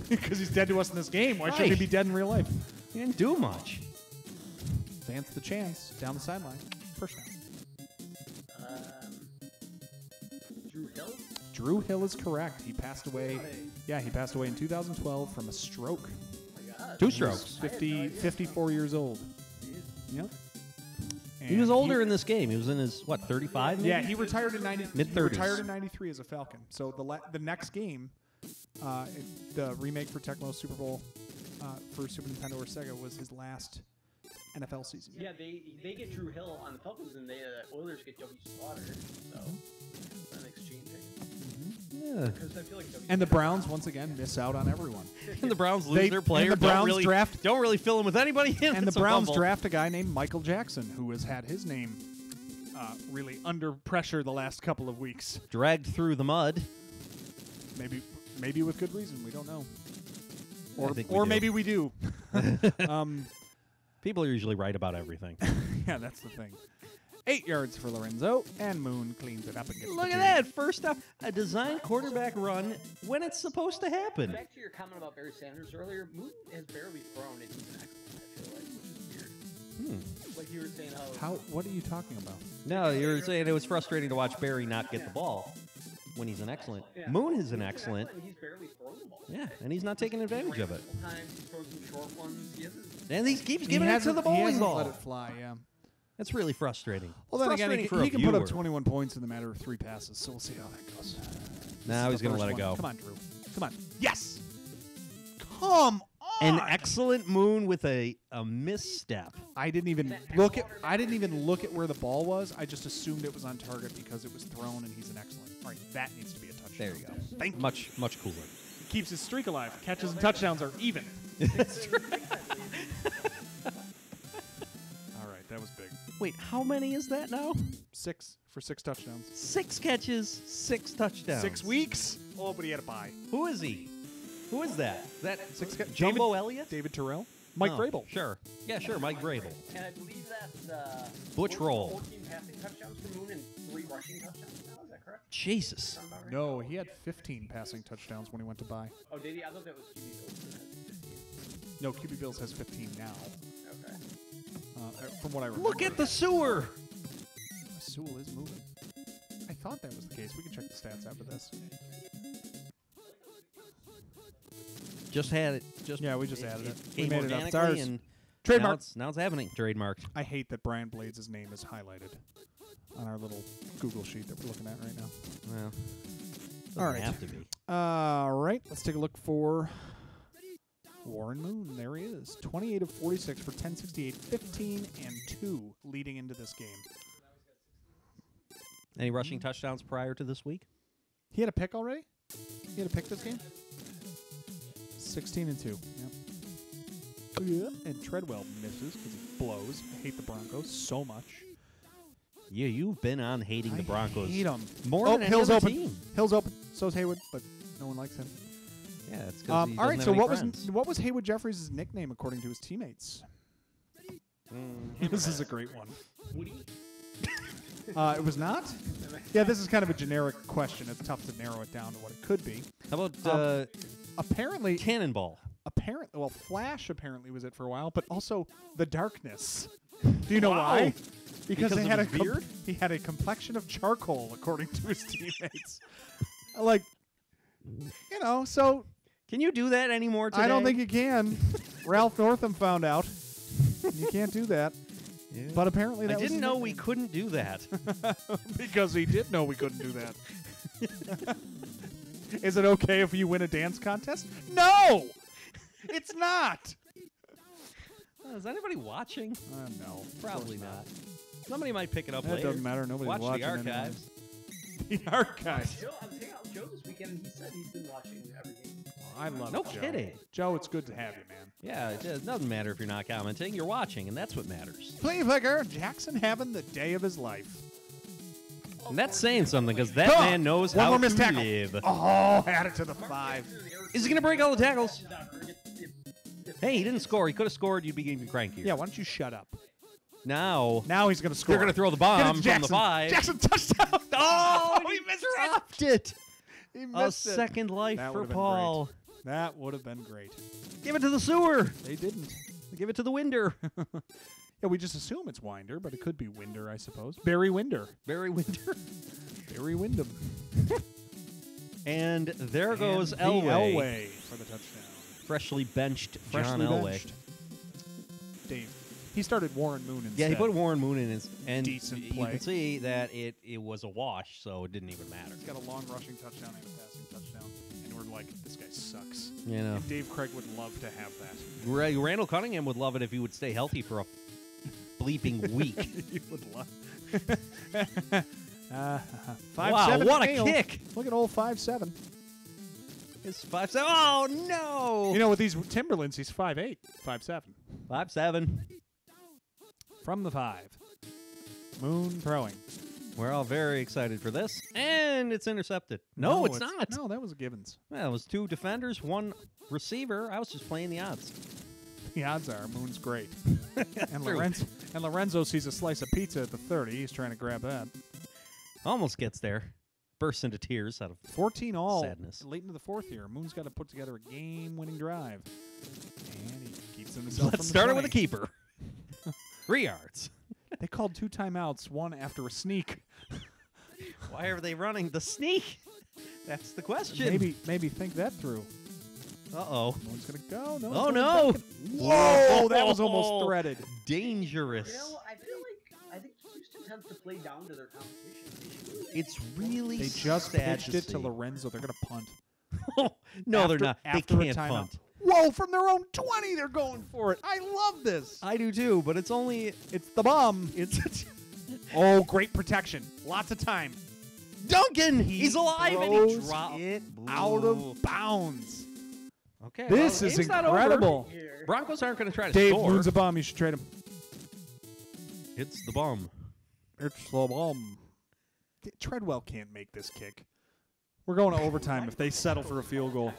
Because he's dead to us in this game. Why should he Right. be dead in real life? He didn't do much. Vance the chance down the sideline. First down. Drew Hill? Drew Hill is correct. He passed away. Yeah, he passed away in 2012 from a stroke. Oh my god. 2 He's strokes. 54 years old. Yep. He was And older in this game. He was in his, what, 35 maybe? Yeah, he retired in 90. Mid-30s. He retired in 93 as a Falcon. So the next game, the remake for Tecmo Super Bowl for Super Nintendo or Sega was his last NFL season. Yeah, they get Drew Hill on the Falcons, and the Oilers get W. Slaughter. So an exchange. Yeah. Because I feel like And the Browns once again miss out on everyone. And the Browns lose They- their and player. the Browns don't really fill in with anybody. And the It's a Browns fumble. draft a guy named Michael Jackson, who has had his name really under pressure the last couple of weeks. Dragged through the mud. Maybe with good reason. We don't know. I think we Or do. maybe we do. People are usually right about everything. Yeah, that's the thing. 8 yards for Lorenzo, and Moon cleans it up and gets Look the at two. that. First up, a designed quarterback run when it's supposed to happen. Back to your comment about Barry Sanders earlier, Moon has barely thrown, and he's an excellent, I feel like, which is weird. Like you were saying how... What are you talking about? No, you were saying it was frustrating to watch Barry not get the ball when he's an excellent. Moon is an excellent. He's barely thrown the ball. Yeah, and he's not taking advantage of it. Times he throws some short ones. He hasn't... And he keeps He giving it to hasn't- the he bowling hasn't ball. let it fly, yeah. That's really frustrating. Well, then again, Frustrating for he a can put up viewer. 21 points in the matter of 3 passes, so we'll see how that goes. Now This he's is the going to first let it one. go. Come on, Drew. Come on. Yes! Come on! An excellent Moon with a misstep. I didn't even look at where the ball was. I just assumed it was on target because it was thrown, and he's an excellent. All right, that needs to be a touchdown. There you go. Thank you. Much cooler. Keeps his streak alive. Catches and touchdowns are even. All right, that was big. Wait, how many is that now? 6 for 6 touchdowns. 6 catches, 6 touchdowns. 6 weeks? Oh, but he had a bye. Who is he? Who is that? That David Jumbo Elliott? David Terrell? Mike Oh, Vrabel. Sure. Yeah, sure, Mike Vrabel. And I believe that's... Butch Roll. 14 passing touchdowns for Moon and 3 rushing touchdowns now. Is that correct? Jesus. Sound about right? No, he had 15 passing touchdowns when he went to bye. Oh, did he? I thought that was QB Bills. No, QB Bills has 15 now. Okay. From what I remember. Look at the sewer. Sewell is moving. I thought that was the case. We can check the stats after this. Just had it. Yeah, we just added it. We Came made it up. It's organically ours. and Trademark. Now it's happening. Trademarked. I hate that Brian Blades' name is highlighted on our little Google sheet that we're looking at right now. Well, doesn't All right. have to be. All right, let's take a look for Warren Moon. There he is. 28 of 46 for 1068, 15 and 2 leading into this game. Any rushing touchdowns prior to this week? He had a pick already? He had a pick this game? 16 and 2. Yep. Yeah. And Treadwell misses because he blows. I hate the Broncos so much. Yeah, you've been on hating the Broncos. I hate them. More than any Hill's other open. team. Hill's open. So's Haywood, but no one likes him. Yeah, it's because All he right, doesn't so have any friends. what was Haywood Jeffries' nickname according to his teammates? This is a great one. Woody? It was not? Yeah, this is kind of a generic question. It's tough to narrow it down to what it could be. How about Apparently, Cannonball? well, Flash apparently was it for a while, but also the Darkness. Do you know why? Because they of had his beard? He had a complexion of charcoal, according to his teammates. Like, so Can you do that anymore today? I don't think you can. Ralph Northam found out. You can't do that. Yeah. But apparently that I was didn't his know nickname. we couldn't do that. Because he did know we couldn't do that. Is it okay if you win a dance contest? No! It's not! Is anybody watching? No. Probably not. Somebody might pick it up That later. doesn't matter. Nobody's Watch watching the anyway. archives. The archives. Joe, I was hanging out with Joe this weekend, and he said he's been watching every game. I love No Joe. kidding. Joe, it's good to have you, man. Yeah, it doesn't matter if you're not commenting. You're watching, and that's what matters. Flea Flicker, Jackson having the day of his life. And that's saying something, because that Come on. man knows One how more to missed tackle. live. Oh, add it to the 5. Is he going to break all the tackles? Hey, he didn't score. He could have scored. You'd be even crankier. Yeah, why don't you shut up? Now Now he's going to score. they're going to throw the Get it to bomb from the Jackson. 5. Jackson touchdown. Oh, he missed dropped it. He A missed it. second life That for would've been Paul. That would have been great. Give it to the sewer. They didn't. Give it to the Winder. Yeah, we just assume it's Winder, but it could be Winder, I suppose. Barry Winder. Barry Winder. Barry Windham. And there goes And Elway. Elway for the touchdown. freshly benched John Freshly Elway. benched. Dave. He started Warren Moon instead. Yeah, he put Warren Moon in his, and Decent you play. can see that it was a wash, so it didn't even matter. He's got a long rushing touchdown and a passing touchdown. And we're like, this guy sucks. You know, And Dave Craig would love to have that. Randall Cunningham would love it if he would stay healthy for a bleeping week. He would love 5'7" Wow, what a Neil. kick! Look at old 5'7". It's 5'7". Oh no! You know, with these Timberlands, he's 5'8", 5'7". 5'7". From the 5. Moon throwing. We're all very excited for this, and it's intercepted. No, it's not. No, that was a Givens. Well, it was 2 defenders, 1 receiver. I was just playing the odds. The odds are Moon's great. and, True. Lorenzo sees a slice of pizza at the 30. He's trying to grab that. Almost gets there. Bursts into tears out of 14 all. sadness. Late into the 4th here. Moon's got to put together a game-winning drive. And he keeps himself Let's from start the it with a 20. keeper. 3 yards. They called 2 timeouts, one after a sneak. Why are they running the sneak? That's the question. Maybe think that through. Uh-oh. Moon's going to go. No. Oh, it's no. going Whoa, that was almost threaded. Dangerous. You know, I think Houston tends to play down to their competition. It's really They just sad pitched it see. to Lorenzo. They're going to punt. No, they're After- not. They after a can't timeout. punt. Whoa, from their own 20, they're going for it. I love this. I do too, but it's only It's the bomb. it's Oh, great protection. Lots of time. Duncan. He's alive and he throws dropped it Ooh. out of bounds. Okay, This well, is game's not over. incredible. Here. Broncos aren't going to try to Dave, score. Moon's a bomb. You should trade him. It's the bomb. It's the bomb. Treadwell can't make this kick. We're going to overtime if they settle for a field goal.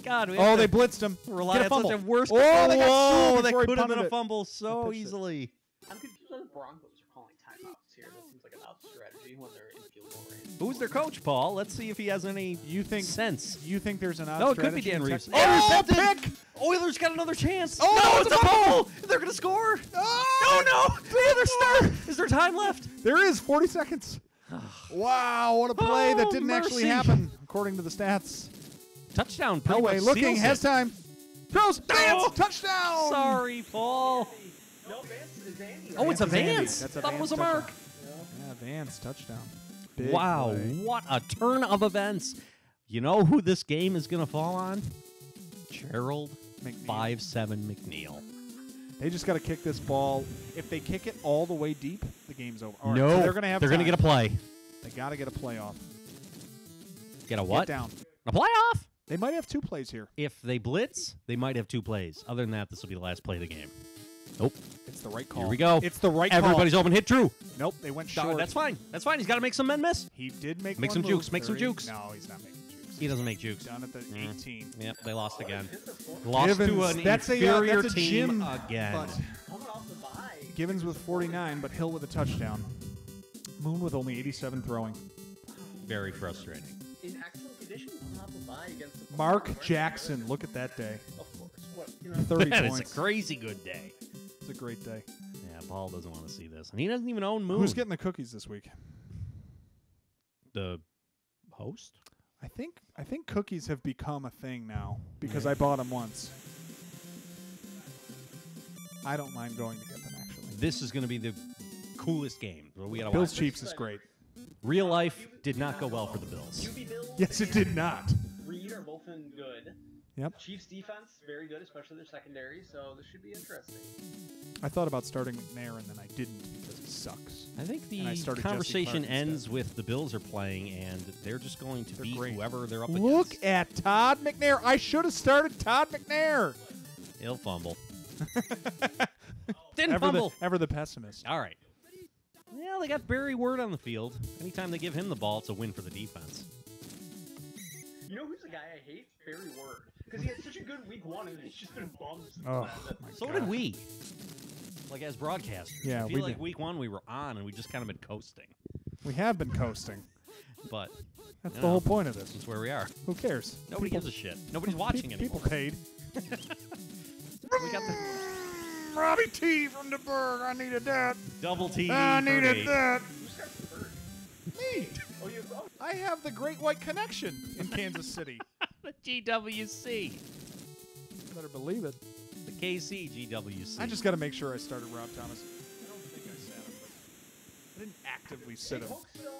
God, we Oh, have they to blitzed him. rely Get a on such fumble. a worst. Oh, they got whoa, sued that before he could have been punted a it. fumble so pitched it. easily. I'm confused why the Broncos are calling timeouts here. That seems like an out strategy when they're in field goal range. Who's their coach, Paul? Let's see if he has any You think sense. You think there's an odd No, it could be strategy Dan in Reeves. Texas? Oh, Intercepted! pick! Oilers got another chance. Oh, no, it's it's a a fumble! fumble. They're going to score. Oh, No, the other star. Is there time left? There is 40 seconds. Wow, what a play that Oh, didn't actually mercy. happen, according to the stats. Touchdown. Pretty Elway much looking, seals has it. time. Throws, Vance, Oh, touchdown! Sorry, Paul. No, Vance is Andy. Oh, it's a Vance is Andy. Vance. That's a Thought it was a Vance mark. Yeah, Vance, touchdown. Big Wow, play. what a turn of events. You know who this game is going to fall on? Gerald McNeil. 5'7" McNeil. They just got to kick this ball. If they kick it all the way deep, the game's over. All right, No, so they're going to have they're gonna time. get a play. They got to get a play off. Get a what? Get down. A playoff? They might have 2 plays here. If they blitz, they might have 2 plays. Other than that, this will be the last play of the game. Nope. It's the right call. Here we go. It's the right Everybody's call. open. Hit Drew. Nope, they went No, short. that's fine. That's fine. He's got to make some men miss. He did make Make one some move. jukes, make some 30. jukes. No, he's not making jukes. He doesn't make jukes. Done at the 18. Yep, they lost again. It's a full- Lost to Givens, an that's inferior that's a team Jim again. butt. coming off the bye. Givens with 49, but Hill with a touchdown. Moon with only 87 throwing. Very frustrating. In excellent condition, coming off the bye against the Mark Jackson, look at that day. Of course. What, you know, 30 That is points. a crazy good day. It's a great day. Yeah, Paul doesn't want to see this. And he doesn't even own Moon. Who's getting the cookies this week? the host? I think cookies have become a thing now because I bought them once. I don't mind going to get them, actually. This is going to be the coolest game. We gotta Bills watch. Chiefs is great. Real life did not go well for the Bills. QB Bills Yes, it did not. Reed are both in good. Yep. Chiefs defense, very good, especially their secondary, so this should be interesting. I thought about starting McNair, and then I didn't because he sucks. I think And I the started Jesse conversation Clark ends instead. with the Bills are playing, and they're just going to They're beat great. whoever they're up Look against. at Todd McNair. I should have started Todd McNair. He'll fumble. Didn't Ever fumble. the pessimist. All right. Well, they got Barry Word on the field. Anytime they give him the ball, it's a win for the defense. You know who's the guy I hate? Barry Word. Because he had such a good week 1, and he's just been bummed. since Oh, then. my So God. did we. Like as broadcasters. Yeah, I we feel like did. week 1 we were on and we just kind of been coasting. We have been coasting. But That's You the know. whole point of this. that's where we are. Who cares? Nobody People- gives a shit. Nobody's watching People anymore. paid. We got the Robbie T from the Berg. I needed that. double T. I for needed me. that. Who starts the bird? Me. Oh, you have I have the Great White Connection in Kansas City. The GWC. Better believe it. The KC GWC. I just got to make sure I started Rob Thomas. I don't think I sat him, but I didn't actively sit him. Polk's still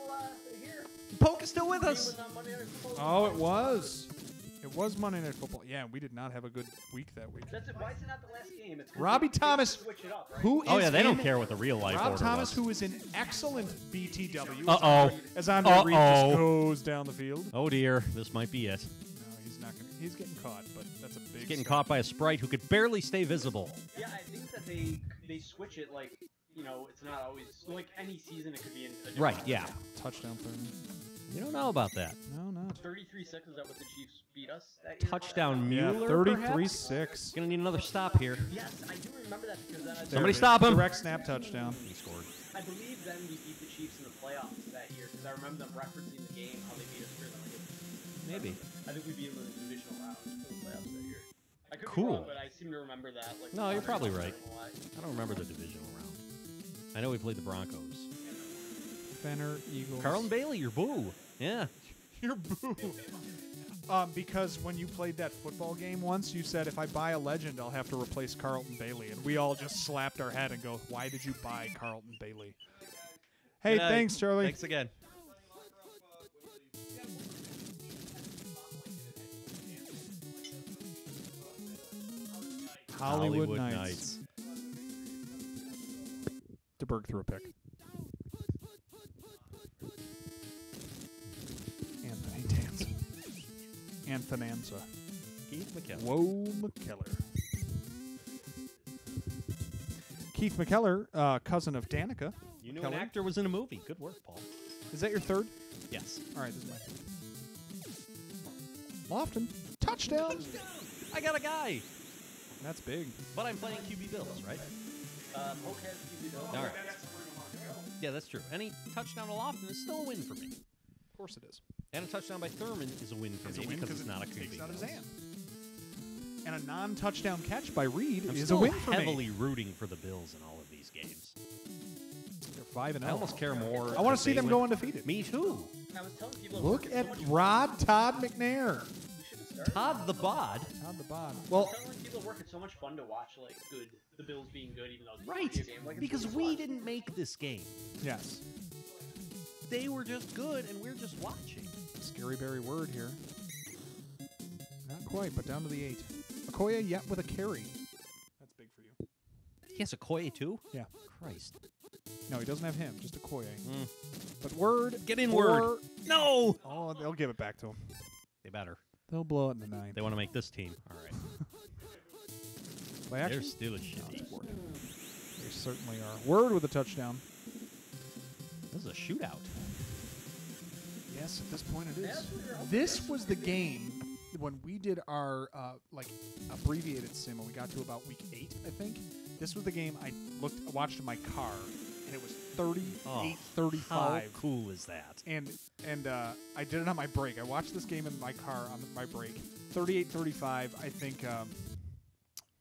here. Polk is still with He us. was on Monday Night Football. Oh, it was. It was Monday Night Football. Yeah, we did not have a good week that week. That's it. Why is it not the last game? It's 'cause Robbie they Thomas, switch it up, right? who Oh is yeah, they don't in- care what the real life Rob order Thomas, was. who is an excellent BTW. Uh-oh. As Andre Reed just Uh-oh. goes down the field. Oh dear, this might be it. No, he's not going to. He's getting caught, but that's a big He's getting step. caught by a sprite who could barely stay visible. Yeah, I think that they switch it like, you know, it's not always like any season it could be in a different Right, yeah. Touchdown for him. You don't know about that. No, no. 33 seconds. Is that what the Chiefs beat us that year? Touchdown Yeah, Mueller, 33-6. Gonna need another stop here. Yes, I do remember that because then Somebody stop him. Direct snap touchdown. He scored. I believe then we beat the Chiefs in the playoffs that year because I remember them referencing the game how they beat us for them. Maybe. I think we beat them in the divisional round for the playoffs that year. I could be Cool. wrong, but I seem to remember that. Like, No, you're probably right. Why. I don't remember the divisional round. I know we played the Broncos. Fenner, Eagles. Carlton Bailey, your boo. Yeah. You're boo. Because when you played that football game once, you said, if I buy a legend, I'll have to replace Carlton Bailey. And we all just slapped our head and go, why did you buy Carlton Bailey? Hey, Good night. thanks, Charlie. Thanks again. Hollywood Knights. DeBerg threw a pick. Anthony Danza. Anthonanza. Keith McKellar. Whoa, McKellar. Keith McKellar, cousin of Danica. You knew McKellar. an actor was in a movie. Good work, Paul. Is that your third? Yes. All right, this is my third. Lofton. Touchdown. I got a guy. That's big. But I'm playing QB Bills, right? Polk has QB Bill. All right. Yeah, that's true. Any touchdown to Lofton is still a win for me. Of course it is. And a touchdown by Thurman is a win for It's a me win because it's not a takes QB. out of his hand. And a non-touchdown catch by Reed I'm is still a win for heavily me. rooting for the Bills in all of these games. They're 5-0. I almost care more. I want if to see they them win. go undefeated. Me too. I was telling people Look it's at so much Rod Todd McNair. fun. We should have started. Todd the Bod. Todd the Bod. I Well, was telling people at work it's so much fun to watch like the Bills being good even though it's a Right. video game. Like, it's Because really we fun. didn't make this game. yes. They were just good and we're just watching. Scary Berry word here. Not quite, but down to the 8. Okoye yet with a carry. That's big for you. He has a Koye too? Yeah. Christ. No, he doesn't have him, just Okoye. Mm. But word. Get in for- word. No! Oh, they'll give it back to him. They better. They'll blow it in the 9th. They want to make this team. All right. Play action? They're still a No, shitty. it's word. They certainly are. Word with a touchdown. This is a shootout. Yes, at this point it Yeah, is. that's what you're hoping This was the game when we did our abbreviated sim and we got to about week 8, I think. This was the game I watched in my car, and it was 38-35. How cool is that? And I did it on my break. I watched this game in my car on my break. 38-35. I think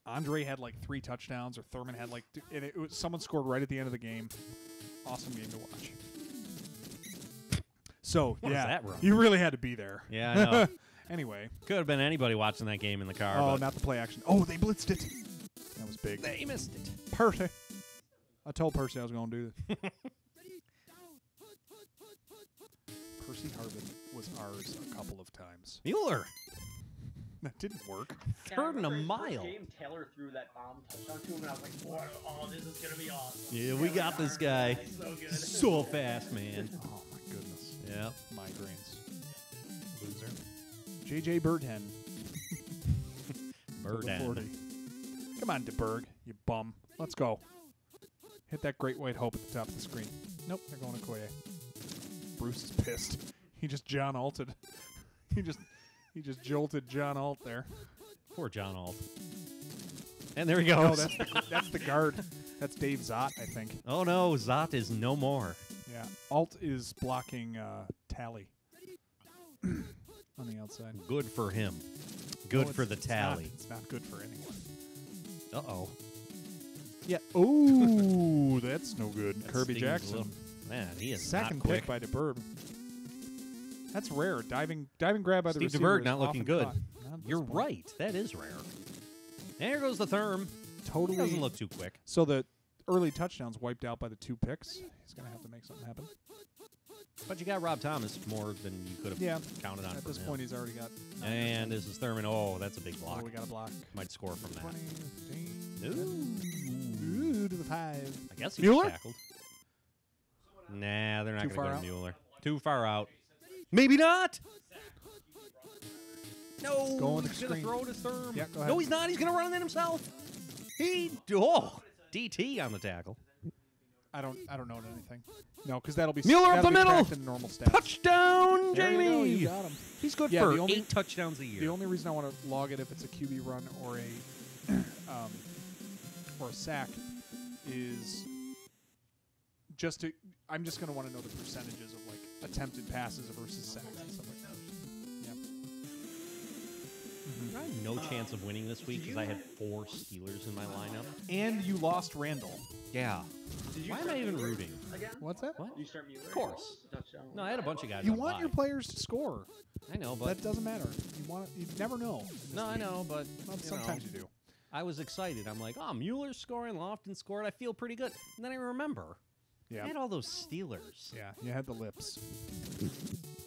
Andre had like 3 touchdowns, or Thurman had like, and it was, someone scored right at the end of the game. Awesome game to watch. So What is yeah, that run? you really had to be there. Yeah, I know. Anyway. Could have been anybody watching that game in the car. Oh, but not the play action. Oh, they blitzed it. That was big. they missed it. Percy. I told Percy I was going to do this. Percy Harvin was ours a couple of times. Mueller. That didn't work. Yeah, I Third and a remember his first mile. Game, Taylor threw that bomb touchdown to him, and I was like, "What? Oh, this is gonna be awesome." Yeah, we got this guy. He's so good. So fast, man. Oh, my goodness. Yeah. Migraines. Loser. J.J. Birdhen. Bird to the end. 40. Come on, DeBerg, you bum. Let's go. Hit that great white hope at the top of the screen. Nope, they're going to Koye. Bruce is pissed. He just John Alted. He just jolted John Alt there. Poor John Alt. And there he No, goes. that's the guard. That's Dave Zott, I think. Oh no, Zot is no more. Yeah, Alt is blocking Tally on the outside. Good for him. Good No, for the it's tally. It's not good for anyone. Uh-oh. Yeah. Ooh, that's no good. That Kirby stings a Jackson. little. Man, he is Second not quick. pick by DeBerg. That's rare. Diving grab by the Steve receiver DeBerg is not looking often good. caught. Not at this You're point. right. That is rare. There goes the Therm. Totally He doesn't look too quick. So the early touchdowns wiped out by the 2 picks. He's gonna have to make something happen. But you got Rob Thomas more than you could have Yeah. counted on At from this him. point, he's already got. And this is Thurman. Oh, that's a big block. Oh, we got a block. Might score from that. 20, 15, Ooh. Ooh, to the 5. I guess he Mueller? was tackled. Nah, they're not Too going to far go out? to Mueller. Too far out. Maybe not. No. Going to he's going to screen. throw to Thurm. Yeah, go ahead. No, he's not. He's going to run it in himself. DT on the tackle. I don't know anything. No, because that'll be Mueller up that'll the be middle. tracked in normal stats. Touchdown, There you Jamie. go, you got him. He's good Yeah, for the only- 8 touchdowns a year. The only reason I want to log it if it's a QB run or a sack is just to. I'm just going to want to know the percentages of like attempted passes versus sacks and stuff like that. I have no chance of winning this week because I had 4 Steelers in my lineup. And you lost Randall. Yeah. Did you Why am start I even Mueller rooting? Again? What's that? What? You start Mueller? Of course. Touchdown. No, I had a bunch of guys You on want bye. your players to score. I know, but That doesn't matter. You never know. in this no, I league. know, but Well, you sometimes know, you do. I was excited. I'm like, oh, Mueller's scoring, Lofton scored. I feel pretty good. And then I remember I Yeah. had all those Steelers. Yeah. You had the lips.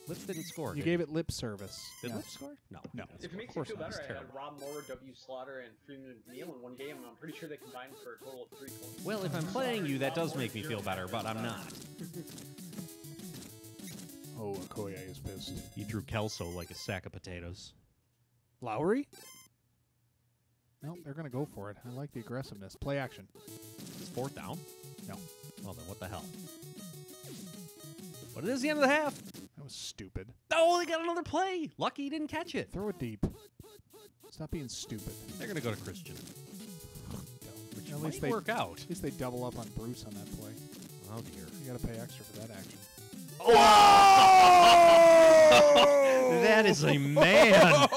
Lips didn't score. You did gave it lip service. Did Yeah. Lips score? No. No. he didn't If it score. makes Of you course feel not. better, It's I had terrible. Rob Moore, W. Slaughter, and Freeman McNeil in one game, and I'm pretty sure they combined for a total of 3 points. Well, if I'm playing you, that does make me feel better, but I'm not. Oh, Okoye is pissed. You threw Kelso like a sack of potatoes. Lowry? No, they're going to go for it. I like the aggressiveness. Play action. It's 4th down? No. Well, then what the hell? But it is the end of the half. That was stupid. Oh, they got another play. Lucky he didn't catch it. Throw it deep. Stop being stupid. They're going to go to Christian. Which At might least they work out. At least they double up on Bruce on that play. Oh, dear. You got to pay extra for that action. That is a man.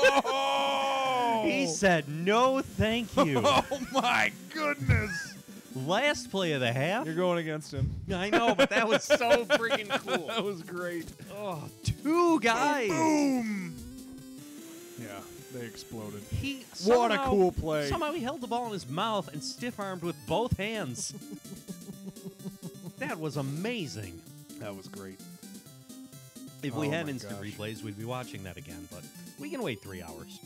He said no thank you. Oh my goodness! Last play of the half. You're going against him. I know, but that was so freaking cool. That was great. Oh, 2 guys. Boom! Yeah, they exploded. He What a somehow- cool play. Somehow he held the ball in his mouth and stiff-armed with both hands. That was amazing. That was great. If we Oh had my instant gosh. replays, we'd be watching that again, but we can wait 3 hours.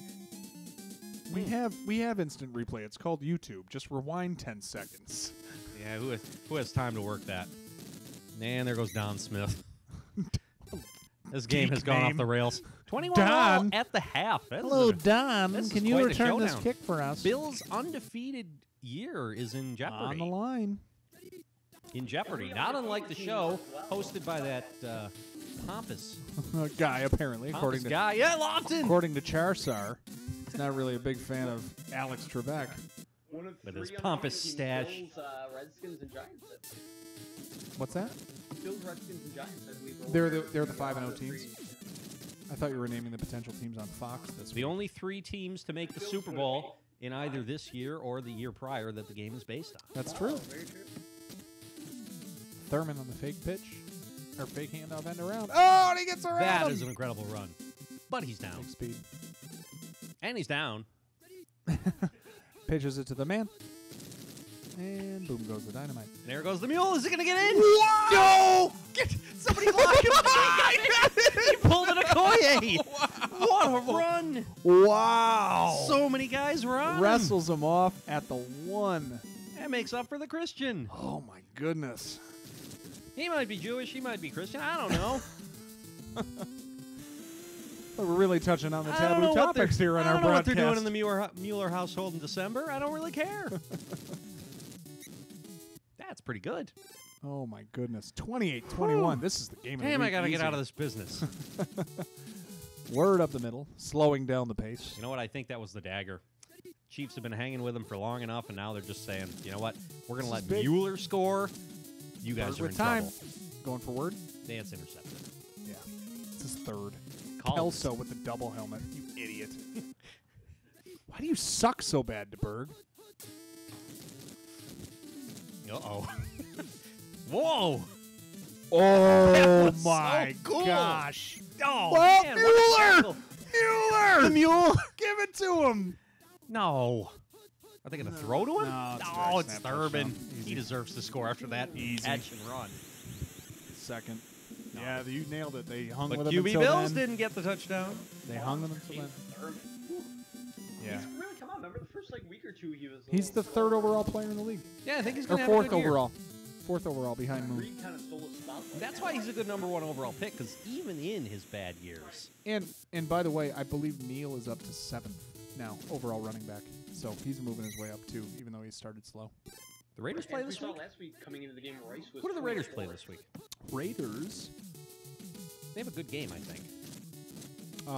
We have instant replay. It's called YouTube. Just rewind 10 seconds. Yeah, who has time to work that? And there goes Don Smith. This game has gone off name. the rails. 21 Don. all at the half. That is Hello, a- Don. this is Can you quite a return this showdown. kick for us? Bill's undefeated year is in On jeopardy. the line. In jeopardy. Not unlike the show hosted by that pompous Guy, apparently, according to guy. Yeah, Lofton! according to Charsar. He's not really a big fan of Alex Trebek. One of With his 3 pompous undefeated teams, stash. Bills, Redskins, and Giants. I believe. What's that? Bills, Redskins, and Giants. I believe They're the 5-0 teams. I thought you were naming the potential teams on Fox this The week. only 3 teams to make the Super Bowl in either this year or the year prior that the game is based on. That's true. Very true. Thurman on the fake pitch. Or fake handoff end around. Oh, and he gets around That him. is an incredible run. But he's down. Big speed. And he's down. Pitches it to the man. And boom goes the dynamite. And there goes the mule. Is it going to get in? No! Somebody block him. He pulled an Okoye. What a run. Wow. So many guys were on him. Wrestles him off at the 1. That makes up for the Christian. Oh, my goodness. He might be Jewish. He might be Christian. I don't know. We're really touching on the I don't know taboo what they're- topics here on I our don't know what broadcast. they're doing in the Mueller household in December. I don't really care. That's pretty good. Oh, my goodness. 28-21. This is the game of the Damn, I week. got to get Easy. out of this business. Word up the middle, slowing down the pace. You know what? I think that was the dagger. Chiefs have been hanging with him for long enough, and now they're just saying, you know what? We're going to This let is big. Mueller score. You guys Third are with in time. trouble. Going for word? That's intercepted. Yeah. It's his third. Called. Kelso with the double helmet. You idiot. Why do you suck so bad, DeBerg? Uh-oh. Whoa! Oh was my so cool. gosh! Oh, Well, man, what a tackle. Mueller! The mule. Give it to him. No. Are they going to throw to him? No, it's Oh, back it's snap Thurman. touchdown. Easy. He deserves to score after that Easy. catch and run. Second. Yeah, you nailed it. They hung But with him QB until Bills then. didn't get the touchdown. They hung with him until then. Thurman. Yeah. He's really come on. Remember the first week or two he was. a He's the little third slow. overall player in the league. Yeah, I think he's Or going to have a fourth good year. overall. Fourth overall behind Moon. Reed kind of stole his spot. That's why he's a good number 1 overall pick, because even in his bad years. And by the way, I believe Neal is up to 7th now, overall running back. So he's moving his way up too, even though he started slow. The Raiders play this we week? saw last week coming into the game, Rice was. Who do the Raiders 24. play this week? Raiders. They have a good game, I think.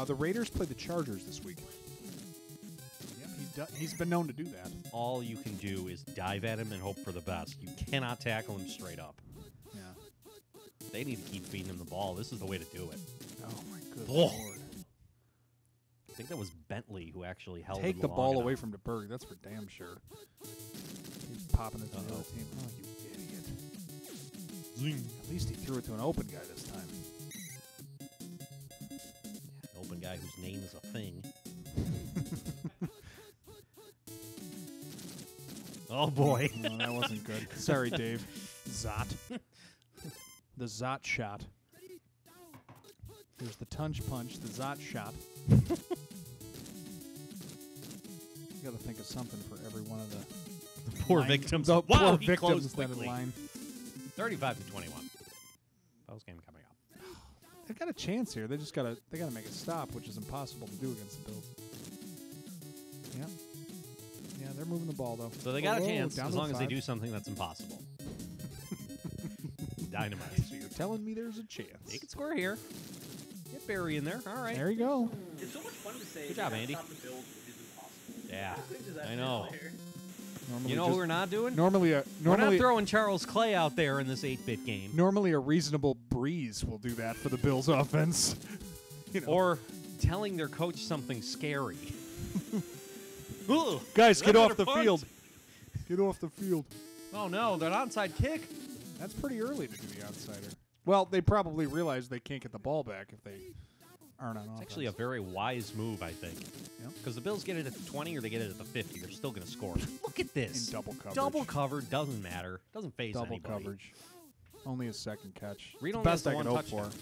The Raiders play the Chargers this week. Yep, he's been known to do that. All you can do is dive at him and hope for the best. You cannot tackle him straight up. Yeah. They need to keep feeding him the ball. This is the way to do it. Oh my good Oh. lord. I think that was Bentley who actually held Take him the long ball enough. away from DeBerg. That's for damn sure. He's popping it to the other team. Oh, you idiot. Zing. At least he threw it to an open guy this time. An open guy whose name is a thing. Oh, boy. No, that wasn't good. Sorry, Dave. Zot. The Zot shot. There's the Tunch punch, the Zot shot. You got to think of something for every one of the Poor line- victims. The Wow, poor he victims closed that quickly. line. 35-21. Post game coming up. They've got a chance here. They gotta make a stop, which is impossible to do against the Bills. Yeah. Yeah, they're moving the ball though. So they got a Whoa, chance down as to long as they 5. do something that's impossible. Dynamite. So you're telling me there's a chance. They can score here. Get Barry in there. All right. There you go. It's so much fun to say. Good job, "Yeah, Andy." stop the Bills is impossible. Yeah, How good does that I feel know. there? Normally You know just- what we're not doing? Normally We're not normally throwing Charles Clay out there in this 8-bit game. normally a reasonable breeze will do that for the Bills offense. You know. Or telling their coach something scary. Ugh, Guys, get that's off a the punt. field. Get off the field. Oh, no, that onside kick. That's pretty early to do the outsider. Well, they probably realize they can't get the ball back if they aren't on offense. It's actually a very wise move, I think. Yep. Because the Bills get it at the 20 or they get it at the 50. They're still going to score. Look at this. in double coverage. Double covered doesn't matter. Doesn't phase Double anybody. coverage. Only a second catch. Reed It's the only has best the I can one hope for. touchdown.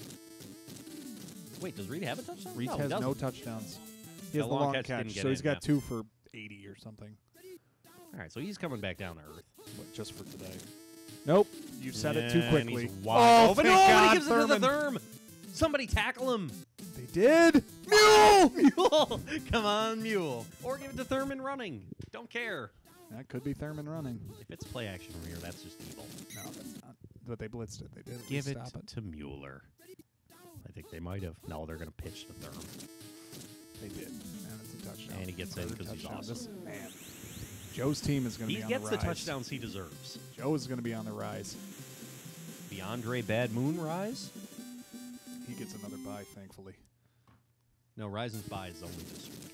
Wait, does Reed have a touchdown? Reed no, he has no doesn't. touchdowns. He That has the long long catch catch, didn't get so he's in, got yeah. 2 for 80 or something. All right, so he's coming back down to earth. Just for today. Nope. You said it too Yeah, and quickly. he's wide open. thank Oh, God, he gives it to the Thurman. Therm. Somebody tackle him. They did. Mule! Mule. Come on, Mule. Or give it to Thurman running. Don't care. That could be Thurman running. If it's play action from here, that's just evil. No, that's not. But they blitzed it. They did. at Give least it stop it. to Mueller. I think they might have. No, they're going to pitch to Thurman. They did. And it's a touchdown. And he gets in Third 'cause he's touchdown. awesome. This, man. Joe's team is going to He be on gets the the rise. touchdowns he deserves. Joe is going to be on the rise. The Andre Bad Moon Rise? He gets another bye, thankfully. No, Risen's bye is only this week.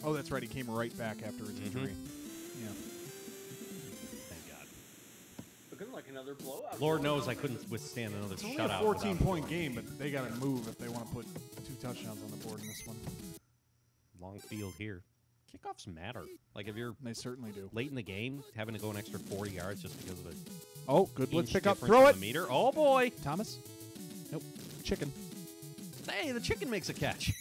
Oh, that's right. He came right back after his injury. Yeah. Thank God. Looking like another blowout. Lord knows I couldn't withstand another It's only shutout. a without 14-point game, but they got to move if they want to put 2 touchdowns on the board in this one. long field here. Kickoffs matter. Like if you're They certainly do. late in the game, having to go an extra 40 yards just because of a Oh, good blitz inch pickup. difference Throw in it. the meter. Oh boy! Thomas? Nope. Chicken. Hey, the chicken makes a catch.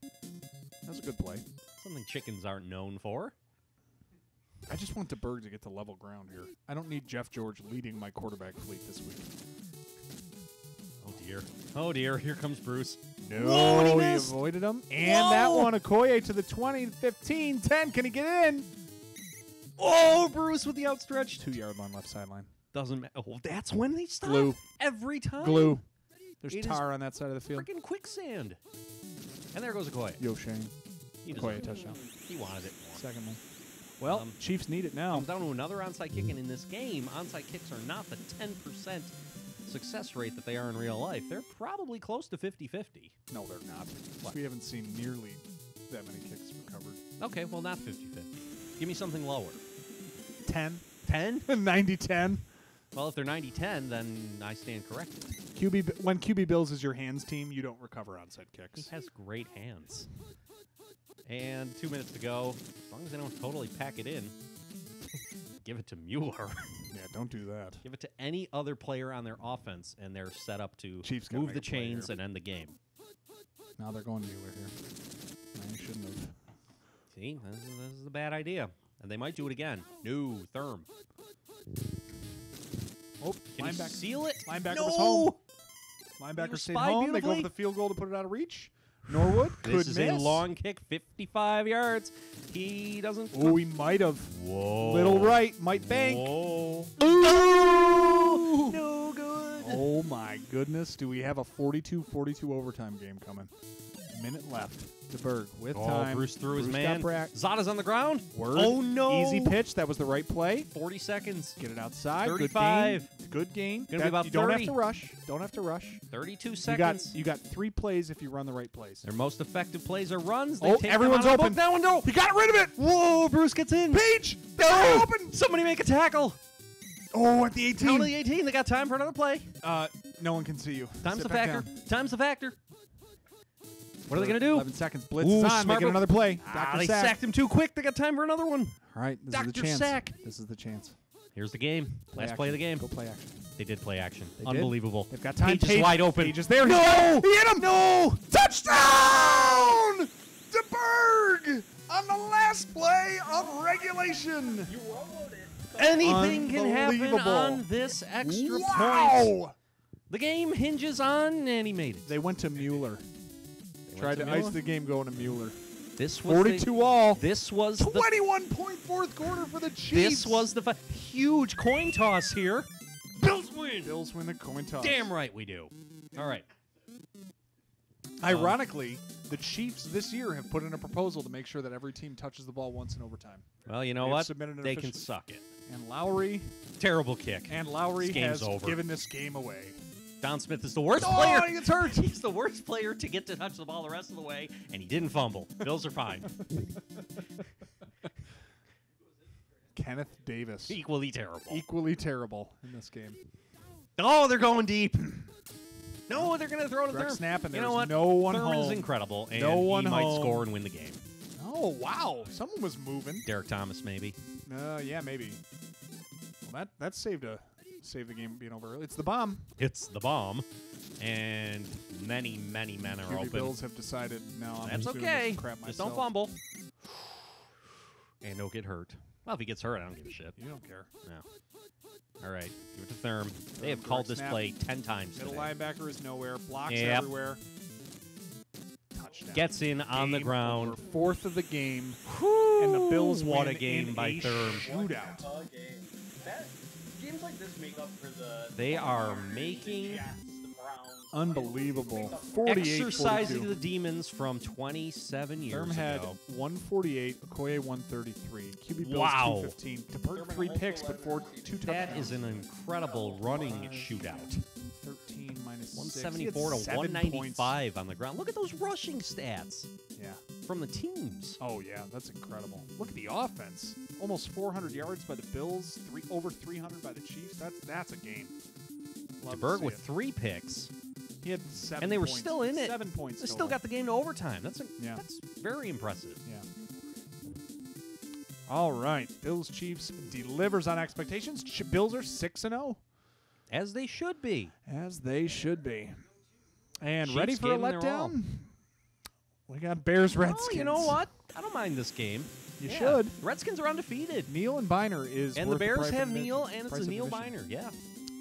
That was a good play. Something chickens aren't known for. I just want DeBerg to get to level ground here. I don't need Jeff George leading my quarterback fleet this week. Oh dear. Oh dear. Here comes Bruce. No, Whoa, and he he missed. avoided him. And that Whoa. one, Okoye to the 20, 15, 10. Can he get in? Oh, Bruce with the outstretched. 2-yard line left sideline. Doesn't matter. Oh, that's when they stop. Glue. Every time. Glue. There's It is tar on that side of the field. Freaking quicksand. And there goes Okoye. Yo, Shane. He Okoye deserved it. touchdown. He wanted it more. Second one. Well, Um, Chiefs need it now. Comes down to another onside kick, and in this game, onside kicks are not the 10% success rate that they are in real life. They're probably close to 50-50. No, they're not. What? We haven't seen nearly that many kicks recovered. Okay, well, not 50-50. Give me something lower. 10. 10? 90-10. Well, if they're 90-10, then I stand corrected. When QB Bills is your hands team, you don't recover onside kicks. He has great hands. And 2 minutes to go. As long as they don't totally pack it in, give it to Mueller. Yeah, don't do that. Give it to any other player on their offense, and they're set up to Chiefs gotta move make the a play chains here. and end the game. Now they're going Mueller here. I shouldn't have. See, this is a bad idea. And they might do it again. No, Therm. Oh, Can you linebacker. seal it? Linebacker no! was home. He Linebacker was stayed spied home. They go for beautifully. the field goal to put it out of reach. Norwood could This is miss. a long kick, 55 yards. He doesn't. Oh, he might have. Whoa. Little right, might bank. Whoa. Ooh! No good. Oh my goodness. Do we have a 42-42 overtime game coming? Minute left. DeBerg with time. Bruce threw his Bruce man. got Zada's on the ground. Word. Oh, no. Easy pitch. That was the right play. 40 seconds. Get it outside. 35. Good gain. Gonna be about you don't 30. have to rush. Don't have to rush. 32 seconds. You got 3 plays if you run the right plays. Their most effective plays are runs. They Oh, take everyone's them out of the open. book. That one, no. He got rid of it. Whoa, Bruce gets in. Page. No. Open. Somebody make a tackle. Oh, at the 18. Down to the 18. They got time for another play. No one can see you. Time's Sit the back factor. down. Time's the factor. What are they going to do? 11 seconds. Blitz Ooh, is on. smart Making move. another play. They Sack. sacked him too quick. They got time for another one. All right, this is Dr. the chance. Sack. This is the chance. Here's the game. Last play of the game. Go play action. They did play action. They did? Unbelievable. They've got time. Page is wide open. Page is there. No! He hit him. No! Touchdown! DeBerg on the last play of regulation. You rolled it. Anything can happen Unbelievable. on this extra point. Wow! The game hinges on, and he made it. They went to Mueller. Tried to ice the game going to Mueller. This was 42 all. This was 21-point fourth quarter for the Chiefs. This was the huge coin toss here. Bills win. Bills win the coin toss. Damn right we do. All right. Ironically, the Chiefs this year have put in a proposal to make sure that every team touches the ball once in overtime. Well, you know They've what? submitted an They can official- suck it. And Lowry Terrible kick. Lowry This game's has over. given this game away. Don Smith is the worst Oh, player. he gets hurt. He's the worst player to get to touch the ball the rest of the way, and he didn't fumble. Bills are fine. Kenneth Davis. Equally terrible. Equally terrible in this game. Oh, they're going deep. No, they're going to throw it to Direct Thurman. snap, and You there's know what? no one Thurman's home. incredible, and No one he might home. score and win the game. Oh, wow. Someone was moving. Derek Thomas, maybe. Yeah, maybe. Well, that saved the game being over early. It's the bomb. It's the bomb, and many, many men are QB open. Bills have decided, no, I'm That's just doing okay. this crap Just myself. don't fumble. And don't get hurt. Well, if he gets hurt, I don't give a shit. You don't care. No. All right. Give it to Therm. They have Direct called this snap. play 10 times Middle today. linebacker is nowhere. Blocks Yep. everywhere. Touchdown. Gets in on the Game ground. over. Fourth of the game. Whew, And the Bills what win a game in by a Therm. shootout. A game. Games like this make up for the. They are the making Jets, the Browns. Unbelievable. exercising 48-42. the demons from 27 years Therm had ago. 148, Okoye 133. QB Bills Wow. 215. DeBerg 3 picks, but 2 touchdowns. That is an incredible running shootout. 13 minus 6. 174 to 195 on the ground. Look at those rushing stats Yeah. from the teams. Oh, yeah. That's incredible. Look at the offense. Almost 400 yards by the Bills. Over 300 by the Chiefs. That's a game. Love to DeBerg see with it. 3 picks, He had 7 and they were points. still in it. 7 points They still total. got the game to overtime. That's Yeah. very impressive. Yeah. All right. Bills Chiefs delivers on expectations. Bills are 6-0. As they should be. As they should be. And Chiefs ready for a gave 'em their all. letdown? We got Bears Redskins. Oh, you know what? I don't mind this game. You Yeah. should. Redskins are undefeated. Neil and Biner is And worth the Bears price have of admission- Neil, and it's price a of Neil admission. Biner. Yeah.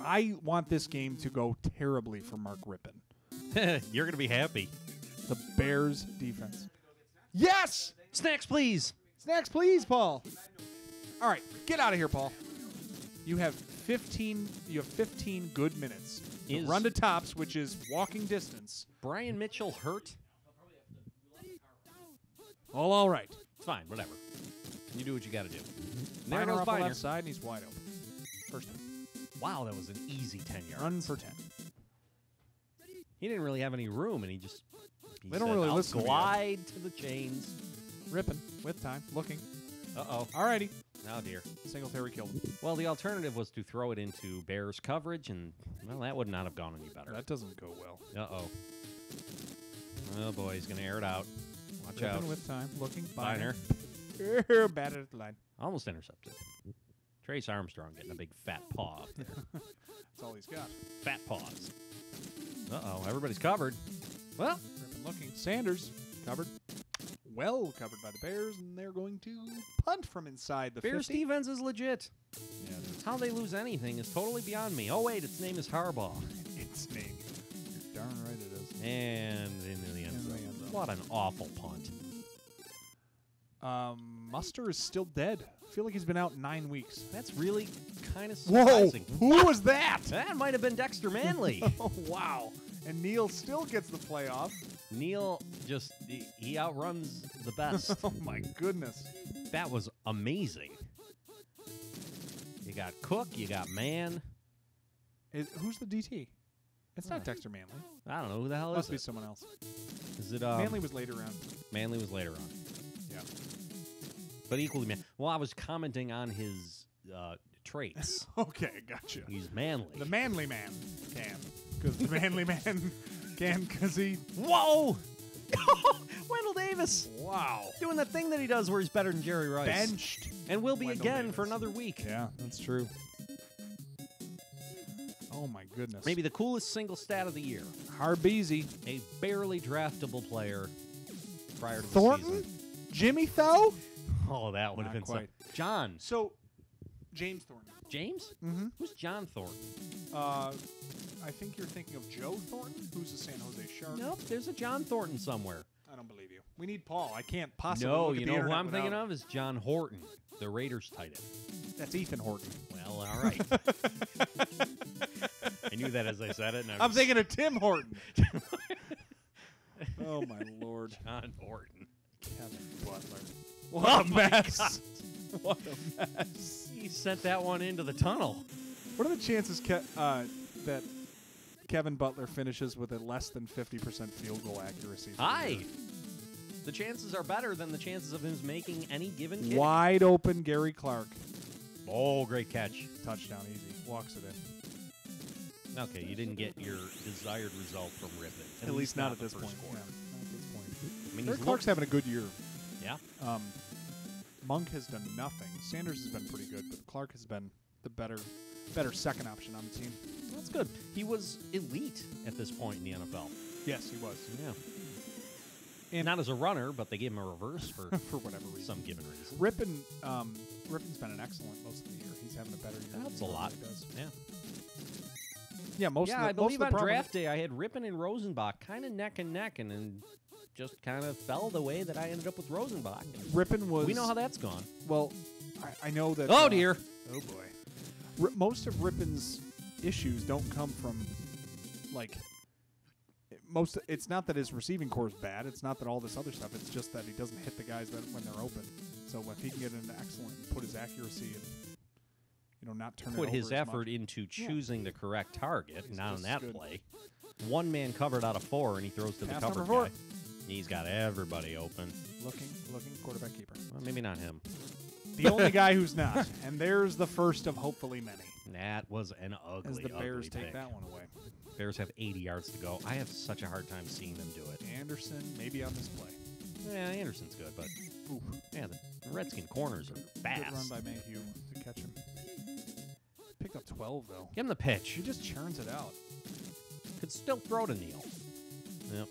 I want this game to go terribly for Mark Rippon. You're going to be happy. The Bears defense. Yes! Snacks, please. Snacks, please, Paul. All right, get out of here, Paul. You have 15 good minutes. To Is- run to tops, which is walking distance. Brian Mitchell hurt? All right. It's fine. Whatever. You do what you got to do. And there Biner goes off the Biner. left side, and he's wide open. First down. Wow, that was an easy 10 yards. Run for 10. He didn't really have any room, and he They don't said, really "I'll listen to me." glide to the chains. Rippon with time, looking. Uh-oh. All righty. Oh, dear. Singletary killed him. Well, the alternative was to throw it into Bears coverage, and, well, that would not have gone any better. That doesn't go well. Uh-oh. Oh, boy, he's going to air it out. Watch Ripping out. with time. Looking. Biner. Batted at the line. Almost intercepted. Trace Armstrong getting a big fat paw up there. That's all he's got. Fat paws. Uh-oh, everybody's covered. Well, Ripping looking. Sanders covered. Well covered by the Bears, and they're going to punt from inside the Bears 50. defense is legit. Yeah, it is. How they lose anything is totally beyond me. Oh, wait, its name is Harbaugh. Its name. You're darn right it is. And into the end In the zone. end zone. What an awful punt. Muster is still dead. I feel like he's been out 9 weeks. That's really kind of Whoa! surprising. Who was that? That might have been Dexter Manley. Oh, wow. And Neal still gets the playoff. Neil just, he outruns the best. Oh, my goodness. That was amazing. You got Cook, you got Mann. Who's the DT? It's not Dexter Manley. I don't know who the hell Must is be it. someone else. Is it Manley was later on. Manley was later on, Yeah. but equally man. Well, I was commenting on his traits. Okay, gotcha. He's manly. The manly man can. Because the manly man can because he... Whoa! Wendell Davis Wow. doing that thing that he does where he's better than Jerry Rice. Benched. And will be Wendell again Davis. for another week. Yeah, that's true. Oh, my goodness. Maybe the coolest single stat of the year. Harbeezy. A barely draftable player prior to the Thornton? season. Jimmy Tho? Oh, that would have Not been quite. some. John. So, James Thornton. James? Mm-hmm. Who's John Thornton? I think you're thinking of Joe Thornton, who's a San Jose Shark. Nope, there's a John Thornton somewhere. I don't believe you. We need Paul. I can't possibly No, look at you the know who internet I'm thinking without- of is John Horton, the Raiders tight end. That's Ethan Horton. Well, all right. I knew that as I said it. And I'm thinking of Tim Horton. Oh, my Lord. John Horton. Kevin Butler. Oh What a my mess. What a mess. He sent that one into the tunnel. What are the chances that Kevin Butler finishes with a less than 50% field goal accuracy? for the High. year? The chances are better than the chances of him making any given kick. Wide open Gary Clark. Oh, great catch. Touchdown easy. Walks it in. Okay, you didn't get your desired result from Rippon. At least not at the this first point. quarter. Yeah, not at this point. I mean, Gary he's Clark's having a good year. yeah. Monk has done nothing. Sanders has been pretty good, but Clark has been the better second option on the team. That's good. He was elite at this point in the NFL. Yes, he was. Yeah. And Not as a runner, but they gave him a reverse for for whatever reason. some given reason. Rippon's been an excellent most of the year. He's having a better year. That's than a he lot. normally does. Yeah. Yeah, most Yeah, of the, I believe most of on the problem- draft day I had Rippon and Rosenbach kind of neck and neck, and then just kind of fell the way that I ended up with Rosenbach. Rippon was. We know how that's gone. Well, I know that. Oh, dear. Oh boy. Most of Rippon's issues don't come from like most. It's not that his receiving core is bad. It's not that all this other stuff. It's just that he doesn't hit the guys that when they're open. So if he can get into excellent and put his accuracy and not turn it Put over his as effort much. into choosing the correct target, He's not on just that good. play. One man covered out of four, and he throws to the Pass cover number 4. guy. He's got everybody open. looking quarterback keeper. Well, maybe not him. The only guy who's not, and there's the first of hopefully many. That was an ugly, As the Bears ugly take pick. that one away. Bears have 80 yards to go. I have such a hard time seeing them do it. Anderson maybe on this play. Yeah, Anderson's good, but Ooh, yeah, the Redskin corners are good run fast. by Mayhew to catch him. Picked up 12 though. Give him the pitch. He just churns it out. Could still throw to Neal. Yep.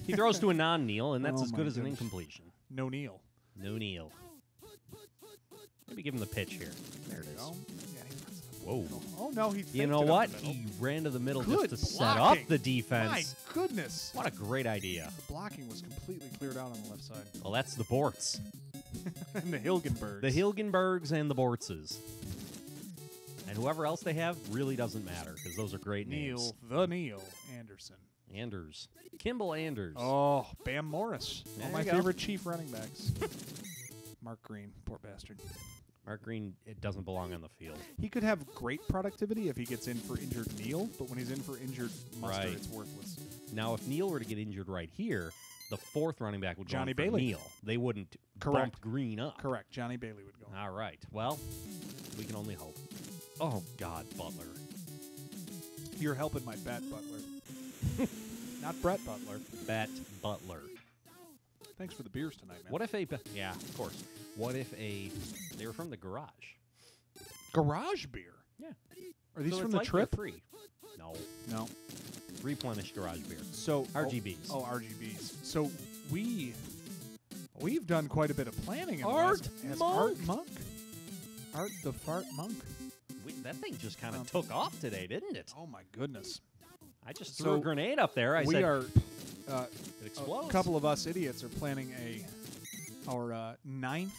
He throws to a non-Neal, and that's Oh as my good as an goodness. incompletion. No Neal. No Neal. Maybe give him the pitch here. There it is. Go. Yeah, he runs it up. Whoa. Oh no, he. You faked know it up what? the middle. He ran to the middle Good just to set up blocking. the defense. My goodness. What a great idea. The blocking was completely cleared out on the left side. Well, that's the Borts. And the Hilgenbergs. The Hilgenbergs and the Bortses. And whoever else they have really doesn't matter, because those are great names. Neil Anderson. Anders. Kimball Anders. Oh, Bam Morris. There One of my you go. favorite Chief running backs. Mark Green, poor bastard. Mark Green, it doesn't belong on the field. He could have great productivity if he gets in for injured Neal, but when he's in for injured Mustard, Right. it's worthless. Now, if Neal were to get injured right here, the fourth running back would Johnny go in for Bailey. Neal. They wouldn't Correct. bump Green up. Correct. Johnny Bailey would go. All right. Well, we can only hope. Oh, God, Butler. You're helping my bet, Butler. Not Brett Butler. Bet Butler. Thanks for the beers tonight, man. What if yeah, of course. What if they were from the garage? Garage beer? Yeah. Are these So from it's the like trip? they're free. No. No. Replenish garage beer. So RGBs. Oh, RGBs. So we've done quite a bit of planning. In Art the last, Monk. Art Monk. Art the Fart Monk. That thing just kind of took off today, didn't it? Oh my goodness. I just So threw a grenade up there. we said, are it explodes. a couple of us idiots are planning our 9th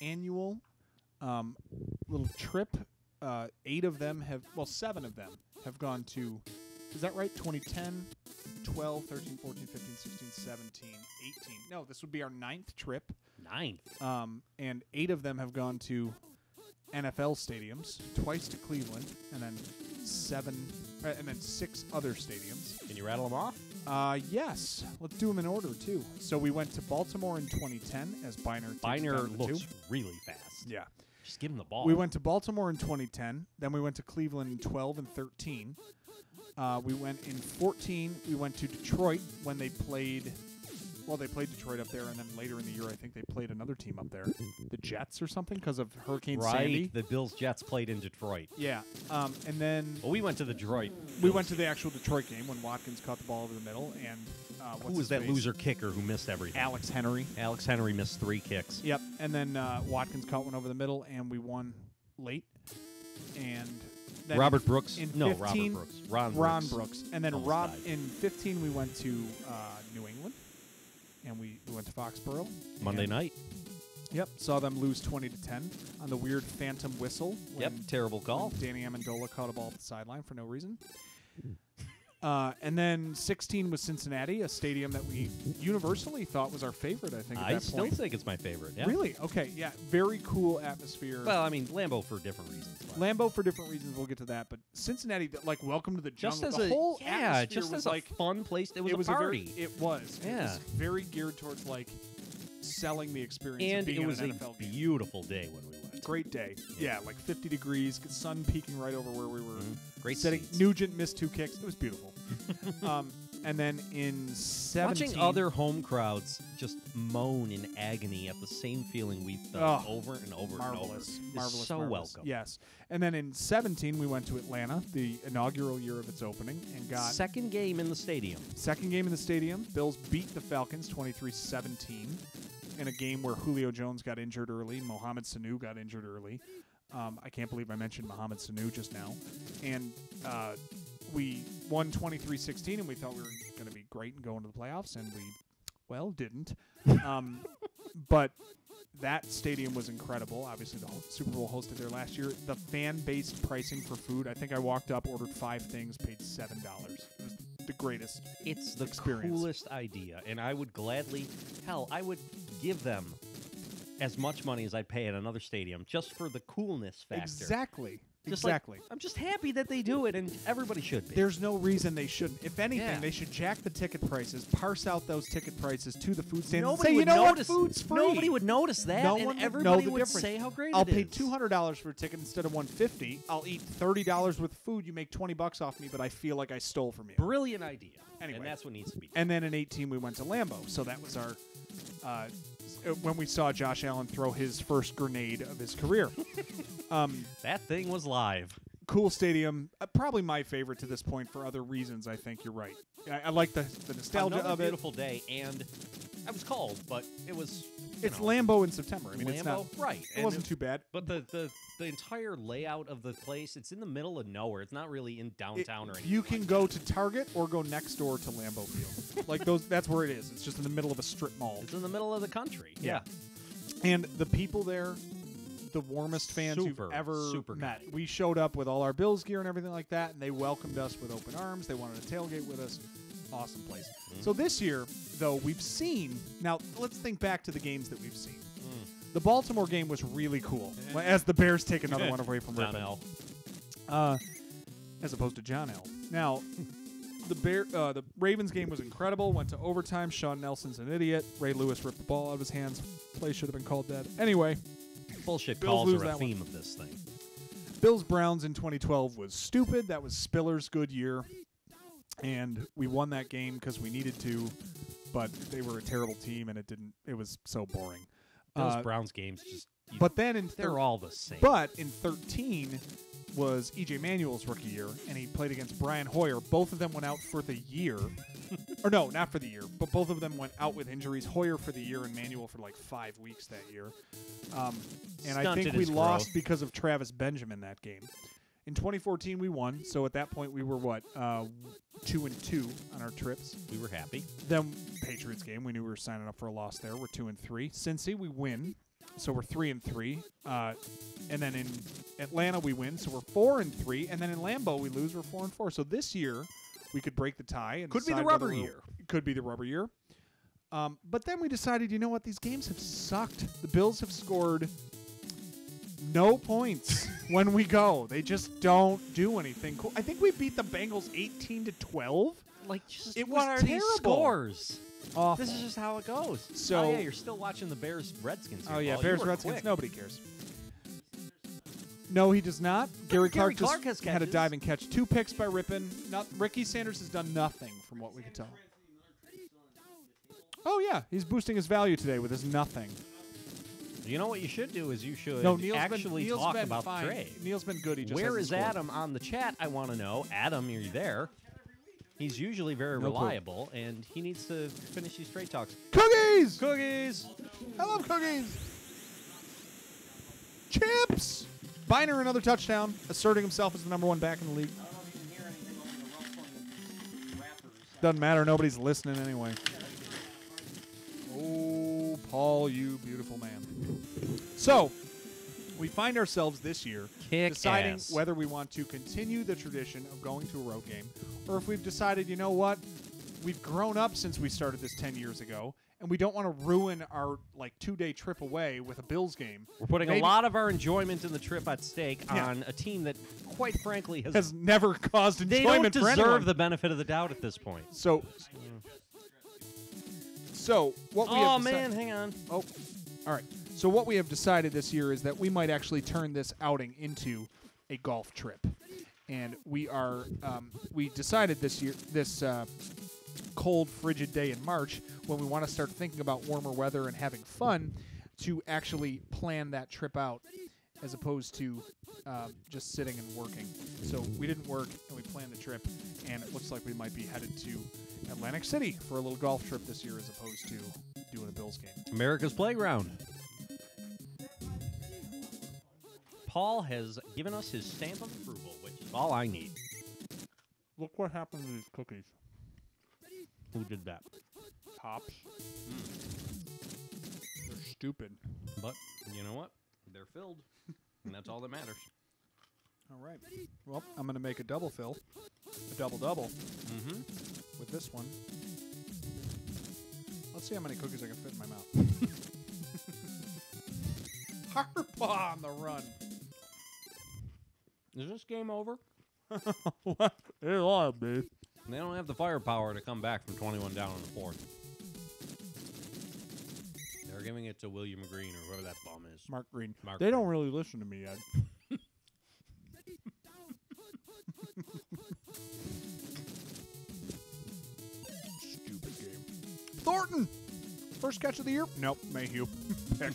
annual little trip. 8 of them seven of them have gone to, is that right? 2010, 12, 13, 14, 15, 16, 17, 18. No, this would be our 9th trip. 9th. And 8 of them have gone to NFL stadiums, twice to Cleveland, and then 6 other stadiums. Can you rattle them off? Yes. Let's do them in order, too. So we went to Baltimore in 2010 as Biner. Biner looks really fast. Yeah. Just give him the ball. We went to Baltimore in 2010. Then we went to Cleveland in 12 and 13. We went in 14. We went to Detroit when they played. Well, they played Detroit up there, and then later in the year, I think they played another team up there, the Jets or something, because of Hurricane Sandy. The Bills-Jets played in Detroit. Yeah. And then Well, we went to the Detroit. we went to the actual Detroit game when Watkins caught the ball over the middle, and Who was that loser kicker who missed everything? Alex Henry. Alex Henry missed 3 kicks. Yep. And then Watkins caught one over the middle, and we won late. And then Robert Brooks. in No, 15 Robert Brooks. Ron Brooks. And then Almost died. in 15, we went to New England, and we went to Foxborough. Monday and- night. Yep. Saw them lose 20-10 on the weird phantom whistle. Yep, when- terrible call. when Danny Amendola caught a ball at the sideline for no reason. And then 16 was Cincinnati, a stadium that we universally thought was our favorite, I think, at I that still point. think it's my favorite. Yeah. Really? Okay, yeah. Very cool atmosphere. Well, I mean, Lambeau for different reasons. but- Lambeau for different reasons, we'll get to that. But Cincinnati, like, welcome to the just jungle. as The whole atmosphere just was as like a fun place. It was a a party. very, it was. It Yeah. was very geared towards, like, selling the experience of And being it at was an a NFL game. beautiful day when we went. Great day. Yeah, like 50 degrees, sun peeking right over where we were. Great Sitting. seats. Nugent missed 2 kicks. It was beautiful. And then in 17, Watching other home crowds just moan in agony at the same feeling we felt Oh, over and over marvelous, and over. marvelous, is so marvelous. welcome. Yes. And then in 17, we went to Atlanta, the inaugural year of its opening, and got Second game in the stadium. second game in the stadium. Bills beat the Falcons 23-17 in a game where Julio Jones got injured early, Mohamed Sanu got injured early. I can't believe I mentioned Mohamed Sanu just now. And we won 23-16, and we thought we were going to be great and go into the playoffs, and we, well, didn't. But that stadium was incredible. Obviously, the Super Bowl hosted there last year. The fan-based pricing for food, I think I walked up, ordered 5 things, paid $7. It was the greatest. It's the experience. coolest idea, and I would gladly, I would give them as much money as I'd pay at another stadium just for the coolness factor. Exactly. Just like, Exactly. I'm just happy that they do it, and everybody should be. There's no reason they shouldn't. If anything, Yeah. they should jack the ticket prices, parse out those ticket prices to the food stands, Nobody and say, would you know notice. what, food's free. Nobody would notice that, No and one would know everybody the would difference. say how great I'll it pay is. $200 for a ticket instead of $150. I'll eat $30 worth of food. You make $20 off me, but I feel like I stole from you. Brilliant idea. Anyway. And that's what needs to be. And then in 18, we went to Lambeau. So that was our when we saw Josh Allen throw his first grenade of his career. That thing was live. Cool stadium. Probably my favorite to this point for other reasons. I think you're right. I like the nostalgia Another of it. beautiful day, and I was cold, but it was. It's Lambeau in September. I mean, Lambeau, it's not. right? It wasn't too bad. But the entire layout of the place, it's in the middle of nowhere. It's not really in downtown or anything. You can go to Target or go next door to Lambeau Field. Like those. That's where it is. It's just in the middle of a strip mall. It's in the middle of the country. Yeah. And the people there, the warmest fans Super, you've ever super met. kind. We showed up with all our Bills gear and everything like that, and they welcomed us with open arms. They wanted to tailgate with us. Awesome place. So this year, though, we've seen. Now, let's think back to the games that we've seen. The Baltimore game was really cool. As the Bears take another one away from John Rippon. L. As opposed to John L. Now, The Ravens game was incredible. Went to overtime. Sean Nelson's an idiot. Ray Lewis ripped the ball out of his hands. Play should have been called dead. Anyway, Bullshit Bills calls lose are a that one. theme of this thing. Bills Browns in 2012 was stupid. That was Spiller's good year, and we won that game because we needed to. But they were a terrible team, and it was so boring. Those Browns games just. But then they're all the same. But in 13 was E.J. Manuel's rookie year, and he played against Brian Hoyer. Both of them went out for the year. Or no, not for the year, but both of them went out with injuries. Hoyer for the year and Manuel for like 5 weeks that year. And I think we lost because of Travis Benjamin that game. In 2014, we won. So at that point, we were what 2-2 on our trips. We were happy. Then Patriots game, we knew we were signing up for a loss there. We're 2-3. Cincy, we win. So we're 3-3, and then in Atlanta we win, so we're 4-3, and then in Lambeau we lose, we're 4-4. So this year we could break the tie and could be the decide rubber whether year. Could be the rubber year. But then we decided, you know what? These games have sucked. The Bills have scored no points when we go. They just don't do anything cool. I think we beat the Bengals 18-12. Like, just It what was are these terrible. scores? Awful. This is just how it goes. So- oh, yeah, you're still watching the Bears-Redskins. Oh, yeah, Paul. You were Bears-Redskins. quick. Nobody cares. No, he does not. Gary Clark Clark just has had a catches. diving catch. 2 picks by Rippon. Ricky Sanders has done nothing from what we can tell. Oh, yeah. He's boosting his value today with his nothing. You know what you should do is you should No, Neil's actually been, Neil's talk been about fine. the trade. Neil's been good. He just Where hasn't is scored. Adam on the chat? I want to know. Adam, are you there? He's usually very No clue. reliable, and he needs to finish these trade talks. Cookies! Cookies! I love cookies. Chips! Biner another touchdown, asserting himself as the #1 back in the league. Doesn't matter. Nobody's listening anyway. Oh, Paul, you beautiful man. So, we find ourselves this year Kick deciding ass. whether we want to continue the tradition of going to a road game, or if we've decided, you know what, we've grown up since we started this 10 years ago, and we don't want to ruin our 2-day trip away with a Bills game. We're putting Maybe- a lot of our enjoyment in the trip at stake Yeah. on a team that, quite frankly, has never caused they enjoyment don't for anyone. deserve the benefit of the doubt at this point. So what we Oh, have man, hang on. all right. So what we have decided this year is that we might actually turn this outing into a golf trip, and we decided this year, this cold, frigid day in March, when we want to start thinking about warmer weather and having fun, to actually plan that trip out, as opposed to just sitting and working. So we didn't work, and we planned the trip, and it looks like we might be headed to Atlantic City for a little golf trip this year, as opposed to doing a Bills game. America's Playground. Paul has given us his stamp of approval, which is all I need. Look what happened to these cookies. Who did that? Tops. They're stupid. But you know what? They're filled, and that's all that matters. All right. Well, I'm going to make a double fill, a double-double Mm-hmm. with this one. Let's see how many cookies I can fit in my mouth. Harbaugh on the run. Is this game over? What? It ought to be. They don't have the firepower to come back from 21 down in the fourth. They're giving it to William Green or whoever that bum is. Mark Green. Mark They Green. don't really listen to me yet. Stupid game. Thornton! First catch of the year? Nope. Mayhew. Pick.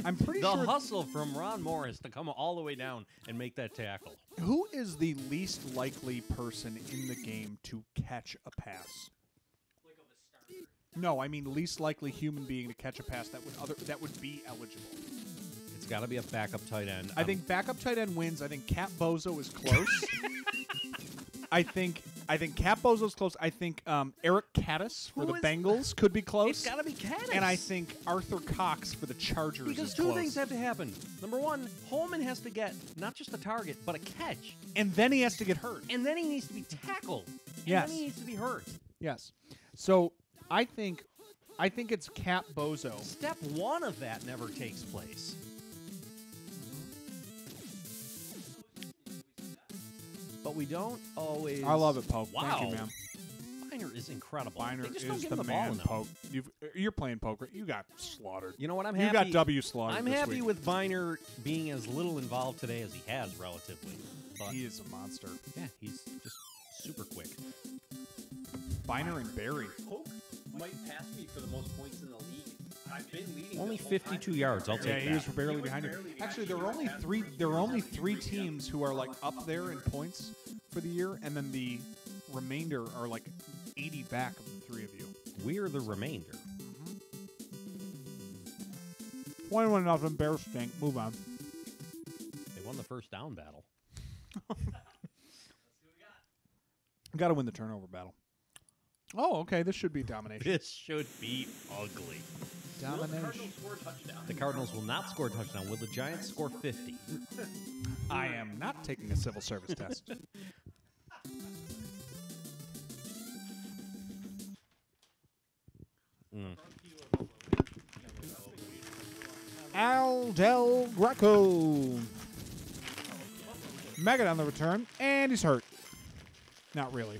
I'm pretty The sure. hustle from Ron Morris to come all the way down and make that tackle. Who is the least likely person in the game to catch a pass? No, I mean least likely human being to catch a pass that would be eligible. It's got to be a backup tight end. I think backup tight end wins. I think Cap Bozo is close. I think Cap Bozo's close. I think Eric Caddis for Who the is- Bengals could be close. It's got to be Caddis. And I think Arthur Cox for the Chargers because is two close. things have to happen. Number one, Holman has to get not just a target, but a catch. And then he has to get hurt. And then he needs to be tackled. And Yes. then he needs to be hurt. Yes. So I think it's Cap Bozo. Step one of that never takes place. but we don't always. I love it, Poke. Wow. Thank you, man. Biner is incredible. Biner they just is don't give the him the ball man, enough. Poke. You're playing poker. You got slaughtered. You know what? I'm You happy. got W slaughtered. I'm this happy week. with Biner being as little involved today as he has, relatively. But He is a monster. yeah, he's just super quick. Biner and Barry. Poke might pass me for the most points in the league. I've been leading. Only this whole time. 52 yards. I'll Yeah, take he that. was barely behind you. Actually, there are only three. There are only three teams who are like up there in points for the year, and then the remainder are like 80 back of the three of you. We're the remainder. 21-0. Bears stink. Move on. They won the first down battle. Got to win the turnover battle. Oh, okay. This should be domination. This should be ugly. Domination. The Cardinals will not score a touchdown. Will the Giants score 50? I am not taking a civil service test. Al Del Greco. Megat on the return, and he's hurt. Not really.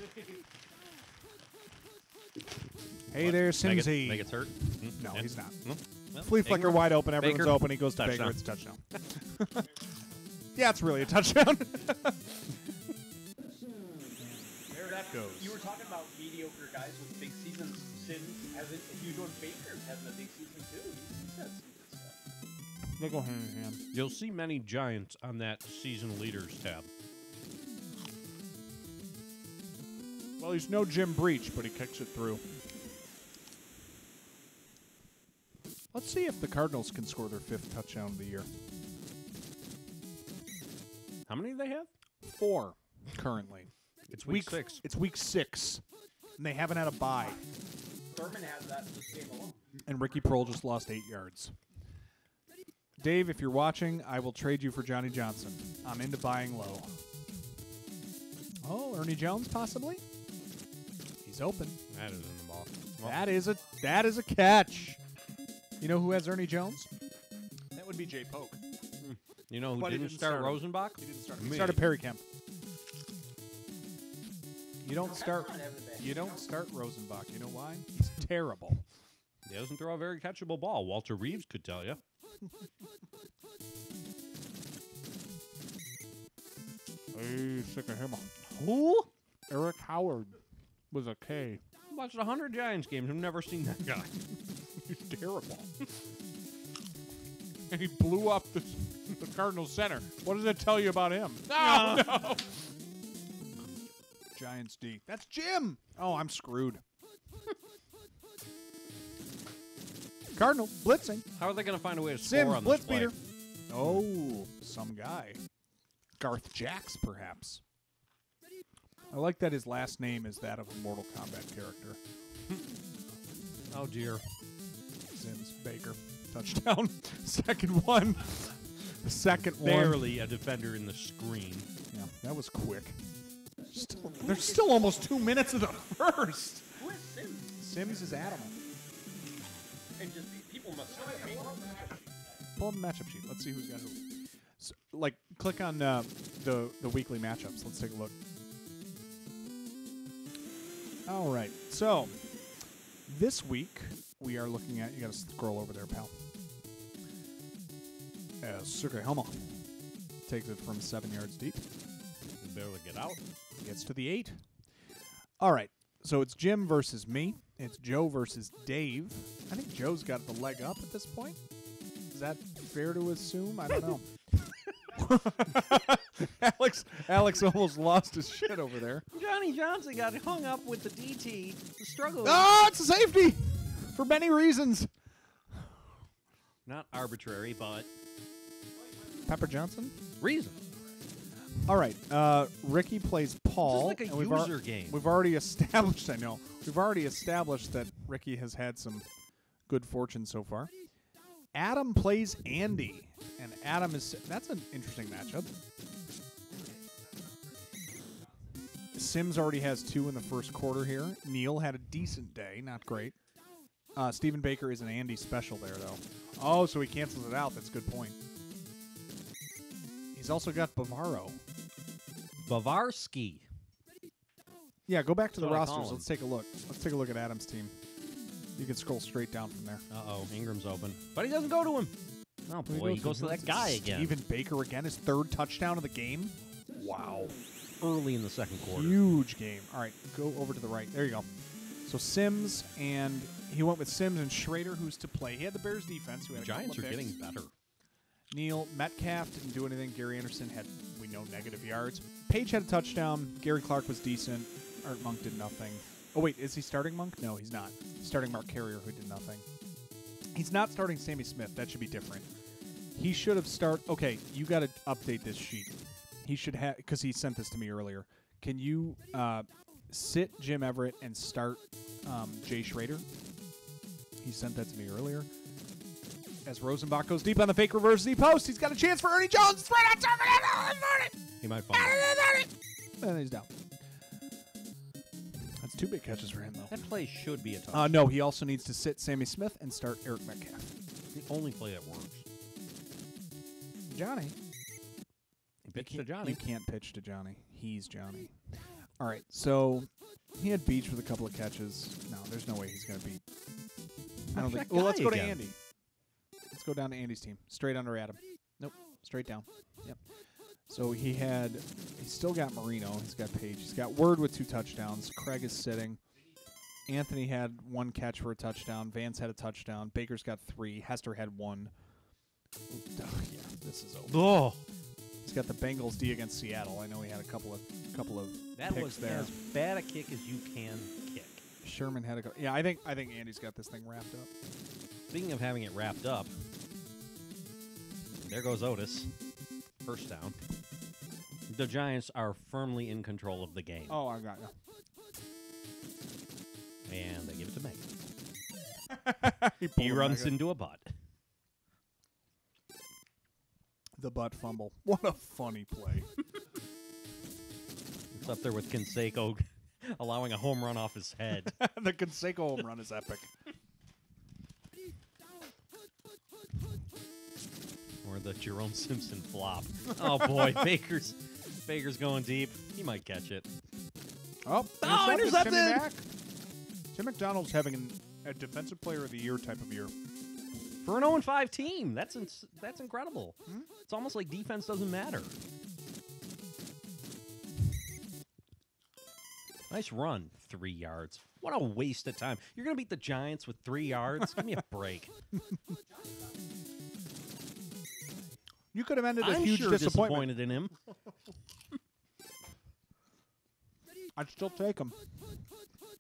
Hey there, Simsy. Megats hurt? No, Yeah. he's not. No? Well, Flea flicker Ingram, wide open. Everyone's Baker, open. He goes to touchdown. Baker. It's a touchdown. Yeah, it's really a touchdown. There that goes. You were talking about mediocre guys with big seasons. Sims hasn't. If you doing Baker's having a big season too. He's had some good stuff. They go hand in hand. You'll see many Giants on that season leaders tab. Well, he's no Jim Breach, but he kicks it through. Let's see if the Cardinals can score their 5th touchdown of the year. How many do they have? 4 currently. It's week 6. It's week 6, and they haven't had a bye. Thurman has that this game alone. And Ricky Prohl just lost 8 yards. Dave, if you're watching, I will trade you for Johnny Johnson. I'm into buying low. Oh, Ernie Jones possibly? He's open. That is in the ball. Well, That is a catch. You know who has Ernie Jones? That would be Jay Polk. you know who But he didn't didn't start start him. Rosenbach? He didn't start. Me. He started Perry Kemp. You don't start. Not having a bad You don't start Rosenbach. You know why? He's terrible. He doesn't throw a very catchable ball. Walter Reeves could tell you. Hey, sick of him. Who? Eric Howard with a K. I watched 100 Giants games. I've never seen that guy. He's terrible. And he blew up the Cardinals center. What does it tell you about him? No. Giants D. That's Jim. Oh, I'm screwed. Cardinal blitzing. How are they going to find a way to Sim, score on blitz this play? beater. Oh, some guy. Garth Jax, perhaps. I like that his last name is that of a Mortal Kombat character. Oh, dear. Sims, Baker. Touchdown. Second one. The second one. Barely a defender in the screen. Yeah, that was quick. There's still almost 2 minutes of the first. Who is Sims? Sims is Adam. And just people must know him. Pull up the matchup sheet. Let's see who's got who. So, like, click on the weekly matchups. Let's take a look. All right. So, this week, we are looking at... You got to scroll over there, pal. Sukahama takes it from 7 yards deep. Can barely get out. Gets to the 8. All right. So, it's Jim versus me. It's Joe versus Dave. I think Joe's got the leg up at this point. Is that fair to assume? I don't know. Alex almost lost his shit over there. Johnny Johnson got hung up with the DT. The struggle. Oh, it's a safety for many reasons. Not arbitrary, but Pepper Johnson? reason. All right. Ricky plays Paul. This is like a and user game. We've already established, I know. We've already established that Ricky has had some good fortune so far. Adam plays Andy. And Adam is... That's an interesting matchup. Sims already has 2 in the first quarter here. Neil had a decent day. Not great. Stephen Baker is an Andy special there, though. Oh, so he cancels it out. That's a good point. He's also got Bavaro. Bavarsky. Yeah, go back to That's the what I call rosters. him. Let's take a look. Let's take a look at Adam's team. You can scroll straight down from there. Uh-oh, Ingram's open. But he doesn't go to him. Oh, boy, he goes to that guy again. Stephen Baker again, his third touchdown of the game. Wow. Early in the second quarter. Huge game. All right, go over to the right. There you go. So Sims, and he went with Sims and Schrader, who's to play. He had the Bears defense, who The had a Giants are couple of getting picks. better. Neil Metcalf didn't do anything. Gary Anderson had, we know, negative yards. Page had a touchdown. Gary Clark was decent. Art Monk did nothing. Oh, wait, is he starting Monk? No, he's not. He's starting Mark Carrier, who did nothing. He's not starting Sammy Smith. That should be different. He should have Okay, you got to update this sheet. He should have, because he sent this to me earlier. Can you sit Jim Everett and start Jay Schrader? He sent that to me earlier. As Rosenbach goes deep on the fake reverse Z post, he's got a chance for Ernie Jones. It's right on top of it. He might fall. And he's down. That's 2 big catches for him, though. That play should be a touchdown. No, he also needs to sit Sammy Smith and start Eric Metcalf. The only play that works. Johnny. He pitched to Johnny. You can't pitch to Johnny. He's Johnny. All right, so he had Beach with a couple of catches. No, there's no way he's going to beat. I don't think. That Well, let's guy go to again. Andy. Let's go down to Andy's team. Straight under Adam. Nope. Straight down. Yep. So he's still got Marino. He's got Page. He's got Word with 2 touchdowns. Craig is sitting. Anthony had 1 catch for a touchdown. Vance had a touchdown. Baker's got 3. Hester had 1. Yeah, this is over. Oh, He's got the Bengals D against Seattle. I know he had a couple of that picks was there. as bad a kick as you can kick. Sherman had a go. Yeah, I think Andy's got this thing wrapped up. Speaking of having it wrapped up, there goes Otis. First down. The Giants are firmly in control of the game. Oh, I got you. And they give it to Meg. He runs into a butt. the butt fumble. What a funny play. It's up there with Canseco allowing a home run off his head. The Canseco home run is epic. Or the Jerome Simpson flop. Oh boy, Baker's going deep. He might catch it. Oh, intercepted! Timmy Mack. Tim McDonald's having a Defensive Player of the Year type of year. For an 0-5 team, that's incredible. It's almost like defense doesn't matter. Nice run, 3 yards. What a waste of time. You're going to beat the Giants with 3 yards? Give me a break. You could have ended a I'm huge sure disappointment. disappointed in him. I'd still take him.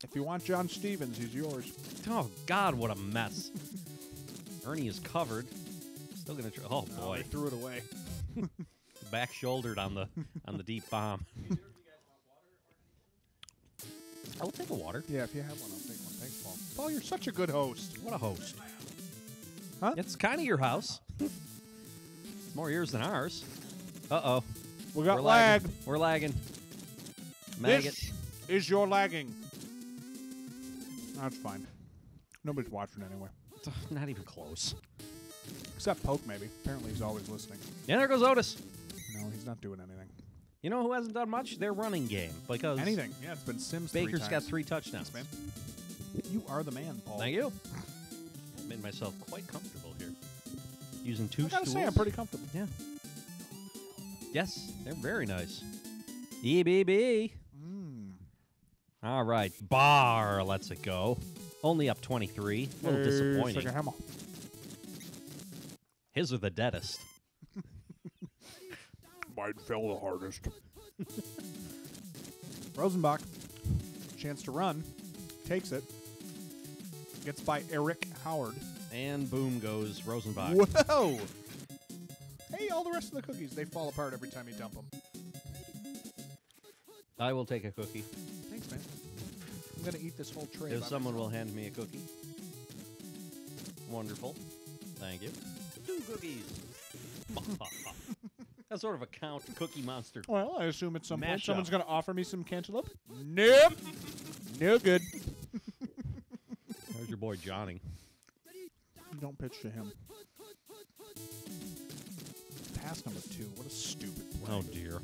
If you want John Stevens, he's yours. Oh, God, what a mess. Ernie is covered. Still going to try. Oh, boy. They threw it away. Back shouldered on the deep bomb. I'll take a water. Yeah, if you have one, I'll take one. Thanks, Paul. Paul, you're such a good host. What a host. Huh? It's kind of your house. It's more yours than ours. Uh-oh. We got We're lag. lagging. We're lagging. Maggot. This is your lagging. That's fine. Nobody's watching anyway. Not even close. Except Poke, maybe. Apparently he's always listening. And there goes Otis. No, he's not doing anything. You know who hasn't done much? Their running game. Because Anything. Yeah, it's been Sims Baker's 3 got times. 3 touchdowns. Thanks, man. You are the man, Paul. Thank you. Made myself quite comfortable here. Using 2 I gotta stools. say, I'm pretty comfortable. Yeah. Yes, they're very nice. EBB. All right. Barr lets it go. Only up 23. A little disappointing. It's like a hammer. His are the deadest. Mine fell the hardest. Rosenbach, chance to run, takes it, gets by Eric Howard. And boom goes Rosenbach. Whoa! Hey, all the rest of the cookies, they fall apart every time you dump them. I will take a cookie. Thanks, man. I'm going to eat this whole tray. If by someone will myself. hand me a cookie. Wonderful. Thank you. 2 cookies. That's sort of a count cookie monster. Well, I assume at some point Mash someone's up. going to offer me some cantaloupe. Nope. No good. There's your boy Johnny. Don't pitch to him. Pass number 2. What a stupid play. Oh, dear.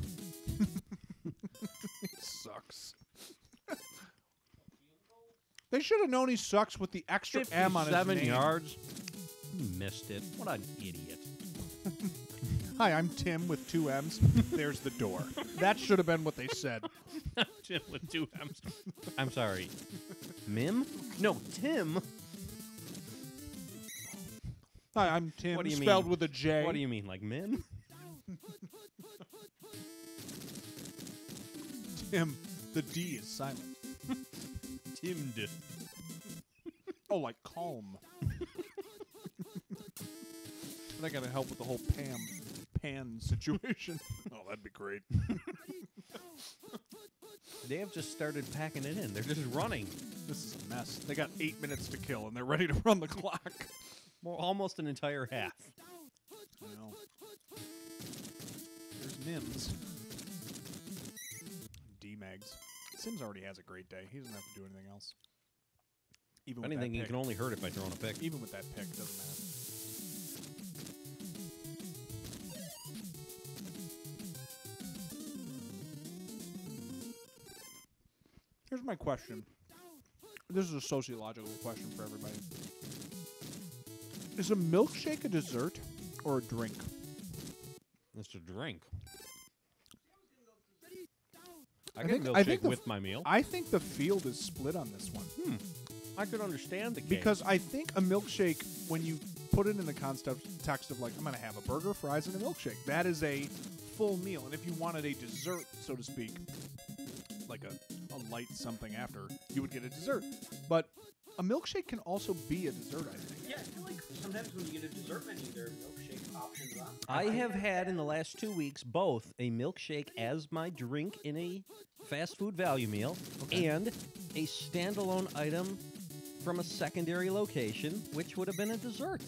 They should have known he sucks with the extra M on his name. 7 yards. You missed it. What an idiot. Hi, I'm Tim with 2 M's. There's the door. That should have been what they said. Tim with 2 M's. I'm sorry. Mim? No, Tim. Hi, I'm Tim, What do you spelled mean? with a J. What do you mean, like Mim? Tim, the D is silent. Timmed. Oh, like calm. And I gotta help with the whole pan situation. Oh, that'd be great. They have just started packing it in. They're just running. This is a mess. They got 8 minutes to kill, and they're ready to run the clock. Well, almost an entire half. I know. There's Mims. D-Mags. Sims already has a great day. He doesn't have to do anything else. Even If with anything, that you pick. can only hurt it by throwing a pick. Even with that pick, it doesn't matter. Here's my question. This is a sociological question for everybody. Is a milkshake a dessert or a drink? It's a drink. I I get think- a I milkshake think the with my meal. I think the field is split on this one. I could understand the case. Because I think a milkshake, when you put it in the text of like, I'm going to have a burger, fries, and a milkshake, that is a full meal. And if you wanted a dessert, so to speak, like a light something after, you would get a dessert. But a milkshake can also be a dessert, I think. Yeah, I feel like sometimes when you get a dessert menu, there are milkshake options on. I have had in the last 2 weeks both a milkshake as my drink in a fast food value meal and a standalone item from a secondary location, which would have been a dessert.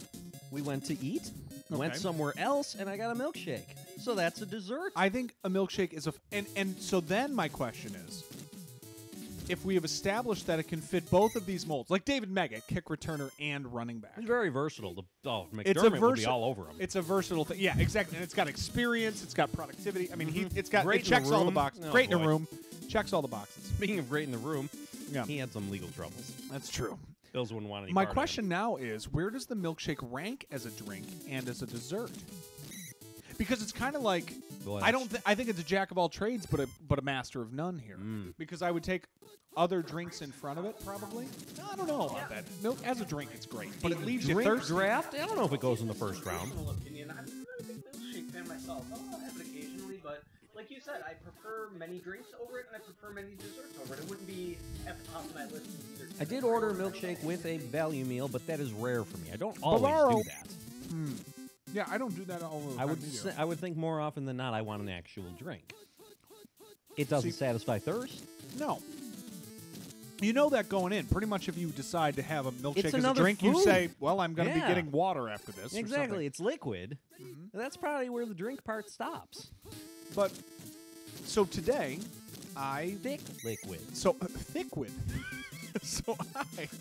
We went to eat, went somewhere else, and I got a milkshake. So that's a dessert. I think a milkshake is and so then my question is, if we have established that it can fit both of these molds, like David Meggett, kick returner and running back. It's very versatile. McDermott It's a would be all over him. It's a versatile thing. Yeah, exactly. And it's got experience. It's got productivity. I mean, it Great in checks the all the room. boxes. Oh, Great in boy. a room. Checks all the boxes. Speaking of great in the room, Yeah, he had some legal troubles. that's true. Bills wouldn't want any My part of question now is, where does the milkshake rank as a drink and as a dessert? Because it's kind of like Well, I think it's a jack of all trades, but a master of none here. Because I would take other drinks in front of it, probably. I don't know about that. Milk as a drink, it's great, but it leaves you drink thirsty. draft? I don't know if it goes in the first round. Personal opinion, I'm not a big milkshake fan myself. I'll have it occasionally, but like you said, I prefer many drinks over it, and I prefer many desserts over it. It wouldn't be at the top of my list. I did order a milkshake with a value meal, but that is rare for me. I don't always Bolaro. do that. Yeah, I don't do that all the I time would either. I would think more often than not I want an actual drink. It doesn't See- satisfy thirst. No. You know that going in. Pretty much if you decide to have a milkshake It's as a another drink, you food. say, well, I'm going to Yeah. be getting water after this. or Exactly. something. It's liquid. That's probably where the drink part stops. But, so today, Thick liquid. Thickwid. So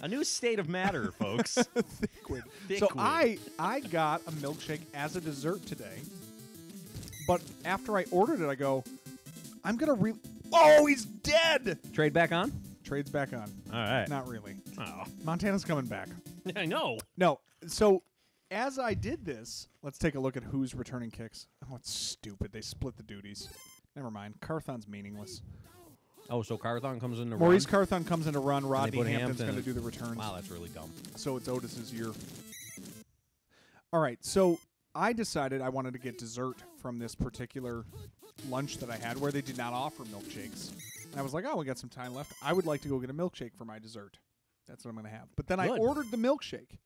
A new state of matter, folks. Thickwid. So Thickwid. I got a milkshake as a dessert today. But after I ordered it, I go, I'm going to Oh, he's dead! Trade back on? Trade's back on. All right. Not really. Oh. Montana's coming back. I know. No. So as I did this, let's take a look at who's returning kicks. Oh, it's stupid. They split the duties. Never mind. Carthon's meaningless. Oh, so Carthon comes in to Maurice run? Carthon comes in to run. Rodney put Hampton's Hampton going to do the returns. Wow, that's really dumb. So it's Otis's year. All right. So I decided I wanted to get dessert from this particular lunch that I had where they did not offer milkshakes. And I was like, oh, we got some time left. I would like to go get a milkshake for my dessert. That's what I'm going to have. But then I Good. ordered the milkshake.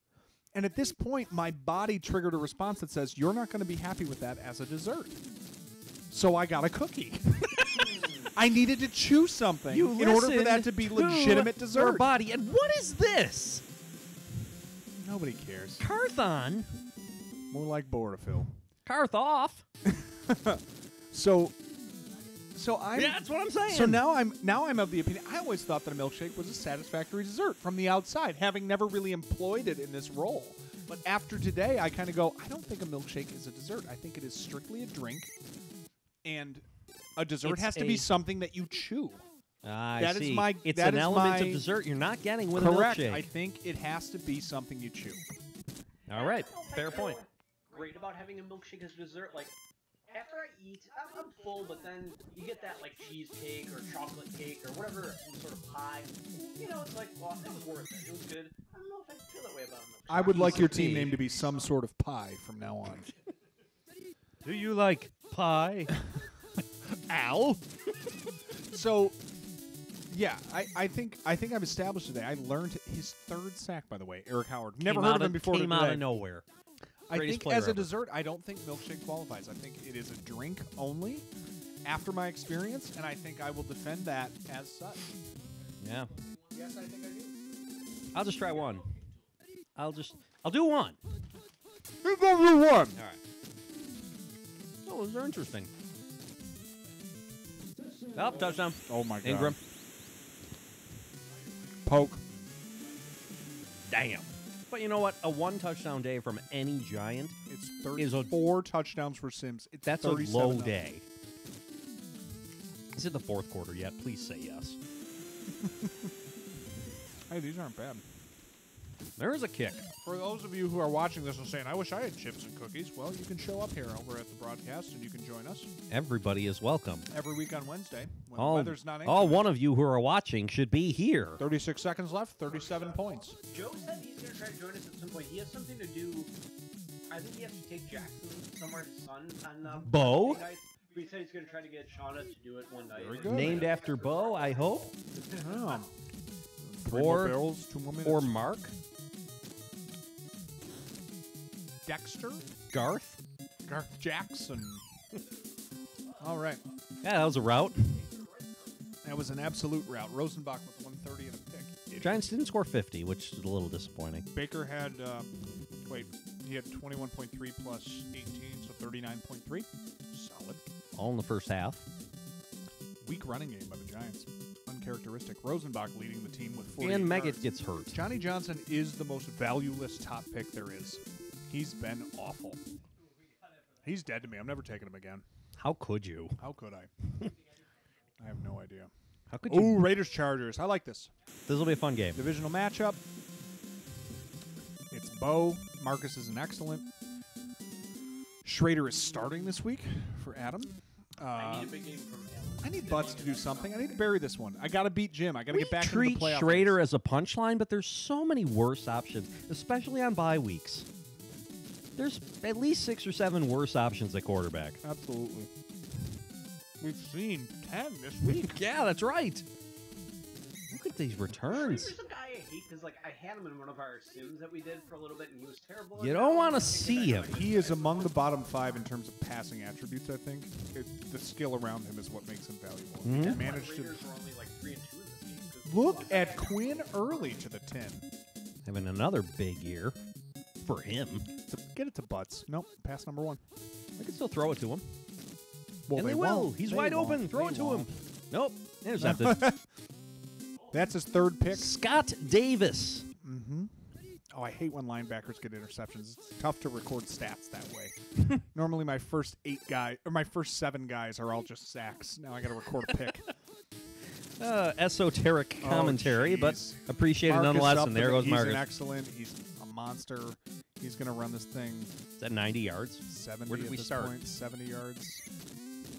And at this point, my body triggered a response that says, you're not going to be happy with that as a dessert. So I got a cookie. I needed to chew something in order for that to be legitimate Your dessert. body. And what is this? Nobody cares. Carthon? More like Borodil. Carthoff? So I'm Yeah, that's what I'm saying. So now I'm of the opinion. I always thought that a milkshake was a satisfactory dessert from the outside, having never really employed it in this role. But after today, I kind of go, I don't think a milkshake is a dessert. I think it is strictly a drink, and a dessert It's has to a- be something that you chew. I That is see. my- It's that an is element of my- dessert you're not getting with Correct. a milkshake. I think it has to be something you chew. All right, I don't know if I fair feel point. Great about having a milkshake as dessert. Like, after I eat, I'm full, but then you get that, like, cheesecake or chocolate cake or whatever, some sort of pie. You know, it's like, well, it was worth it. It was good. I don't know if I feel that way about a milkshake. I would like your Piece of team me. name to be some sort of pie from now on. Do you like pie? Al? So, yeah, I think I've established today. I learned his third sack, by the way. Eric Howard. Never heard of him before Came today. out of nowhere. I Greatest think player as a ever. dessert, I don't think milkshake qualifies. I think it is a drink only. After my experience, and I think I will defend that as such. Yeah. Yes, I think I do. I'll just try one. I'll do one. You're gonna do one. All right. Oh, those are interesting. Oh, touchdown. Oh my god. Ingram. Poke. Damn. But you know what? A one touchdown day from any Giant, It's Is a- 34 touchdowns for Sims. It's that's a 37 low nothing. day. Is it the fourth quarter yet? Please say yes. Hey, these aren't bad. There is a kick. For those of you who are watching this and saying, I wish I had chips and cookies, well, you can show up here over at the broadcast and you can join us Everybody is welcome. every week on Wednesday when the weather's not all anxious. one of you who are watching should be here. 36 seconds left, 37 points. Joe said he's going to try to join us at some point. He has something to do. I think he has to take Jackson somewhere, his son, on Bo? Friday night. But he said he's going to try to get Shauna to do it one night. Very good. Named after Bo, I hope. Yeah. Or- more barrels, 2 more minutes. Or Mark. Dexter? Garth. Garth Jackson. All right. Yeah, that was a route. That was an absolute rout. Rosenbach with 130 and a pick. Giants didn't score 50, which is a little disappointing. Baker had, he had 21.3 plus 18, so 39.3. Solid. All in the first half. Weak running game by the Giants. Uncharacteristic. Rosenbach leading the team with 48 And Meggett yards. gets hurt. Johnny Johnson is the most valueless top pick there is. He's been awful. He's dead to me. I'm never taking him again. How could you? How could I? I have no idea. How could you? Ooh, Raiders Chargers. I like this. This will be a fun game. Divisional matchup. It's Bo. Marcus is an excellent. Schrader is starting this week for Adam. I need a big game from him. I need Butts to do something. I need to bury this one. I got to beat Jim. I got to We get back into treat the playoff Schrader race. as a punchline, but there's so many worse options, especially on bye weeks. There's at least 6 or 7 worse options at quarterback. Absolutely. We've seen 10 this week. Yeah, that's right. Look at these returns. There's a guy I hate because, like, I had him in one of our sims that we did for a little bit, and he was terrible. You at don't that. want to I think see him. He is among the bottom 5 in terms of passing attributes, I think. The skill around him is what makes him valuable. Mhm. He That's why managed to Raiders were only like 3-2 in this game. 'cause look at Quinn early to the 10. Having another big year for him. Get it to Butts. Nope, pass number 1. I can still throw it to him. Well, And they will. won't. He's They wide won't. open. Throw They it to won't. him. Nope. Intercepted. That's his third pick. Scott Davis. Mm-hmm. Oh, I hate when linebackers get interceptions. It's tough to record stats that way. Normally, my first 7 guys are all just sacks. Now I got to record a pick. Esoteric Oh, commentary, but jeez. appreciate it Marcus nonetheless. up And there in- goes he's Marcus. an excellent. He's a monster. He's going to run this thing Is that 90 yards? 70 Where did at we this start? point, 70 yards.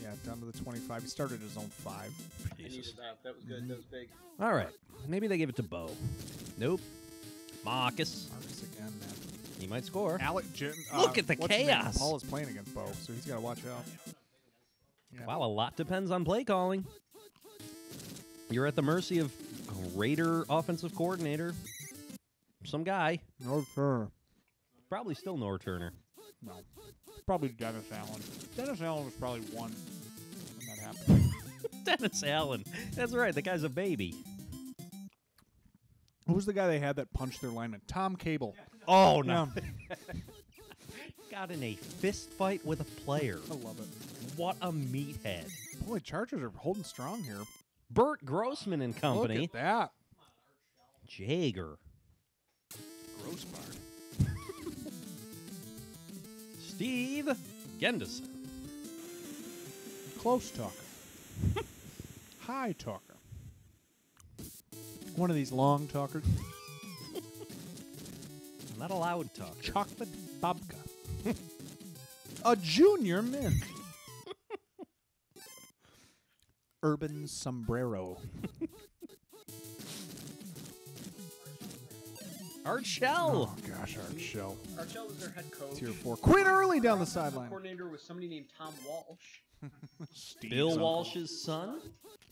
Yeah, down to the 25. He started his own 5. I needed that. That was good. That was big. All right. Maybe they give it to Bo. Nope. Marcus. Marcus again, man. He might score. Alec Jim. Look at the what's his name? chaos. Paul is playing against Bo, so he's got to watch out. Yeah. Wow, a lot depends on play calling. You're at the mercy of a Raider offensive coordinator. Some guy. No, sir. Probably still Nor Turner. No. Probably Dennis Allen. Dennis Allen was probably 1 when that happened. Dennis Allen. That's right. The guy's a baby. Who was the guy they had that punched their lineman? Tom Cable. Oh, Yeah. Got in a fist fight with a player. I love it. What a meathead. Boy, Chargers are holding strong here. Burt Grossman and Company. Look at that. Jager. Grossbart. Steve Gendison. Close talker. High talker. One of these long talkers. I'm not allowed to talk. Chocolate babka. A junior mint. Urban sombrero. Art Shell. Oh gosh, Art Shell. Archell was their head coach. Tier 4. Quit early down the sideline. Coordinator was somebody named Tom Walsh. Steve's Bill uncle. Walsh's son.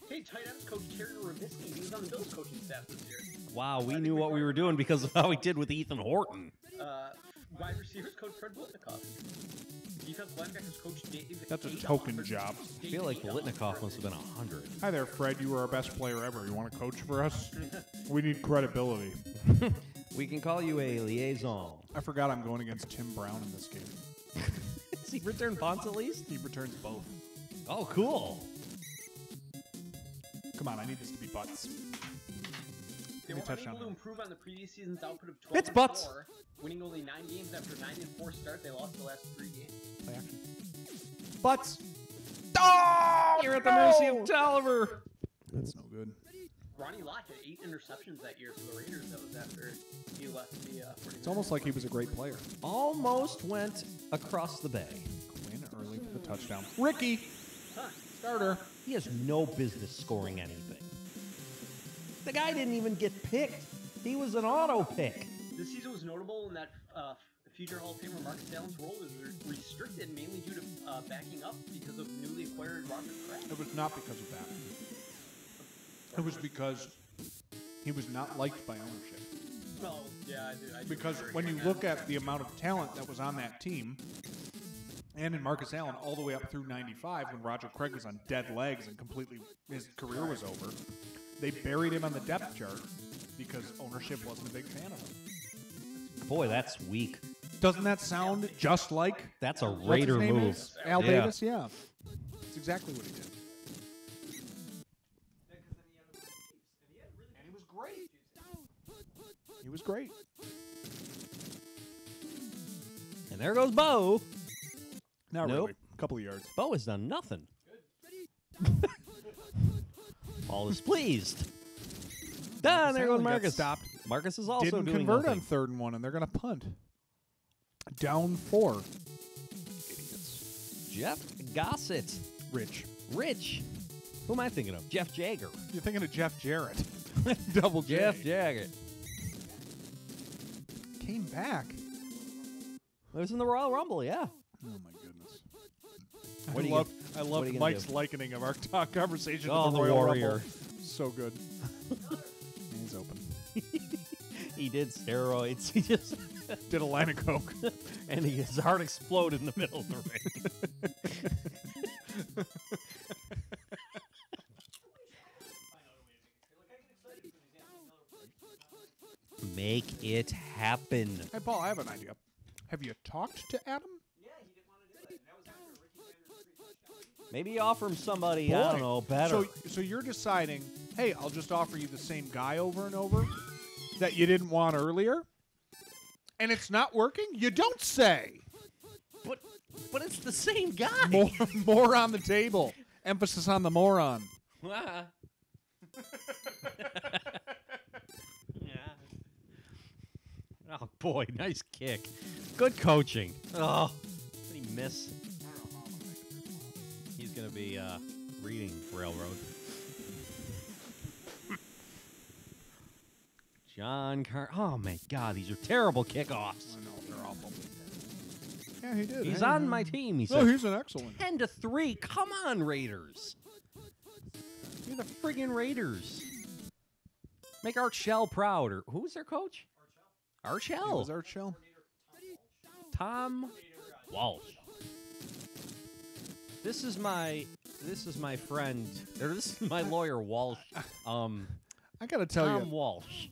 Hey, tight ends coach Terry Rabisky. He was on the Bills coaching staff this year. Wow, we knew what we were doing because of how we did with Ethan Horton. Wide receivers coach Fred Blitnikoff. Defensive linebackers coach Dave. That's a Adolph. token job. I feel like Blitnikoff must have been 100. Hi there, Fred. You were our best player ever. You want to coach for us? We need credibility. We can call you a liaison. I forgot I'm going against Tim Brown in this game. Does he return punts at least? He returns both. Oh, cool. Come on, I need this to be butts. They me were touchdown. unable to improve on the previous season's output of 12 It's and butts. 4, winning only 9 games after 9 and 4 start. They lost the last 3 games. Play action. Butts. Oh, You're at the mercy of Tolliver. That's no good. Ronnie Lott had 8 interceptions that year for the Raiders. That was after he left the 49ers. It's almost like he was a great player. Almost went across the bay. Quinn early for the touchdown. Ricky. Starter. He has no business scoring anything. The guy didn't even get picked. He was an auto pick. This season was notable in that future Hall of Famer Marcus Allen's role was restricted mainly due to backing up because of newly acquired Roger Kraft. It was not because of that. It was because he was not liked by ownership. Well, yeah, I do Because agree when you on that. look at the amount of talent that was on that team, and in Marcus Allen all the way up through 95 when Roger Craig was on dead legs and completely his career was over, they buried him on the depth chart because ownership wasn't a big fan of him. Boy, that's weak. Doesn't that sound just like That's a what's his Raider name move. is? Al Yeah. Davis? Yeah. That's exactly what he did. And he was great. He was great. And there goes Bo. Not Nope. really. A couple of yards. Bo has done nothing. Paul is pleased. Done. There goes Allen got Marcus. stopped. Marcus is also Didn't doing convert nothing. on 3rd and 1, and they're going to punt. Down 4. Idiots. Jeff Gossett. Rich. Rich. Who am I thinking of? Jeff Jagger. You're thinking of Jeff Jarrett. Double J. Jeff Jagger. Came back. It was in the Royal Rumble, yeah. Oh my goodness. What are I you love what are loved you gonna Mike's do? likening of our talk conversation Oh, to the the Royal Warrior. Rumble. So good. He's open. He did steroids. He just Did a line of coke. and his heart exploded in the middle of the ring. Make it happen. Hey Paul, I have an idea. Have you talked to Adam? Maybe you offer him somebody, I Boy. don't know, better. So you're deciding, hey, I'll just offer you the same guy over and over that you didn't want earlier, and it's not working? You don't say. But it's the same guy. More on the table. Emphasis on the moron. Yeah. Oh boy, nice kick. Good coaching. Oh, did he miss? He's gonna be reading Railroad. John Carr. Oh my God, these are terrible kickoffs. I know, they're awful. Yeah, he did. He's Hey, on my team. He Oh, said he's an excellent. 10-3. Come on, Raiders. You're the friggin' Raiders. Make Art Shell proud. Or who's their coach? Art It Shell. was Art Shell. Tom Walsh. This is my friend. Or this is my lawyer Walsh. I gotta tell Tom you, Walsh.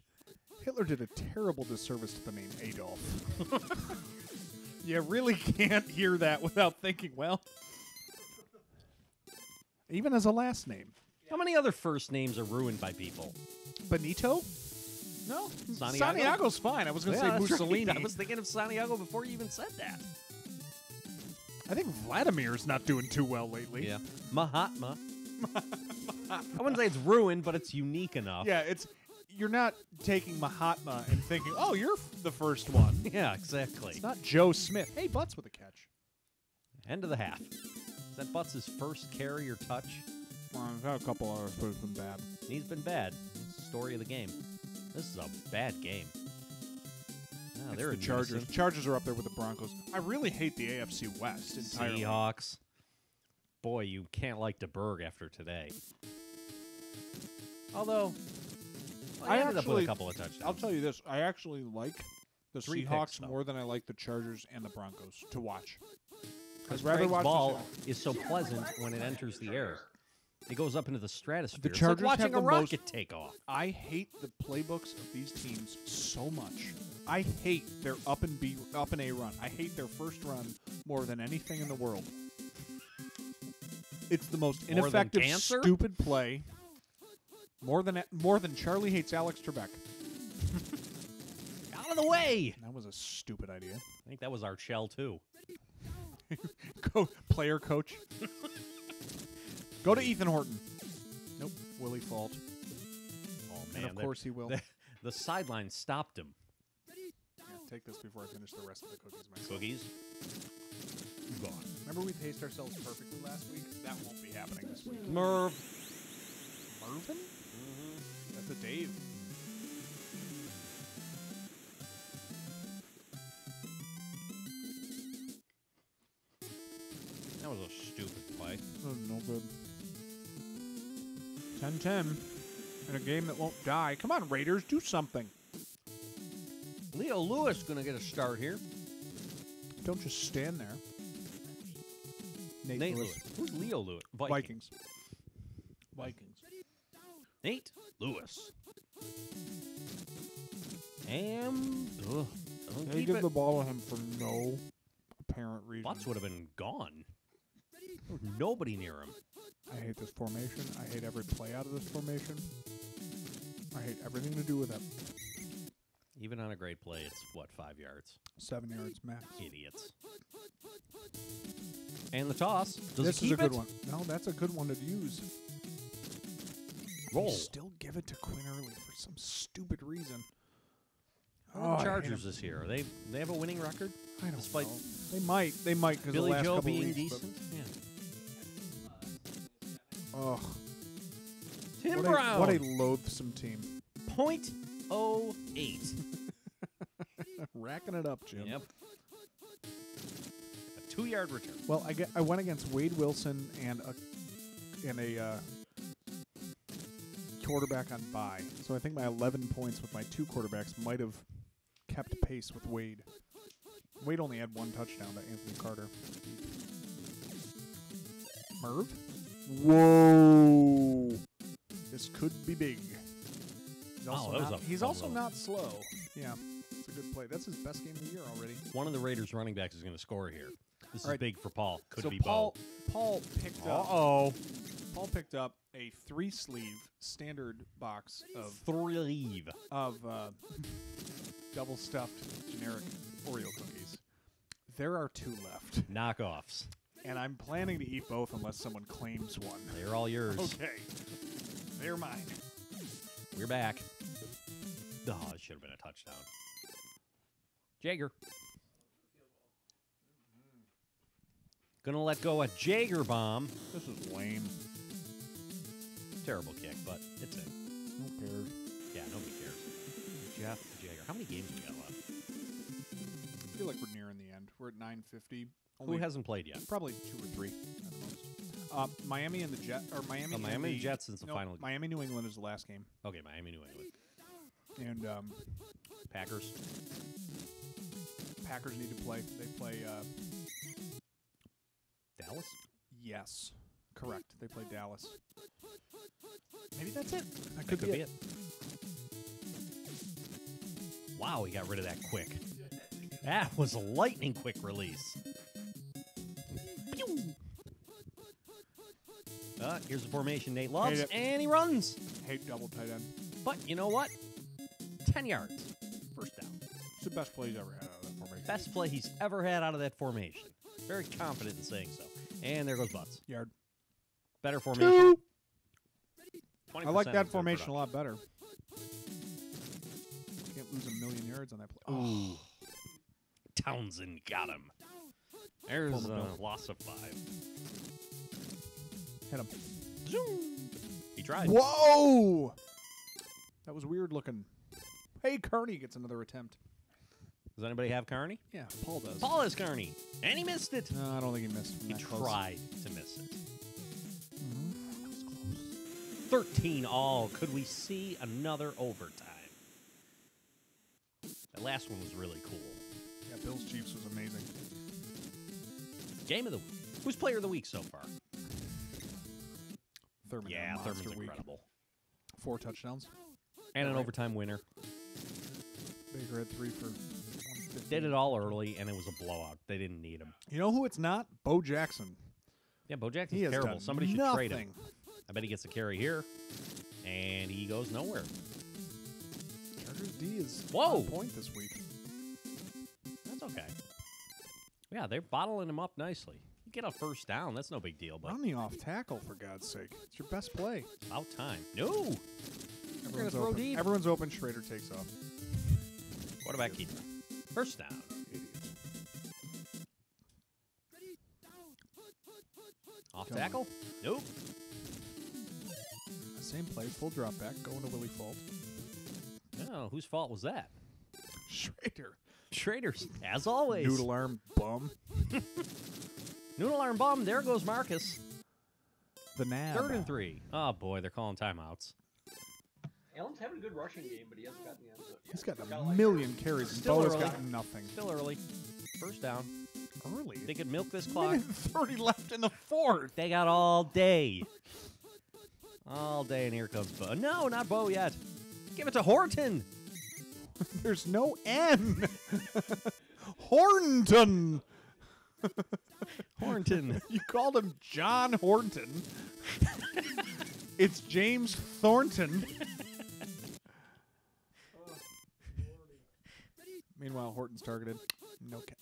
Hitler did a terrible disservice to the name Adolf. You really can't hear that without thinking, well, even as a last name. How many other first names are ruined by people? Benito? No. Santiago? Santiago's fine. I was going to say that's right. Mussolini. I was thinking of Santiago before you even said that. I think Vladimir's not doing too well lately. Yeah. Mahatma. I wouldn't say it's ruined, but it's unique enough. Yeah, it's you're not taking Mahatma and thinking, oh, you're the first one. Yeah, exactly. It's not Joe Smith. Hey, Butts with a catch. End of the half. Is that Butts' first carry or touch? I've had a couple others, but it's been bad. He's been bad. It's the story of the game. This is a bad game. Oh, It's they're the in Chargers. unison. Chargers are up there with the Broncos. I really hate the AFC West entirely. Seahawks. Boy, you can't like DeBerg after today. Although, well, he ended up with a couple of touchdowns. I'll tell you this. I actually like the 3 Seahawks picks, though. more than I like the Chargers and the Broncos to watch. Because rather Craig's watch ball is so pleasant when it enters the air. It goes up into the stratosphere. The It's Chargers like watching have a the rocket take off. I hate the playbooks of these teams so much. I hate their up and A run. I hate their first run more than anything in the world. It's the most More than ineffective, cancer? stupid play. More than Charlie hates Alex Trebek. Out of the way! That was a stupid idea. I think that was our shell, too. Player coach. Go to Ethan Horton. Nope. Willie Fault. Oh, And man. of course he will. The sideline stopped him. Yeah, take this before I finish the rest of the cookies myself. Cookies? Gone. Remember we paced ourselves perfectly last week? That won't be happening this week. Merv. Mervin? That's a Dave. That was a stupid play. Oh, no good. 10-10 in a game that won't die. Come on, Raiders, do something. Leo Lewis going to get a start here. Don't just stand there. Nate Lewis. Who's Leo Lewis? Vikings. Nate Lewis. And They give the ball to him for no apparent reason. Butts would have been gone. There was nobody near him. I hate this formation. I hate every play out of this formation. I hate everything to do with it. Even on a great play, it's, 5 yards? 7 yards max. Idiots. And the toss. Does This he keep is a good it? one. No, that's a good one to use. Roll. They still give it to Quinn early for some stupid reason. How are I the hate Chargers them. this year? They have a winning record? I don't Despite know. They might because the Billy last Joe couple being weeks, but- decent? Yeah. Ugh. Tim What Brown. what a loathsome team. .08. Racking it up, Jim. Yep. A 2-yard return. Well, I went against Wade Wilson and a quarterback on bye. So I think my 11 points with my 2 quarterbacks might have kept pace with Wade. Wade only had 1 touchdown to Anthony Carter. Merv? Whoa! This could be big. He's Wow, that was a he's fun also little- not slow. Yeah, it's a good play. That's his best game of the year already. One of the Raiders running backs is going to score here. This All right. is big for Paul. Could so be Paul Bo. picked up. Uh-oh. Paul picked up a 3-sleeve standard box of Three. double stuffed generic Oreo cookies. There are 2 left, Knockoffs. and I'm planning to eat both unless someone claims one. They're all yours. Okay, they're mine. We're back. Oh, it should have been a touchdown. Jager. Gonna let go a Jager bomb. This is lame. Terrible kick, but it's in. Who cares? Yeah, nobody cares. Jeff Jager. How many games we got left? I feel like we're nearing the end. We're at 9:50. Who hasn't played yet? Probably 2 or 3 at the most. Miami and the Jet or Miami. The and Miami the Jets is the no, final. Miami New England is the last game, Okay, Miami, New England. and Packers. Packers need to play. They play. Dallas? Yes, correct. They play Dallas. Maybe that's it. That Could could be it. Wow, he got rid of that quick. That was a lightning quick release. Pew! Here's the formation Nate loves, Hate it. and he runs. Hate double tight end. But you know what? 10 yards. First down. It's the best play he's ever had out of that formation. Best play he's ever had out of that formation. Very confident in saying so. And there goes Butts. Yard. Better formation. 2. I like 20% that of formation a good lot better. lose 1,000,000 yards on that play. Ooh. Townsend got him. There's Former a Bill. loss of 5. Hit him. Zoom. He tried. Whoa! That was weird looking. Hey, Carney gets another attempt. Does anybody have Carney? Yeah, Paul does. Paul has Carney. And he missed it. No, I don't think he missed. From He that close. tried to miss it. That was close. 13 all. Could we see another overtime? That last one was really cool. Yeah, Bills Chiefs was amazing. Game of the week. Who's player of the week so far? Thurman. had a Yeah, monster Thurman's week. incredible. 4 touchdowns. And an right? overtime winner. Baker had 3 for 150. Did it all early, and it was a blowout. They didn't need him. You know who it's not? Bo Jackson. Yeah, Bo Jackson's He has terrible. done Somebody should nothing. trade him. I bet he gets a carry here, and he goes nowhere. Chargers D is Whoa. on point this week. That's okay. Yeah, they're bottling him up nicely. You get a first down, that's no big deal, but Run the off tackle, for God's sake. It's your best play. about time. No! Everyone's throw open. deep. Everyone's open. Schrader takes off. Quarterback keeper. First down. Idiot. Off Come on. tackle? Nope. Same play, full drop back, going to Willie Fault. No, whose fault was that? Schrader. Schrader's, as always. Noodle arm bum. Noodle arm bum. There goes Marcus. The nab. 3rd and 3. Oh, boy, they're calling timeouts. Allen's having a good rushing game, but he hasn't gotten the end zone yet. He's got a Gotta million carries, and Still Bo has early. gotten nothing. Still early. First down. Early. They could milk this clock. Minute 30 left in the 4th. They got all day. All day, and here comes Bo. No, not Bo yet. Give it to Horton. There's no N. Hornton. Horton. You called him John Horton. It's James Thornton. Meanwhile, Horton's targeted. No catch.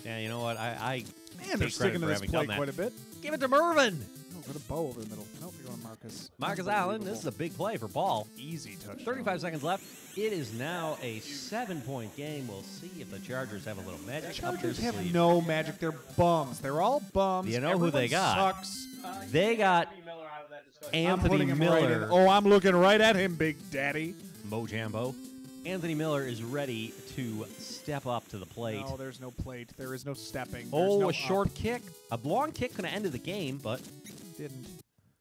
Yeah, you know what? I Man, they're take sticking credit to for this having play done that. quite a bit. Give it to Mervin. No, go to Bo over the middle. Nope, you're going Marcus. Marcus Allen, this is a big play for Paul. Easy touchdown. 35 seconds left. It is now a 7-point game. We'll see if the Chargers have a little magic up their Chargers have sleeve. no magic. They're bums. They're all bums. You know who they Everyone got? Sucks. They got Anthony Miller out of that discussion. I'm Anthony putting him right in. Miller. Oh, I'm looking right at him, Big Daddy. Mojambo. Anthony Miller is ready to step up to the plate. No, there's no plate. There is no stepping. There's Oh, no a short up. kick. A long kick could have ended the game, but Didn't.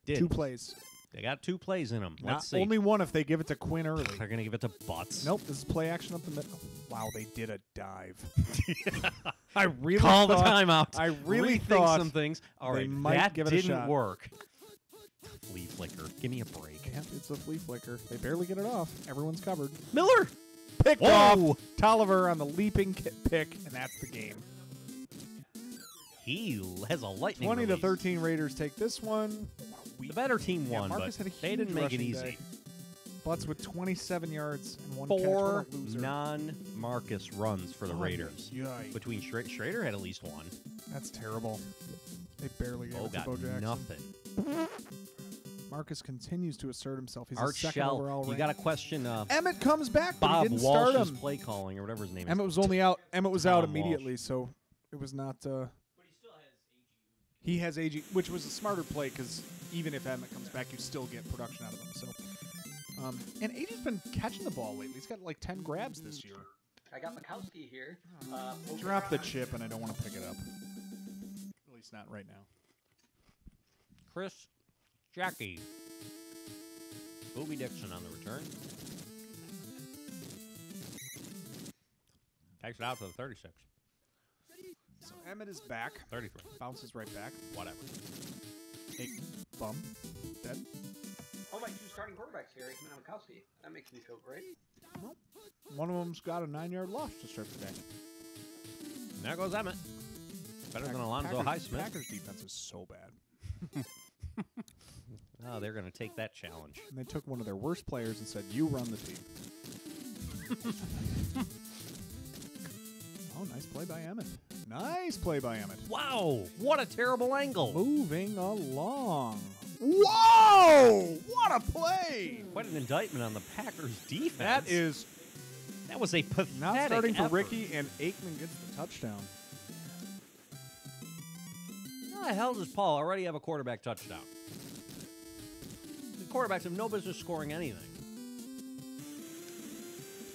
did. 2 plays. They got 2 plays in them. Not Let's see. only one if they give it to Quinn early. They're going to give it to Butts. Nope, this is play action up the middle. Wow, they did a dive. I really Call the thought, timeout. I really Rethink thought some things. All they right, might that give it a didn't shot. work. Flea flicker. Give me a break. Yeah, it's a flea flicker. They barely get it off. Everyone's covered. Miller. Picked Whoa. off. Tolliver on the leaping pick, and that's the game. He has a lightning 20 to release. 13 Raiders take this one. The better team Yeah, won, Marcus but had a they huge didn't make it rushing easy. day. Butts with 27 yards and 1 catch. 4 What a loser. non-Marcus runs for the Raiders. Yikes. Between Schrader had at least 1. That's terrible. They barely gave Bo it to got Bo Jackson. nothing. Marcus continues to assert himself. He's Art a second Shell, overall you ranked. got to question Emmett comes back, but he Bob didn't start Walsh's him. play calling or whatever his name Emmett is. was only out. Emmett was out Tom Walsh. immediately, so it was not. He has AG, which was a smarter play because even if Emmett comes back, you still get production out of him. So, and AG's been catching the ball lately. He's got like 10 grabs this year. I got Mikowski here. Drop the chip, and I don't want to pick it up. At least not right now. Chris Jackie. Booby Dixon on the return. Takes it out to the 36. So Emmett is back. 33. Bounces right back. Whatever. Hey, bum. Dead. Oh, my 2 starting quarterbacks here, Aikman and Mikowski. That makes me feel great. One of them's got a 9-yard loss to start the day. And there goes Emmett. Better than Alonzo Highsmith. Packers defense is so bad. Oh, they're going to take that challenge. And they took one of their worst players and said, "You run the team." Oh, nice play by Emmett. Nice play by Emmett. Wow, what a terrible angle. Moving along. Whoa! What a play! Quite an indictment on the Packers defense. That is That was a pathetic Not starting for effort. Ricky, and Aikman gets the touchdown. How the hell does Paul already have a quarterback touchdown? The quarterbacks have no business scoring anything.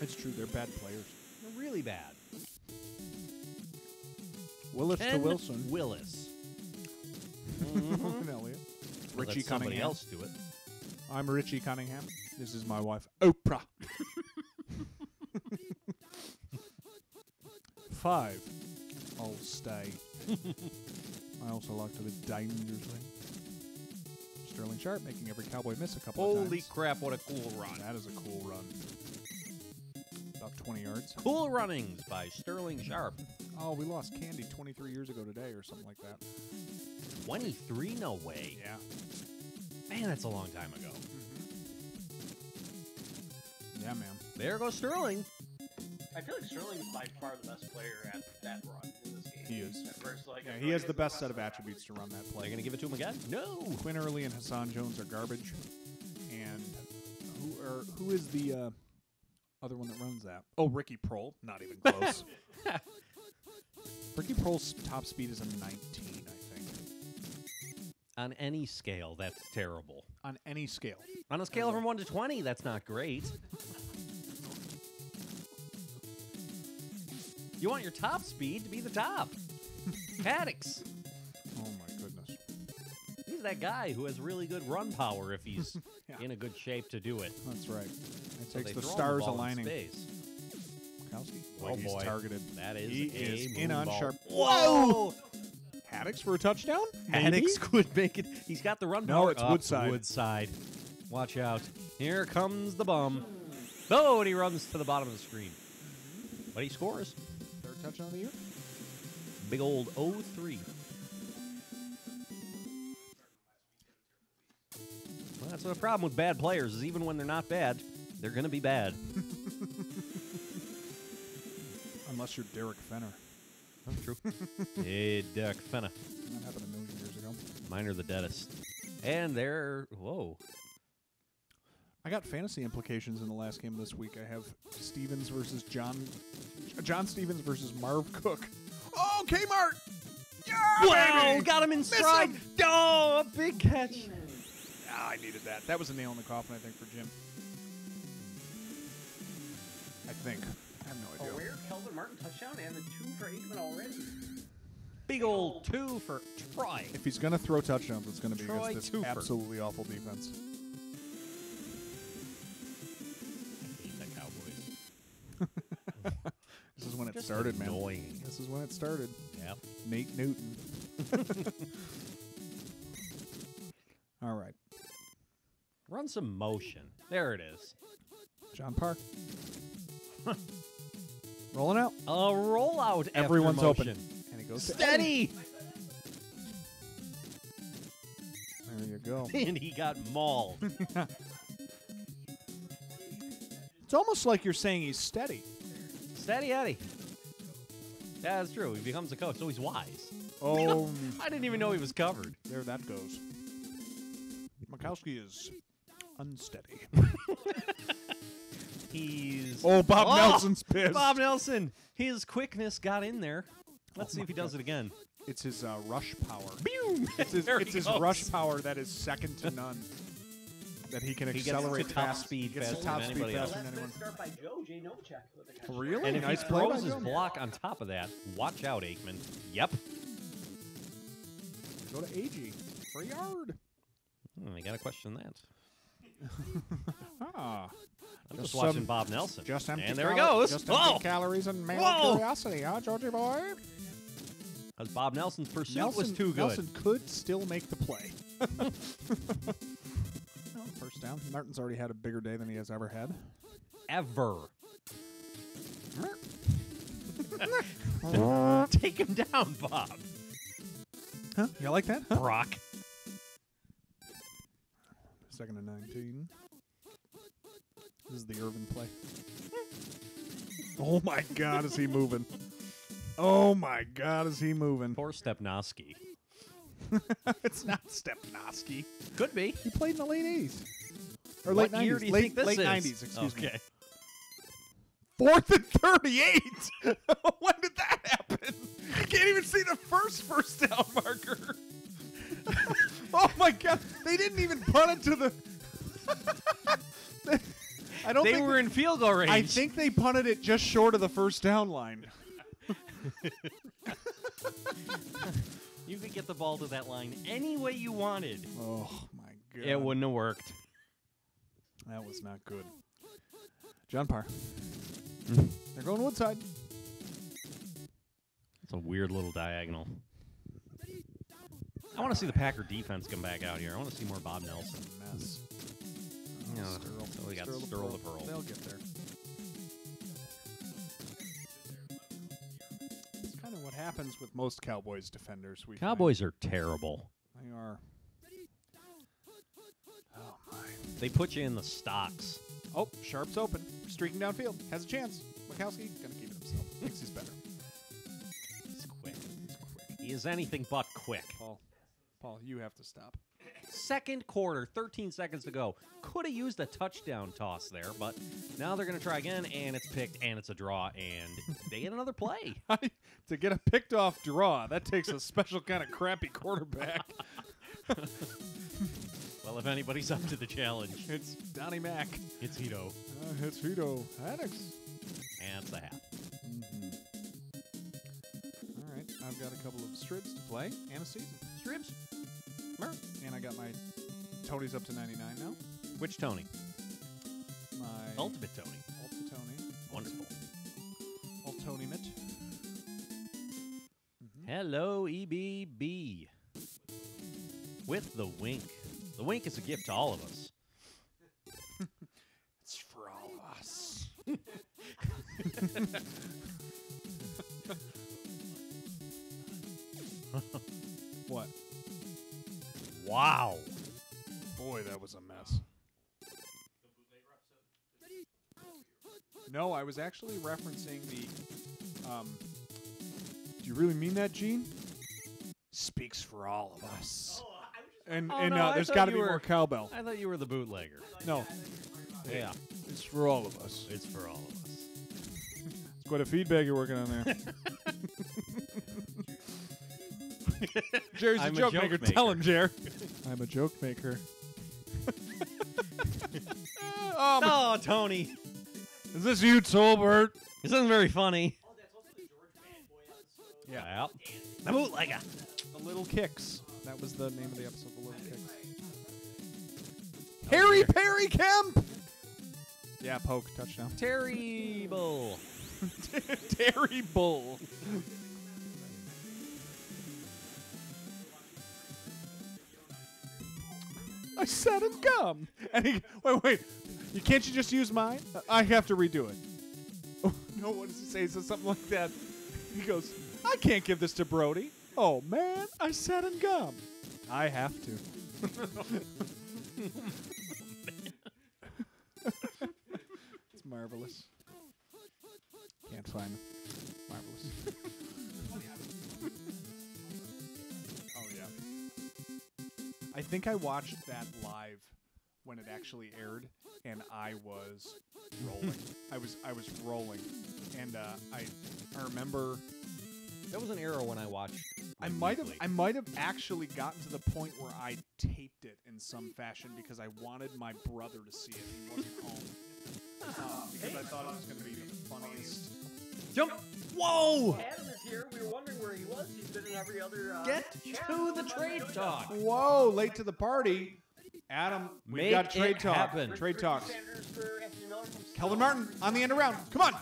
It's true, they're bad players. They're really bad. Willis to Ken Wilson. Willis. Elliott. Well, Richie let somebody Cunningham. else do it. I'm Richie Cunningham. This is my wife, Oprah. 5. I'll stay. I also like to live dangerously. Sterling Sharp making every Cowboy miss a couple of Holy times. crap, what a cool run. That is a cool run. About 20 yards. Cool runnings by Sterling Sharp. Oh, we lost Candy 23 years ago today or something like that. 23? No way. Yeah. Man, that's a long time ago. Yeah, man. There goes Sterling. I feel like Sterling is by far the best player at that run in this game. He is. At first, like, Yeah, he has the best set of attributes to run that Are you play. going to give it to him again? No. Quinn Early and Hassan Jones are garbage. And who is the other one that runs that? Oh, Ricky Prohl. Not even close. Ricky Prohl's top speed is a 19, I think. On any scale, that's terrible. On any scale. On a scale from 1 to 20, that's not great. You want your top speed to be the top. Haddix. Oh, my goodness. He's that guy who has really good run power if he's Yeah. in a good shape to do it. That's right. It So takes they the throw him stars ball in aligning. space. Kowski. Oh, He's boy. targeted. That is He a is in on moonball. sharp. Whoa! Haddix for a touchdown? Haddix could make it. He's got the run No, power. it's Up Woodside. Woodside. Watch out. Here comes the bum. Oh, and he runs to the bottom of the screen. But he scores. Third touchdown of the year? Big old 0-3. Well, that's the problem with bad players is even when they're not bad, they're going to be bad. Unless you're Derek Fenner. That's true. Hey, Derek Fenner. That happened a million years ago. Mine are the deadest. And they're... Whoa. I got fantasy implications in the last game this week. I have Stevens versus John Stevens versus Marv Cook. Oh, Kmart! Yeah, Wow, baby! got him in stride. him. Oh, a big catch. Ah, I needed that. That was a nail in the coffin, I think, for Jim. I think. I have no A idea. rare Kelvin Martin touchdown and the 2 for Aikman already. Big old 2 for Troy. If he's going to throw touchdowns, it's going to be Troy against this Tooper. absolutely awful defense. I hate the Cowboys. This is when it Just started, man. annoying. This is when it started. Yeah. Nate Newton. All right. Run some motion. There it is. John Park. Rolling out. A rollout. Everyone's after open. motion. And he goes to Steady. There you go. And he got mauled. It's almost like you're saying he's steady. Steady Eddie. Yeah, that's true. He becomes a coach, so he's wise. Oh, I didn't even know he was covered. there that goes. Mikowski is unsteady. He's... Oh, Bob Nelson's pissed. Bob Nelson. His quickness got in there. Let's see if he does it again. It's his rush power. Boom! It's his, There it's he his goes. rush power that is second to none. That he can He gets accelerate to top fast. speed He gets to faster top than speed anybody faster else. than anyone. Start by Joe J. Novacek with a catch. Really? And if Nice he play by throws his Joe. block on top of that, watch out, Aikman. Yep. Go to AG for a yard. I gotta question that. Ah. I'm just Just watching some- Bob Nelson. Just empty and there he goes. Just Whoa! empty calories and male Whoa! curiosity, huh, Georgie boy? Because Bob Nelson's pursuit was too good. Nelson could still make the play. No, first down. Martin's already had a bigger day than he has ever had. Ever. Take him down, Bob. Huh? You like that? Huh? Brock. Second and 19. This is the Irvin play. Oh my God, is he moving? Oh my God, is he moving? Poor Stepnoski. It's not Stepnoski. Could be. He played in the late 80s. Or What late 90s. year do you late think this late is? 90s, excuse me. Okay. 4th and 38. When did that happen? You can't even see the first down marker. Oh my God! They didn't even punt it to the. I don't. They think were in field goal range. I think they punted it just short of the first down line. You could get the ball to that line any way you wanted. Oh my God! It wouldn't have worked. That was not good. John Parr. They're going Woodside. It's a weird little diagonal. I want to see the Packer defense come back out here. I want to see more Bob Nelson. Mess. Yeah, Stirl. so we got Stirl Stirl the Pearl. They'll get there. It's kind of what happens with most Cowboys defenders. Cowboys are terrible. They are. Oh my! They put you in the stocks. Oh, Sharp's open, streaking downfield, has a chance. Mikowski gonna keep it himself. Thinks he's better. He's quick. He is anything but quick. Paul, you have to stop. Second quarter, 13 seconds to go. Could have used a touchdown toss there, but now they're going to try again, and it's picked, and it's a draw, and they get another play. To get a picked off draw, that takes a special kind of crappy quarterback. Well, if anybody's up to the challenge, It's Donnie Mack. it's Hito. It's Vito Haddix. And it's a half. All right, I've got a couple of strips to play and a season. Strips? And I got my Tony's up to 99 now. Which Tony? My Ultimate Tony. Ultimate Tony. Wonderful. Ultimate. Hello, EBB. With the wink. The wink is a gift to all of us. It's for all of us. What? Wow. Boy, that was a mess. No, I was actually referencing the. Do you really mean that, Gene? Speaks for all of us. And Oh, no, I there's thought got to you be were- more cowbell. I thought you were the bootlegger. No, Yeah. it's for all of us. It's for all of us. It's quite a feedback you're working on there. Jerry's I'm a a joke joke maker. maker. Tell him, Jer. I'm a joke maker. Oh, Oh, Tony. is this you, Tolbert? This isn't very funny. Oh, that's also the George Bad Boy episode. Yeah. The bootlegger. The Little Kicks. That was the name of the episode, The Little Kicks. Harry Perry Kemp! Yeah, poke, touchdown. Terrible. Terry Bull. I said and gum. And he, wait. Can't you just use mine? I have to redo it. Oh, no, what does he say? He says something like that. He goes, I can't give this to Brody. Oh, man, I said and gum. I have to. It's marvelous. Can't find him. Marvelous. Oh, yeah. I think I watched that live when it actually aired, and I was rolling. I was rolling, and I remember That was an era when I watched. I might have actually gotten to the point where I taped it in some fashion because I wanted my brother to see it. He wasn't home because I thought it was going to be the funniest. Jump. Whoa. Adam is here. We were wondering where he was. He's been in every other. Get to the trade talk. Whoa! Late to the party. Adam, we've got Make trade it talk. happen. Trade talk. Sanders for Anthony Miller from Kelvin Martin on the end around. Come on.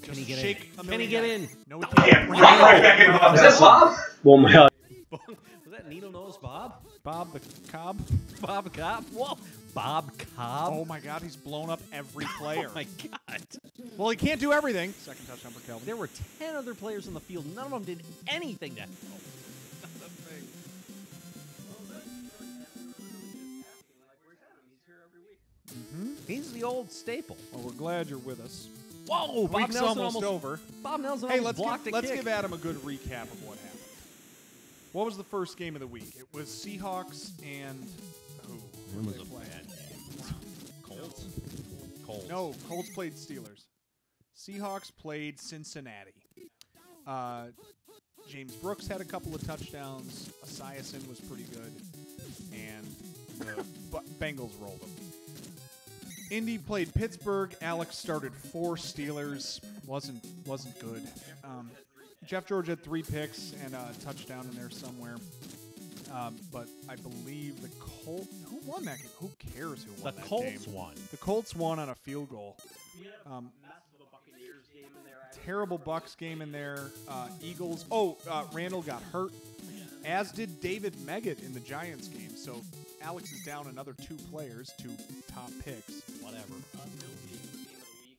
Can he get shake in? a Can he million get in? times. No, he can't. Is this Bob? Well, my Was that Needle Nose Bob? Bob the Cobb. Bob Cobb? Whoa. Bob Cobb? Oh my God, he's blown up every player. Oh my God. Well, he can't do everything. Second touchdown for Kelvin. There were 10 other players on the field. None of them did anything that. He's the old staple. Well, we're glad you're with us. Whoa, Bob Week's Nelson almost over. Bob Nelson Hey, almost blocked let's a kick. give Adam a good recap of what happened. What was the first game of the week? It was Seahawks and who? It was They a played? bad game. Colts? Colts. No, Colts played Steelers. Seahawks played Cincinnati. James Brooks had a couple of touchdowns. Esiason was pretty good. And the Bengals rolled them. Indy played Pittsburgh. Alex started 4 Steelers. Wasn't good. Jeff George had 3 picks and a touchdown in there somewhere. But I believe the Colts... Who won that game? Who cares who won that game? The Colts won. The Colts won on a field goal. Terrible Bucks game in there. Eagles. Randall got hurt, as did David Meggett in the Giants game. So Alex is down another 2 players, 2 top picks. Whatever.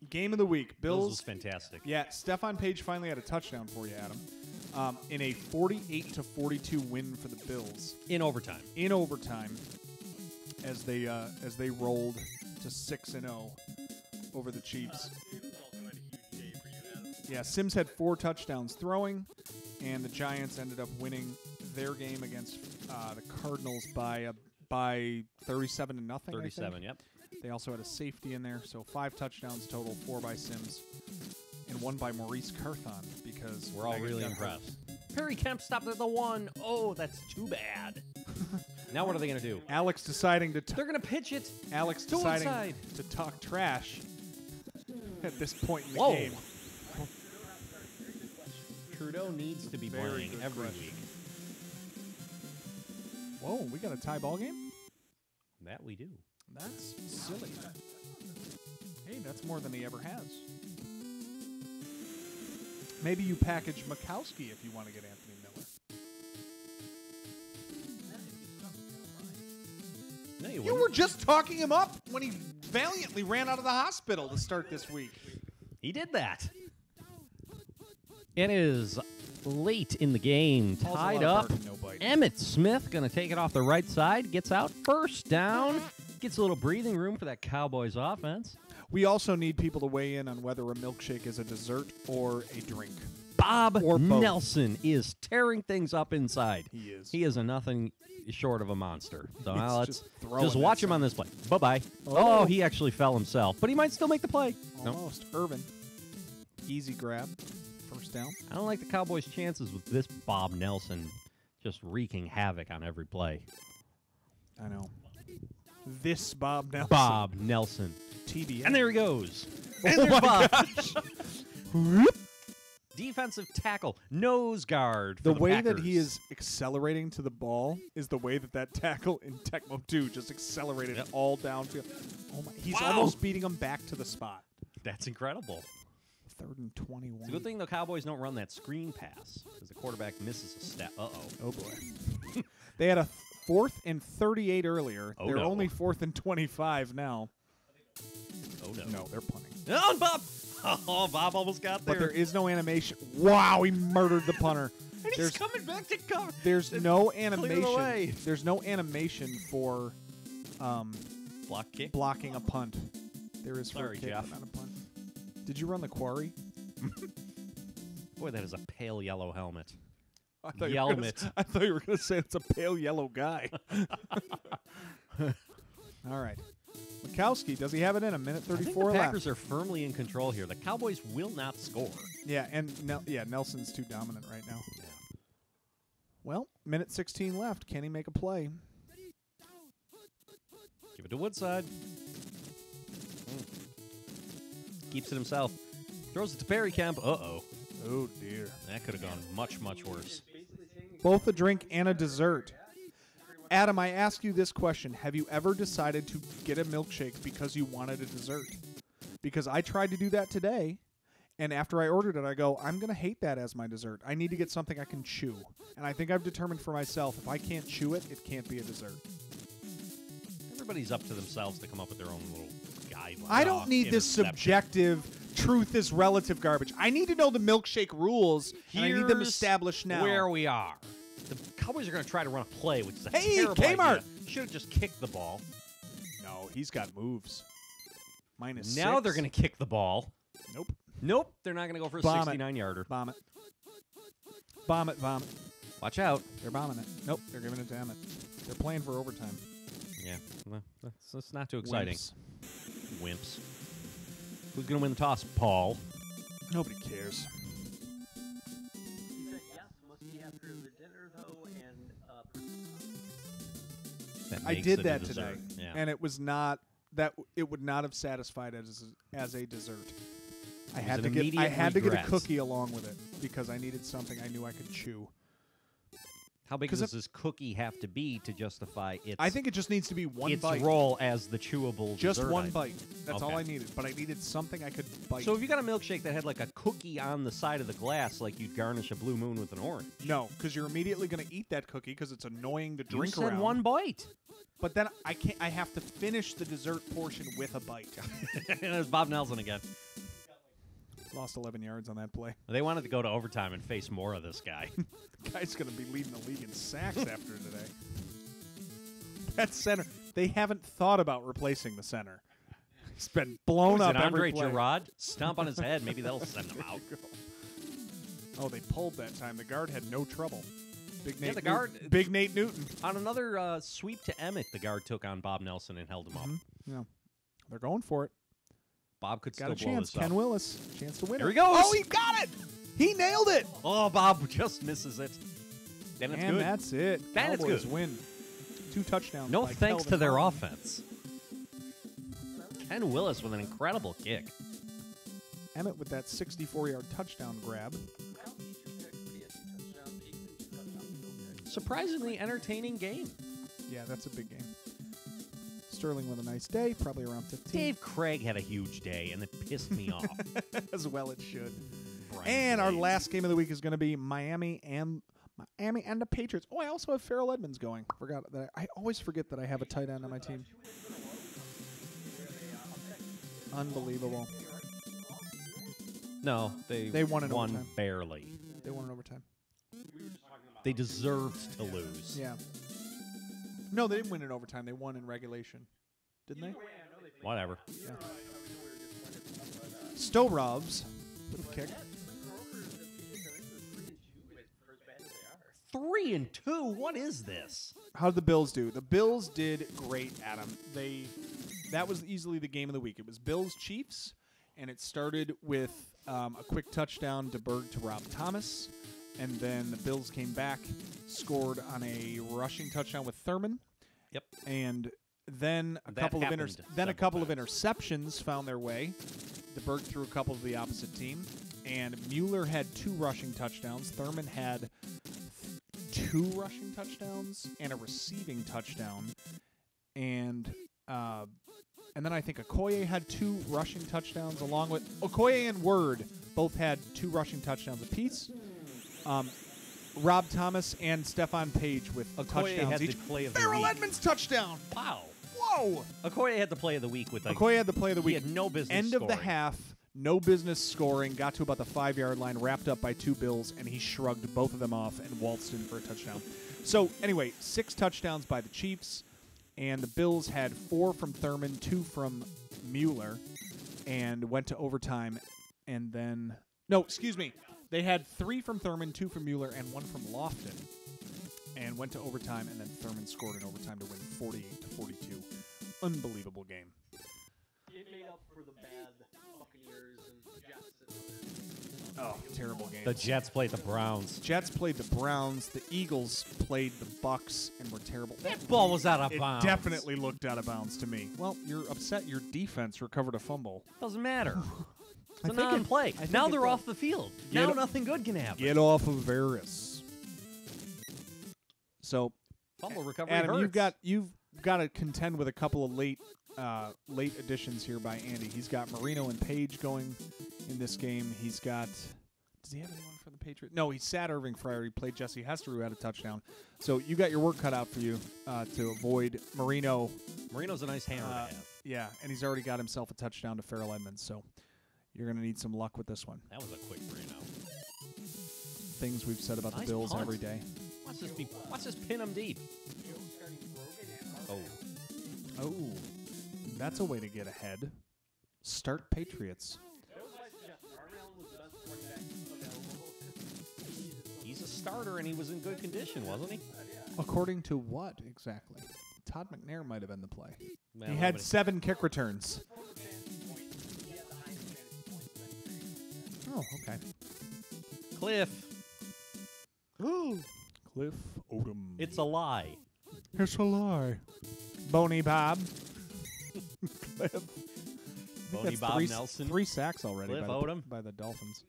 Game of the week. Bills was fantastic. Yeah, Stephon Page finally had a touchdown for you, Adam. In a 48-42 win for the Bills. In overtime. As they rolled to 6-0 over the Chiefs. Yeah, Sims had 4 touchdowns throwing, and the Giants ended up winning their game against the Cardinals by 37-0. 37, yep. They also had a safety in there, so 5 touchdowns total, 4 by Sims, and 1 by Maurice Carthon, because we're all really impressed. Perry Kemp stopped at the 1. Oh, that's too bad. Now what are they going to do? Alex deciding to... They're going to pitch it. Alex to deciding inside. to talk trash at this point in the Whoa. game. Trudeau needs to be Very playing good every question. week. Whoa, we got a tie ball game? That we do. That's silly. Hey, that's more than he ever has. Maybe you package Mikowski if you want to get Anthony Miller. No, you You wouldn't. were just talking him up when he valiantly ran out of the hospital to start this week. He did that. It is late in the game. Paul's a Tied lot of up. barking, no bite. Emmett Smith going to take it off the right side. Gets out first down. Gets a little breathing room for that Cowboys offense. We also need people to weigh in on whether a milkshake is a dessert or a drink. Bob Or both. Nelson is tearing things up inside. He is. He is a nothing short of a monster. So He's now let's just throwing just that watch him stuff. on this play. Bye-bye. Oh. Oh, he actually fell himself. But he might still make the play. No. Almost. Irvin. Easy grab. First down. I don't like the Cowboys' chances with this Bob Nelson just wreaking havoc on every play. I know. This Bob Nelson. Bob Nelson. TBN. And there he goes. And Oh there's my Bob. Defensive tackle, nose guard. For The the way Packers. that he is accelerating to the ball is the way that tackle in Tecmo 2 just accelerated Yep. all downfield. Oh my! He's Wow. almost beating him back to the spot. That's incredible. 3rd and 21. It's a good thing the Cowboys don't run that screen pass because the quarterback misses a step. Uh-oh. Oh boy! They had a 4th and 38 earlier. Oh, They're no. only 4th and 25 now. Oh, no. No, they're punting. Oh, Bob! Oh, Bob almost got there. But there is no animation. Wow, he murdered the punter. And he's There's coming back to cover. there's no the way. animation. There's no animation for Block kick. blocking a punt. There is for Sorry, a kick, Jeff. but not a punt. Did you run the quarry? Boy, that is a pale yellow helmet. I thought you were Yelmet. I thought you were going to say it's a pale yellow guy. All right. Mikowski, does he have it in? A minute I think 34 the left. Packers are firmly in control here. The Cowboys will not score. Yeah, and Nelson's too dominant right now. Yeah. Well, minute 16 left. Can he make a play? Give it to Woodside. Keeps it himself. Throws it to Perry Kemp. Uh-oh. Oh, dear. That could have gone much, much worse. Both a drink and a dessert. Adam, I ask you this question. Have you ever decided to get a milkshake because you wanted a dessert? Because I tried to do that today, and after I ordered it, I go, I'm going to hate that as my dessert. I need to get something I can chew. And I think I've determined for myself, if I can't chew it, it can't be a dessert. Everybody's up to themselves to come up with their own little guidelines. I don't need this subjective, truth is relative garbage. I need to know the milkshake rules, and I need them Here's established now. where we are. The Cowboys are going to try to run a play, which is a Hey, terrible Kmart! idea. Should have just kicked the ball. No, he's got moves. Minus Now 6. they're going to kick the ball. Nope. Nope, they're not going to go for a Bomb it. 69-yarder. Bomb it. Bomb it, bomb it. Watch out. They're bombing it. Nope, they're giving it to Emmett. They're playing for overtime. Yeah, well, that's not too exciting. Wimps. Wimps. Who's going to win the toss? Paul. Nobody cares. He said yes, must be after the dinner though, and That I makes did it a that dessert. today, Yeah. and it was not that. It would not have satisfied as a dessert. I was had an to get. I immediate had to get a regret. cookie along with it because I needed something I knew I could chew. How big 'Cause does this cookie have to be to justify its I think it just needs to be one its bite. role as the chewable Just dessert one item? bite. That's all Okay. I needed. But I needed something I could bite. So if you got a milkshake that had like a cookie on the side of the glass, like you'd garnish a blue moon with an orange. no, because you're immediately going to eat that cookie because it's annoying to You drink said around. one bite. But then I can't. I have to finish the dessert portion with a bite. There's Bob Nelson again. Lost 11 yards on that play. They wanted to go to overtime and face more of this guy. Guy's going to be leading the league in sacks after today. That center. They haven't thought about replacing the center. He's been blown Who's up it, Andre every play. Gerard? Stomp on his head. Maybe that'll send him out. Oh, they pulled that time. The guard had no trouble. Big Nate. the guard- Big Nate Newton. On another sweep to Emmett, the guard took on Bob Nelson and held him up. Yeah, they're going for it. Bob could Got a still blow chance. this Ken up. Willis, chance to win. Here it. he goes. Oh, he got it. He nailed it. Oh, Bob just misses it. Then it's And good. that's it. Then it's Cowboys good. win. 2 touchdowns. No by thanks Kelvin to their Harmon. offense. Ken Willis with an incredible kick. Emmett with that 64-yard touchdown grab. Surprisingly entertaining game. Yeah, that's a big game. Sterling with a nice day, probably around 15. Dave Craig had a huge day, and it pissed me off. As well it should. Brian And our Blades. last game of the week is going to be Miami and the Patriots. Oh, I also have Farrell Edmonds going. Forgot that. I always forget that I have a tight end on my team. Unbelievable. No, They won in overtime. barely. They won in overtime. They deserved to lose. Yeah. No, they didn't win in overtime. They won in regulation. Didn't they? Whatever. Storovs with the kick. 3-2. What is this? How did the Bills do? The Bills did great, Adam. That was easily the game of the week. It was Bills Chiefs, and it started with a quick touchdown to Berg to Rob Thomas, and then the Bills came back, scored on a rushing touchdown with Thurman. Yep. And then a That couple of happened several times. interceptions found their way. The Berg threw a couple to the opposite team, and Mueller had 2 rushing touchdowns. Thurman had 2 rushing touchdowns and a receiving touchdown, and then I think Okoye had 2 rushing touchdowns, along with Okoye and Word both had 2 rushing touchdowns apiece. Rob Thomas and Stephon Page with Okoye touchdowns had each. the play of the Farrell week. Edmonds touchdown! Wow. Whoa! Okoye had the play of the week with Okoye had the play of the he week. had no business End of the scoring. half, no business scoring. Got to about the 5-yard line, wrapped up by 2 Bills, and he shrugged both of them off and waltzed in for a touchdown. So anyway, 6 touchdowns by the Chiefs, and the Bills had 4 from Thurman, 2 from Mueller, and went to overtime. And then they had 3 from Thurman, 2 from Mueller, and 1 from Lofton, and went to overtime. And then Thurman scored in overtime to win 48-42. Unbelievable game. It made up for the bad Buccaneers and Jets. Oh, terrible game. The Jets played the Browns. Jets played the Browns. The Eagles played the Bucks and were terrible. That ball was out of It bounds. definitely looked out of bounds to me. Well, you're upset your defense recovered a fumble. Doesn't matter. It's a think it- non-play. I think Now it they're does. off the field. Get Now it- nothing good can happen. Get off of Varys. So, Fumble recovery Adam, hurts. you've got to contend with a couple of late additions here by Andy. He's got Marino and Page going in this game. He's got. Does he have anyone for the Patriots? No, he sat Irving Fryer. He played Jesse Hester, who had a touchdown. So you got your work cut out for you to avoid Marino. Marino's a nice hammer to have. Yeah, and he's already got himself a touchdown to Farrell Edmonds. So you're going to need some luck with this one. That was a quick Marino. Things we've said about Nice the Bills punt. every day. Watch this pin him deep. Oh. Oh, that's a way to get ahead. Start Patriots. He's a starter, and he was in good condition, wasn't he? According to what exactly? Todd McNair might have been the play. Well, He had nobody- 7 kick returns. Oh, okay. Cliff. Cliff Odom. It's a lie. It's a lie. Boney Bob. Cliff. Boney Bob Nelson. 3 sacks already Cliff by Odom. by the Dolphins.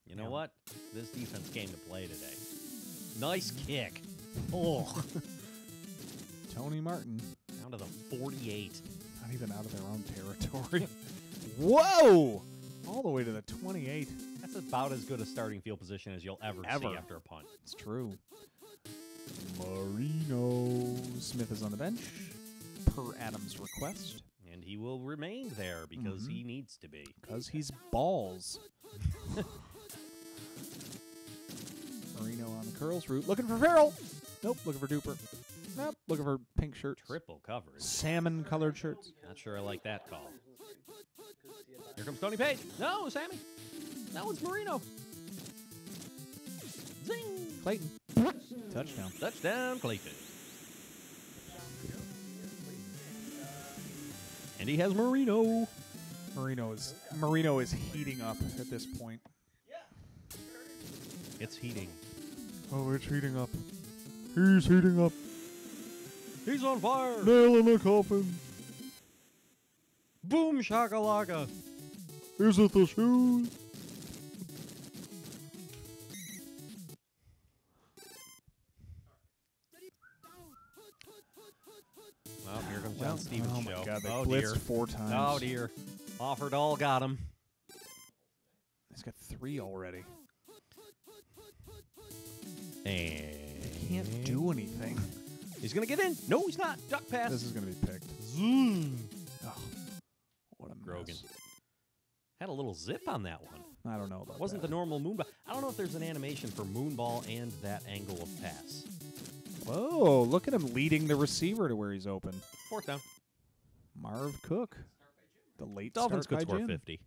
You know what? This defense came to play today. Nice kick. Oh. Tony Martin. Down to the 48. Not even out of their own territory. Whoa! All the way to the 28. That's about as good a starting field position as you'll ever see after a punt. It's true. Marino. Smith is on the bench, per Adams' request. And he will remain there because he needs to be. Because he's balls. Marino on the curls route. Looking for Farrell. Nope. Looking for Duper. Nope. Looking for pink shirts. Triple coverage. Salmon-colored shirts. Not sure I like that call. Here comes Tony Page. No, Sammy. That one's Marino. Zing. Clayton. Touchdown. Touchdown, Clayton. And he has Marino. Marino is heating up at this point. It's heating. Oh, it's heating up. He's heating up. He's on fire. Nail in the coffin. Boom shakalaka. Is it the shoes? Well, here comes John Stevens' oh show. my God, they oh, blitzed dear. 4 times. Oh, dear. Offered all, got him. He's got 3 already. And Can't do anything. he's going to get in. No, he's not. Duck pass. This is going to be picked. Zoom. Oh, what a mess. Grogan. Had a little zip on that one. I don't know about Wasn't that. the normal moonball. I don't know if there's an animation for moonball and that angle of pass. Whoa, look at him leading the receiver to where he's open. 4th down. Marv Cook. The late Dolphins start could by score Jim. 50.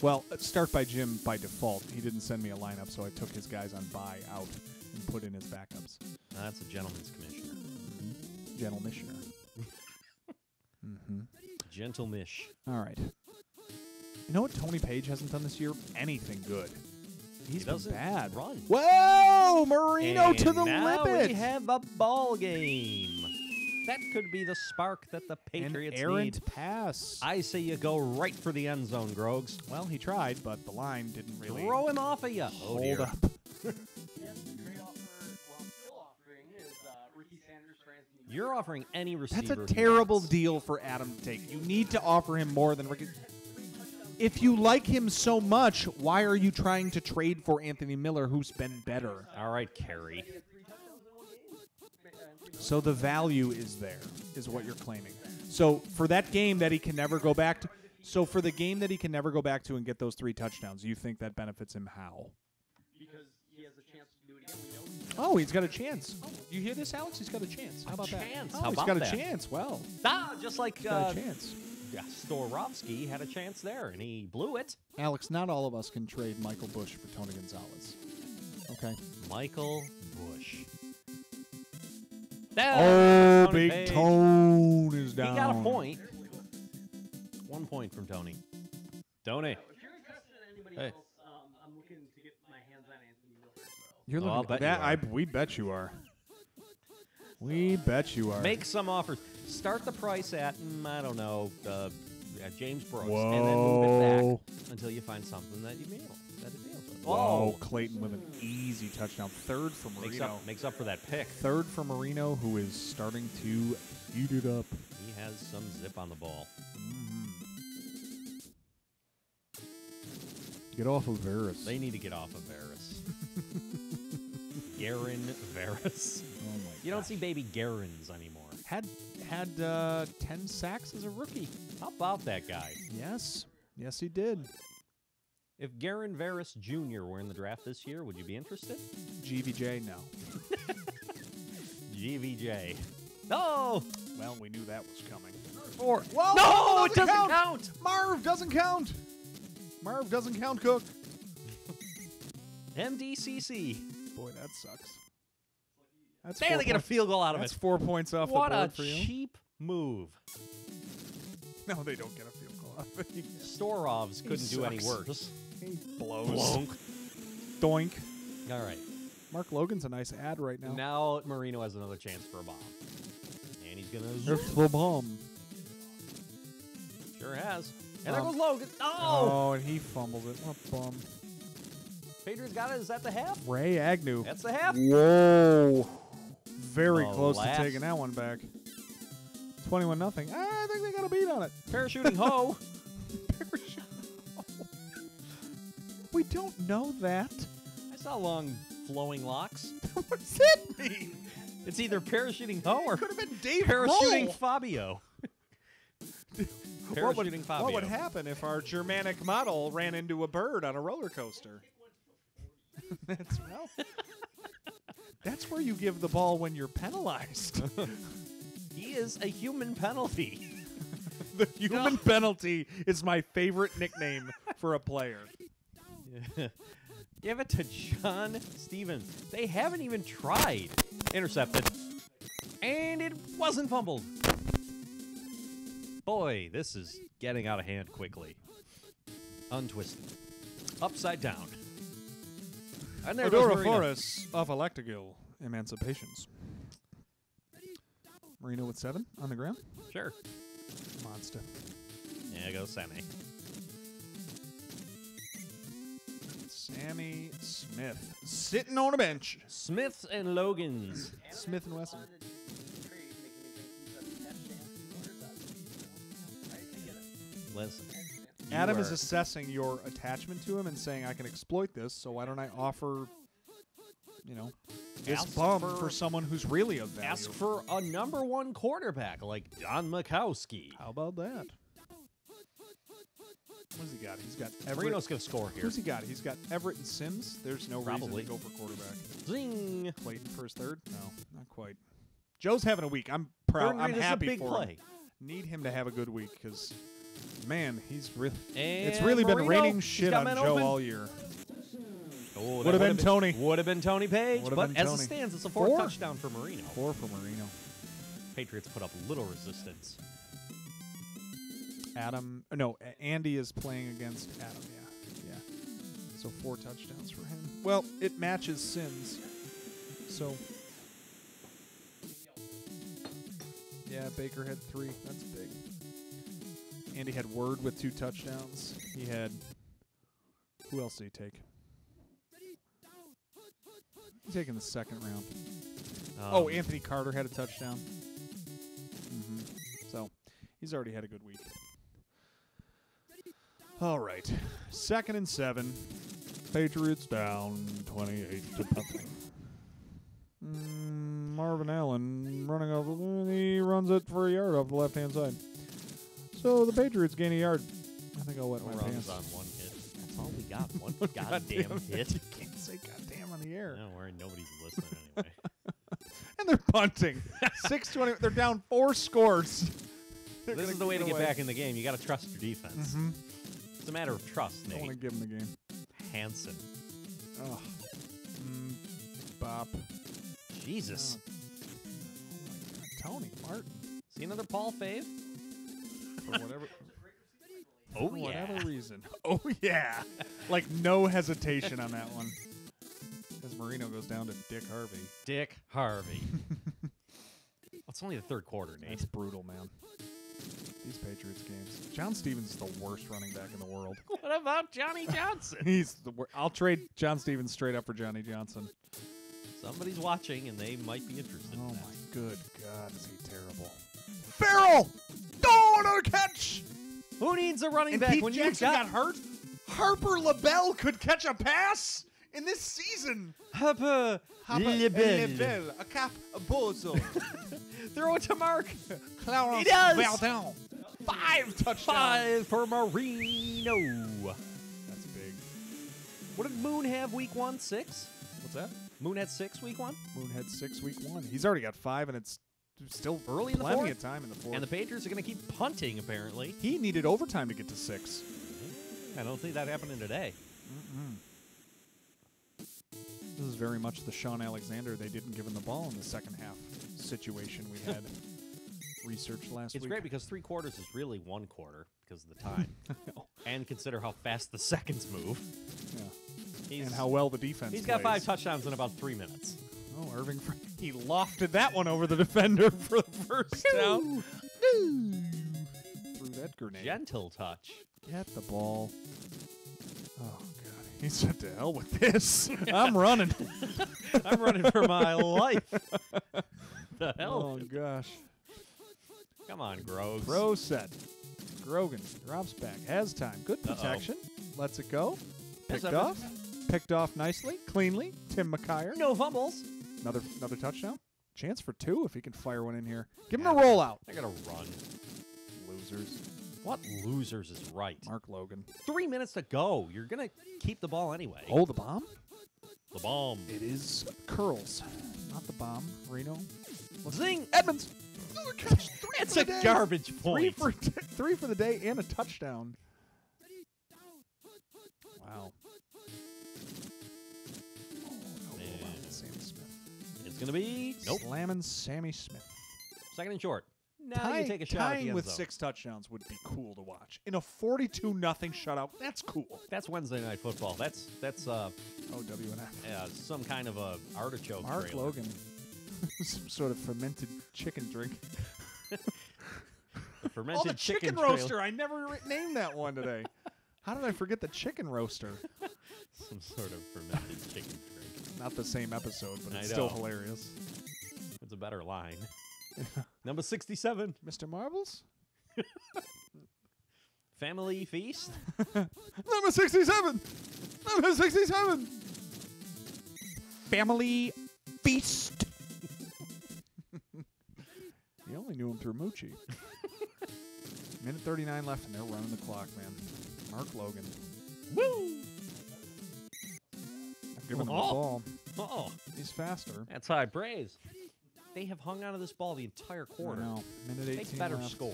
Well, start by Jim by default. He didn't send me a lineup, so I took his guys on bye out and put in his backups. That's a gentleman's commissioner. Gentle missioner. Gentle mish. All right. You know what Tony Page hasn't done this year? Anything good. He's been doesn't bad. run. Whoa! Marino to the now lippet. we have a ball game. That could be the spark that the An Patriots errant need. pass. I say you go right for the end zone, Grogs. Well, he tried, but the line didn't really Throw him off of you. hold dear. up. Yes, the trade offer, well, I'm still offering is Ricky Sanders for Anthony. You're offering any receiver. That's a he terrible wants. deal for Adam to take. You need to offer him more than Ricky. If you like him so much, why are you trying to trade for Anthony Miller, who's been better? All right, Kerry. So the value is there, is what you're claiming. So for that game that he can never go back to, for the game that he can never go back to and get those 3 touchdowns, you think that benefits him how? Because he has a chance to do it again. We know. Oh, he's got a chance. Oh, you hear this, Alex? He's got a chance. How about chance? that? Oh, How he's about got that? a chance. Well, Just like he's got a chance. Storovsky had a chance there, and he blew it. Alex, not all of us can trade Michael Bush for Tony Gonzalez. Okay. Michael Bush. Oh, Tony Big Page. Tone is He down. got a point. 1 point from Tony. Tony. If you're interested in anybody Hey. else, I'm looking to get my hands on Anthony Miller. So. You're I'll looking bet that. you are. We bet you are. We bet you are. Make some offers. Start the price at, I don't know, James Brooks. Whoa. And then move it back until you find something that you deals with. Whoa, Clayton with an easy touchdown. 3rd for Marino. Makes up for that pick. 3rd for Marino, who is starting to heat it up. He has some zip on the ball. Get off of Varys. They need to get off of Varys. Garen Varys. Oh my You don't gosh. see baby Garens anymore. Had 10 sacks as a rookie. How about that guy? Yes. Yes, he did. If Garen Varys Jr. were in the draft this year, would you be interested? GVJ, no. GVJ. No! Well, we knew that was coming. 4. Whoa, No, it doesn't count! Marv doesn't count. Marv doesn't count, Cook. MDCC. Boy, that sucks. That's They get a field goal out of That's it. 4 points off What the a board for you. cheap move. No, they don't get a field goal Storovs couldn't do any sucks. worse. He blows. Blonk. Doink. All right. Mark Logan's a nice ad right now. Now Marino has another chance for a bomb. And he's going to... It's the bomb. Sure has. And there goes Logan. Oh! Oh, and he fumbles it. What a bum. Patriots got it. Is that the half? Ray Agnew. That's the half. Whoa. Very The close last- to taking that one back. 21-0. I think they got a beat on it. Parachuting ho. We don't know that. I saw long flowing locks. What does that mean? It's either parachuting ho or Could have been Dave parachuting Grohl. Fabio. What would, Parachuting Fabio. what would happen if our Germanic model ran into a bird on a roller coaster? That's where you give the ball when you're penalized. He is a human penalty. The human penalty is my favorite nickname for a player. Give it to John Stevens. They haven't even tried. Intercepted. And it wasn't fumbled. Boy, this is getting out of hand quickly. Untwisted. Upside down. And there goes Adora Marino. Forest of Electagil Emancipations. Marino with 7 on the ground. Sure. Monster. There goes Sammy. Sammy Smith sitting on a bench. Smiths and Logans. Smith and Wesson. Listen. Adam is assessing your attachment to him and saying, I can exploit this, so why don't I offer, this Ask bum for- for someone who's really of value? Ask for a number 1 quarterback like Don Mikowski. How about that? What has he got? He's got Everett. Marino's going to score here. Who's he got? He's got Everett and Sims. There's no Probably. reason to go for quarterback. Zing. Clayton for his third? No, not quite. Joe's having a week. I'm proud. Third I'm read is a happy big for play. him. Need him to have a good week because, man, it's And really been Marino, raining he's shit got on men Joe open. all year. Oh, Would've been Tony. Would have been Tony Page. Would've But been as Tony. it stands, it's a 4th 4. touchdown for Marino. 4 for Marino. Patriots put up little resistance. Andy is playing against Adam. Yeah. So 4 touchdowns for him. Well, it matches Sims. So, yeah, Baker had 3. That's big. Andy had Word with 2 touchdowns. He had. Who else did he take? He's taking the second round. Anthony Carter had a touchdown. So, he's already had a good week. All right. 2nd and 7. Patriots down 28-0. Marvin Allen running off. He runs it for a yard off the left-hand side. So the Patriots gain a yard. I think I'll wet my Runs pants. on 1 hit. That's all we got. One goddamn hit. You can't say goddamn on the air. Don't worry, nobody's listening anyway. And they're punting. 6:20. They're down 4 scores. They're This gonna is the way to give get away. back in the game. You got to trust your defense. It's a matter of trust, I want to Nate. give them the game. Hansen. Oh. Bop. Jesus. Tony Martin. See another Paul fave? For whatever. Oh, For yeah. whatever reason. Oh, yeah. Like, no hesitation on that one. As Marino goes down to Dick Harvey. Dick Harvey. It's only the 3rd quarter, Nate. That's brutal, man. These Patriots games. John Stevens is the worst running back in the world. What about Johnny Johnson? He's the worst. I'll trade John Stevens straight up for Johnny Johnson. Somebody's watching, and they might be interested Oh, in that. my good God, is he terrible. Farrell! Oh, another catch! Who needs a running And back Pete when Jackson you've got hurt? Harper LaBelle could catch a pass in this season. Harper LaBelle. A cap, a bozo. Throw it to Mark. Clarence He does. Verdun. 5 touchdowns. 5 for Marino. That's big. What did Moon have week 1? 6? What's that? Moon had 6 week 1? Moon had 6 week 1. He's already got 5, and it's still Early in the plenty 4th? of time in the 4th. And the Patriots are going to keep punting, apparently. He needed overtime to get to 6. I don't think that happened today. This is very much the Sean Alexander they didn't give him the ball in the second half situation we had research last week. It's great because 3 quarters is really 1 quarter because of the time. And consider how fast the seconds move. Yeah. And how well the defense He's got plays. 5 touchdowns in about 3 minutes. Oh, Irving, he lofted that one over the defender for the first down. Threw that grenade. Gentle touch. Get the ball. Oh, God. He said, to hell with this. I'm running. I'm running for my life. The hell? Oh, gosh. Come on, Groves. Throw set. Grogan drops back. Has time. Good protection. Lets it go. Picked off. Picked off nicely. Cleanly. Tim McKyer. No fumbles. Another touchdown. Chance for 2 if he can fire one in here. Give him a rollout. They're going to run. Losers. What losers is right? Mark Logan. 3 minutes to go. You're going to keep the ball anyway. Oh, the bomb? The bomb. It is curls. Not the bomb. Reno. Zing. Edmonds. Another catch. It's a garbage point. 3 for the day and a touchdown. Wow. Sammy Smith. It's going to be Slamming Sammy Smith. 2nd and short. Now you take a shot at the Tying end with zone. 6 touchdowns would be cool to watch. In a 42-0 shutout, that's cool. That's Wednesday Night Football. That's OWNF. some kind of a artichoke Mark trailer. Logan. Some sort of fermented chicken drink. The fermented the chicken trailer. roaster. I never named that one today. How did I forget the chicken roaster? Some sort of fermented chicken drink. Not the same episode, but I it's still know. hilarious. It's a better line. Number 67. Mr. Marbles? Family Feast. Number 67! Number 67! Family Feast! You only knew him through Moochie. Minute 39 left, and they're running the clock, man. Mark Logan. Woo! Giving him the ball. Oh, He's faster. that's high praise. They have hung on to this ball the entire quarter. No, minute 18 They better left. score.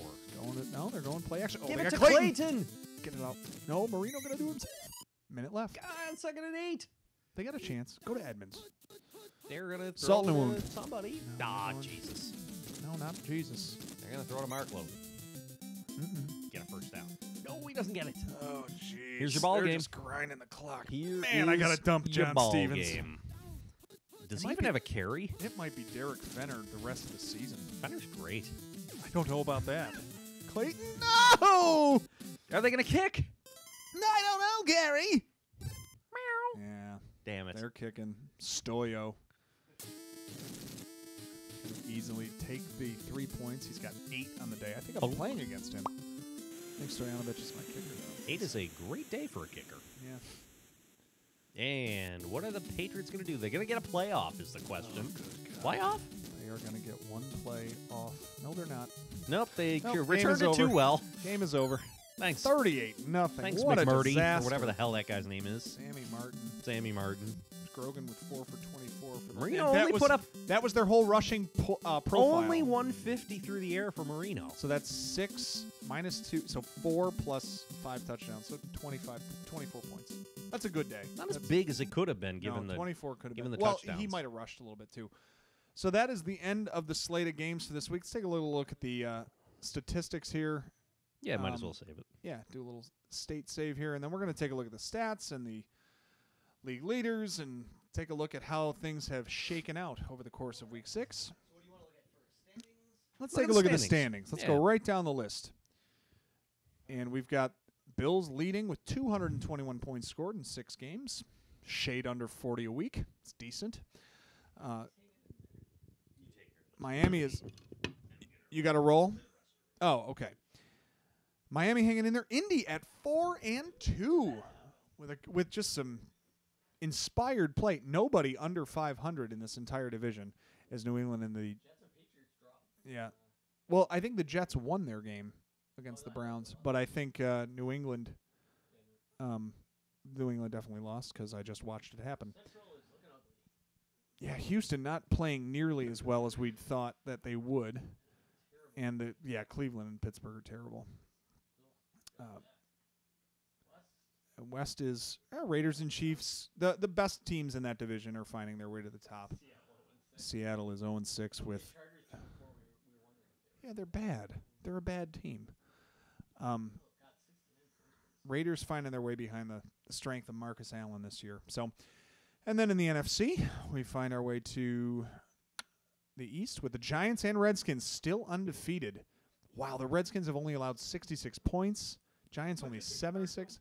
No, they're going play action. Oh, Give they it got to Clayton. Get it out. No, Marino going to do himself. Minute left. God, 2nd and 8. They got a chance. Go to Edmonds. They're going to Salt throw in the to wound. somebody. No, Ah, no one. Jesus. No, not Jesus. They're going to throw to Mark Logan. Get a first down. No, he doesn't get it. Oh, jeez. Here's your ball They're game. just grinding the clock. Here Man, I gotta is dump your John ball Stevens. game. Does It he might even be- have a carry? It might be Derek Fenner the rest of the season. Fenner's great. I don't know about that. Clayton? No! Are they going to kick? I don't know, Gary. Meow. Yeah, Damn it. they're kicking. Stoyo. Could easily take the 3 points. He's got 8 on the day. I think I'm playing against him. I think Stoyanovich is my kicker, though. 8 is a great day for a kicker. Yeah. And what are the Patriots going to do? They're going to get a playoff is the question. Good God. Playoff? They are going to get 1 play off. No, they're not. Nope, they Nope, game returned is it too over. well. Game is over. Thanks. 38-0. Thanks, What a McMurdy, disaster. or whatever the hell that guy's name is. Sammy Martin. Sammy Martin. Grogan with 4 for 24 for the Marino and that only was, put up that was their whole rushing profile. only 150 through the air for Marino. So that's 6 minus 2, so 4 plus 5 touchdowns, so 24 points. That's a good day. Not as big as it could have been given no, the 24 could have given been. the Well, touchdowns. he might have rushed a little bit too. So that is the end of the slate of games for this week. Let's take a little look at the statistics here. Yeah, might as well save it. Yeah, do a little state save here, and then we're going to take a look at the stats and the league leaders and take a look at how things have shaken out over the course of week 6. Let's Look take at a the look at the standings. standings. Let's Yeah. go right down the list. And we've got Bills leading with 221 points scored in 6 games. Shade under 40 a week. It's decent. Miami is... You got to roll? Oh, okay. Miami hanging in there. Indy at 4-2 with just some inspired play. Nobody under 500 in this entire division as New England and the Yeah. Well, I think the Jets won their game against the Browns, but I think New England definitely lost because I just watched it happen. Yeah, Houston not playing nearly as well as we'd thought that they would. And Cleveland and Pittsburgh are terrible. West is Raiders and Chiefs. The best teams in that division are finding their way to the top. Seattle is 0-6 with. Yeah, they're bad. They're a bad team. Raiders finding their way behind the strength of Marcus Allen this year. So, and then in the NFC, we find our way to the East with the Giants and Redskins still undefeated. Wow, the Redskins have only allowed 66 points. Giants only 76.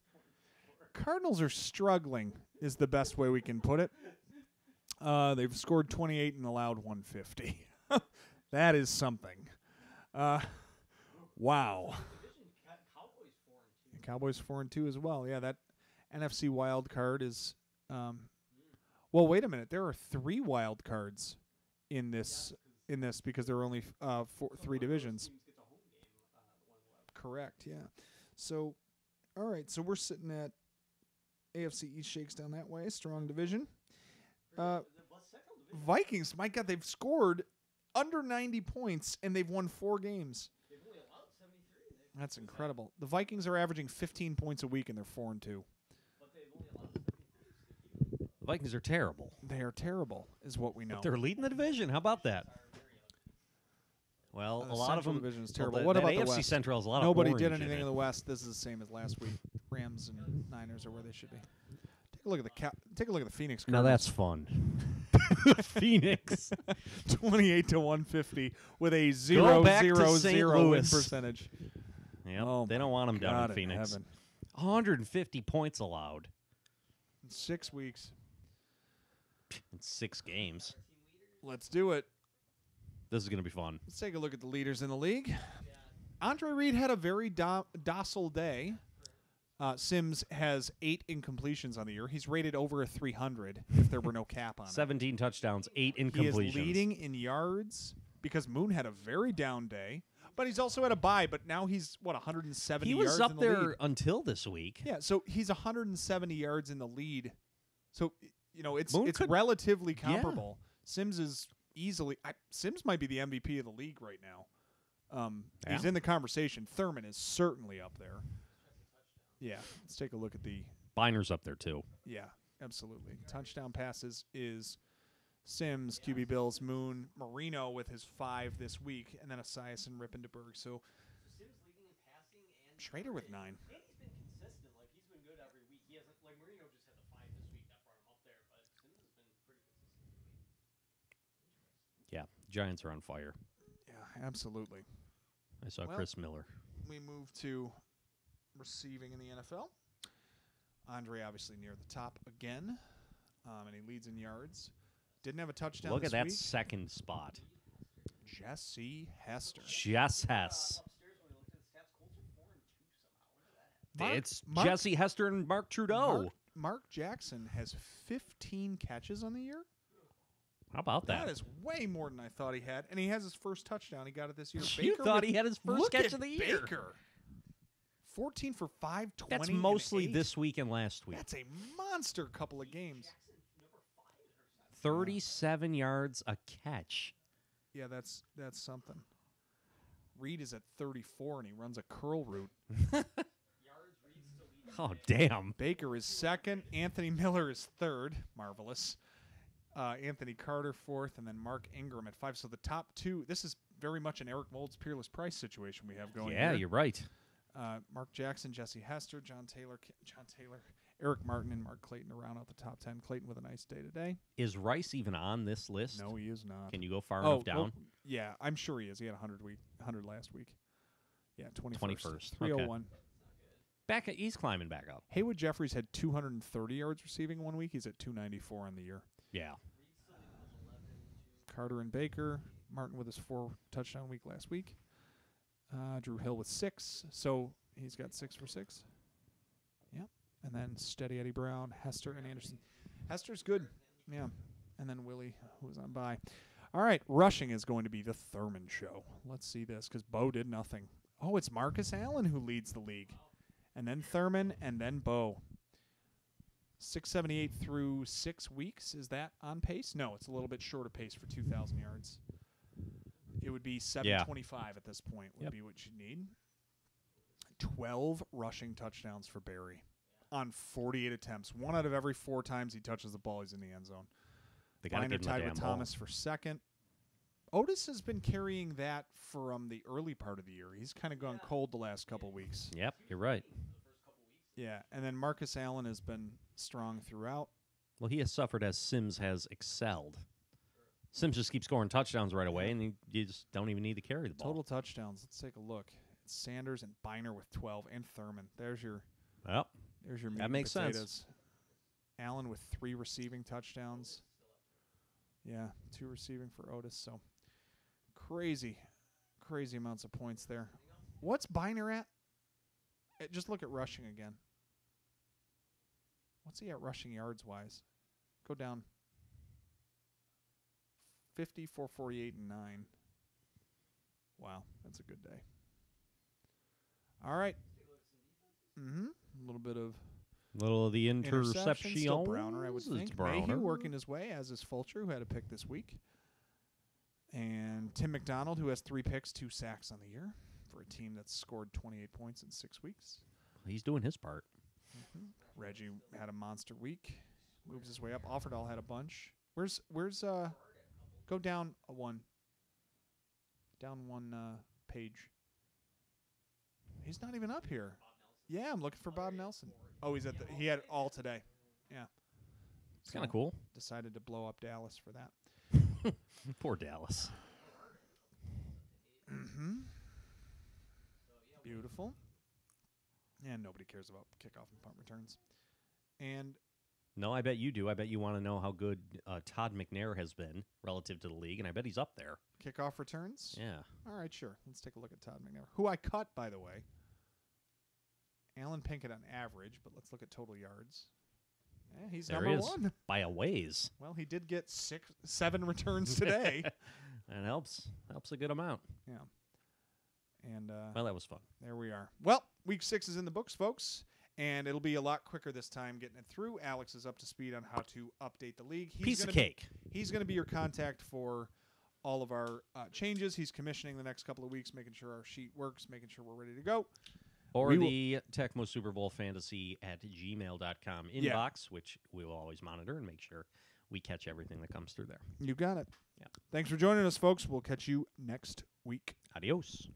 Cardinals are struggling is the best way we can put it. They've scored 28 and allowed 150. That is something. Wow. Cowboys 4-2 as well. Yeah, that NFC wild card is. Well, wait a minute. There are 3 wild cards in this because there are only 3 divisions. Correct. Yeah. So, all right. So we're sitting at AFC East shakes down that way. Strong division. Vikings. My God, they've scored under 90 points and they've won 4 games. That's incredible. The Vikings are averaging 15 points a week, and they're 4-2. The Vikings are terrible. They are terrible, is what we know. But they're leading the division. How about that? Well, a lot of them. Division is terrible. Well, what about AFC the West? Central has a lot Nobody of did orange anything in it. the West. This is the same as last week. Rams and Niners are where they should be. Take a look at the Phoenix Now Cardinals. that's fun. Phoenix 28-150 with a Go back to 0-0-0 St. win Louis. percentage. Yep, Oh they don't want them down God in Phoenix. heaven. 150 points allowed In 6 weeks. in 6 games. Let's do it. This is going to be fun. Let's take a look at the leaders in the league. Andre Reed had a very docile day. Sims has 8 incompletions on the year. He's rated over a 300 if there were no cap on it. 17 touchdowns, 8 incompletions. He is leading in yards because Moon had a very down day, but he's also had a bye. But now he's 170 He yards was in up the there lead. until this week. Yeah, so he's 170 yards in the lead. So it's Moon it's could- relatively comparable. Sims is easily Sims might be the MVP of the league right now. He's Yeah. in the conversation. Thurman is certainly up there. Yeah, let's take a look at the. Biner's up there too. Yeah, absolutely. Touchdown passes is Sims, QB Bills, Moon, Marino with his 5 this week, and then Asias and Rippenberg. So Schrader with 9. And he's been consistent. Like, he's been good every week. He hasn't, like, Marino just had the 5 this week that brought him up there, but Sims has been pretty consistent. Yeah, Giants are on fire. Yeah, absolutely. I saw Well- Chris Miller. We move to receiving in the NFL. Andre obviously near the top again, and he leads in yards. Didn't have a touchdown Look this at that week. second spot. Jesse Hester. Jess Hess. Upstairs, when we looked at the stats, Colts are 4-2 somehow. When did that happen? It's Mark- Jesse Hester and Mark Trudeau. Mark Jackson has 15 catches on the year. How about that? That is way more than I thought he had, and he has his first touchdown. He got it this year. You Baker thought with- he had his first look catch at of the year. Baker. 14 for 520. That's and mostly 8. this week and last week. That's a monster couple of games. 37 yards a catch. Yeah, that's something. Reed is at 34, and he runs a curl route. Oh, damn. Baker is second. Anthony Miller is third. Marvelous. Anthony Carter fourth, and then Mark Ingram at 5. So the top 2. This is very much an Eric Mold's Peerless Price situation we have going Yeah, here. you're right. Mark Jackson, Jesse Hester, John Taylor, Eric Martin, and Mark Clayton to round out the top 10. Clayton with a nice day today. Is Rice even on this list? No, he is not. Can you go far enough down? well, yeah, I'm sure he is. He had 100 last week. Yeah, 21st. 301. Back, he's climbing back up. Haywood Jeffries had 230 yards receiving one week. He's at 294 on the year. Yeah. Carter and Baker. Martin with his 4 touchdown week last week. Drew Hill with 6. So he's got 6 for 6. Yep. And then Steady Eddie Brown, Hester, and Anderson. Hester's good. Yeah. And then Willie, who was on bye. All right. Rushing is going to be the Thurman show. Let's see this because Bo did nothing. Oh, it's Marcus Allen who leads the league. And then Thurman, and then Bo. 678 through 6 weeks. Is that on pace? No, it's a little bit short of pace for 2,000 yards. It would be 725 at this point would be what you need. 12 rushing touchdowns for Barry on 48 attempts. 1 out of every 4 times he touches the ball, he's in the end zone. They got to Liner give him the tied damn with ball. Thomas for second. Otis has been carrying that from the early part of the year. He's kind of gone cold the last couple weeks. Yep, you're right. Yeah, and then Marcus Allen has been strong throughout. Well, he has suffered as Sims has excelled. Sims just keeps scoring touchdowns right away, and you just don't even need to carry the ball. Total touchdowns. Let's take a look. It's Sanders and Biner with 12, and Thurman. There's your Well, meat that and makes potatoes. sense. Allen with 3 receiving touchdowns. Yeah, 2 receiving for Otis. So crazy amounts of points there. What's Biner at? Just look at rushing again. What's he at rushing yards wise? Go down. 50, 448, and 9. Wow, that's a good day. All right. A little bit of Little of the interception. Still Browner, I would It's think. Browner. Mayhew working his way, as is Fulcher, who had a pick this week. And Tim McDonald, who has 3 picks, 2 sacks on the year for a team that's scored 28 points in 6 weeks. He's doing his part. Reggie had a monster week. Moves his way up. Offerdahl had a bunch. Where's go down a 1. Down 1 page. He's not even up here. Yeah, I'm looking for Bob Nelson. Oh, he had all today. Yeah. It's kind of cool. Decided to blow up Dallas for that. Poor Dallas. Beautiful. And nobody cares about kickoff and punt returns. And No, I bet you do. I bet you want to know how good Todd McNair has been relative to the league, and I bet he's up there. kickoff returns? Yeah. All right, sure. Let's take a look at Todd McNair, who I cut, by the way. Alan Pinkett on average, but let's look at total yards. He's There number he is. 1. By a ways. Well, he did get 7 returns today. That helps. Helps a good amount. Yeah. And Well, that was fun. there we are. Well, week 6 is in the books, folks, and it'll be a lot quicker this time getting it through. Alex is up to speed on how to update the league. Piece of cake. He's going to be your contact for all of our changes. He's commissioning the next couple of weeks, making sure our sheet works, making sure we're ready to go. Or the Tecmo Super Bowl Fantasy at gmail.com inbox, which we will always monitor and make sure we catch everything that comes through there. You got it. Yeah. Thanks for joining us, folks. We'll catch you next week. Adios.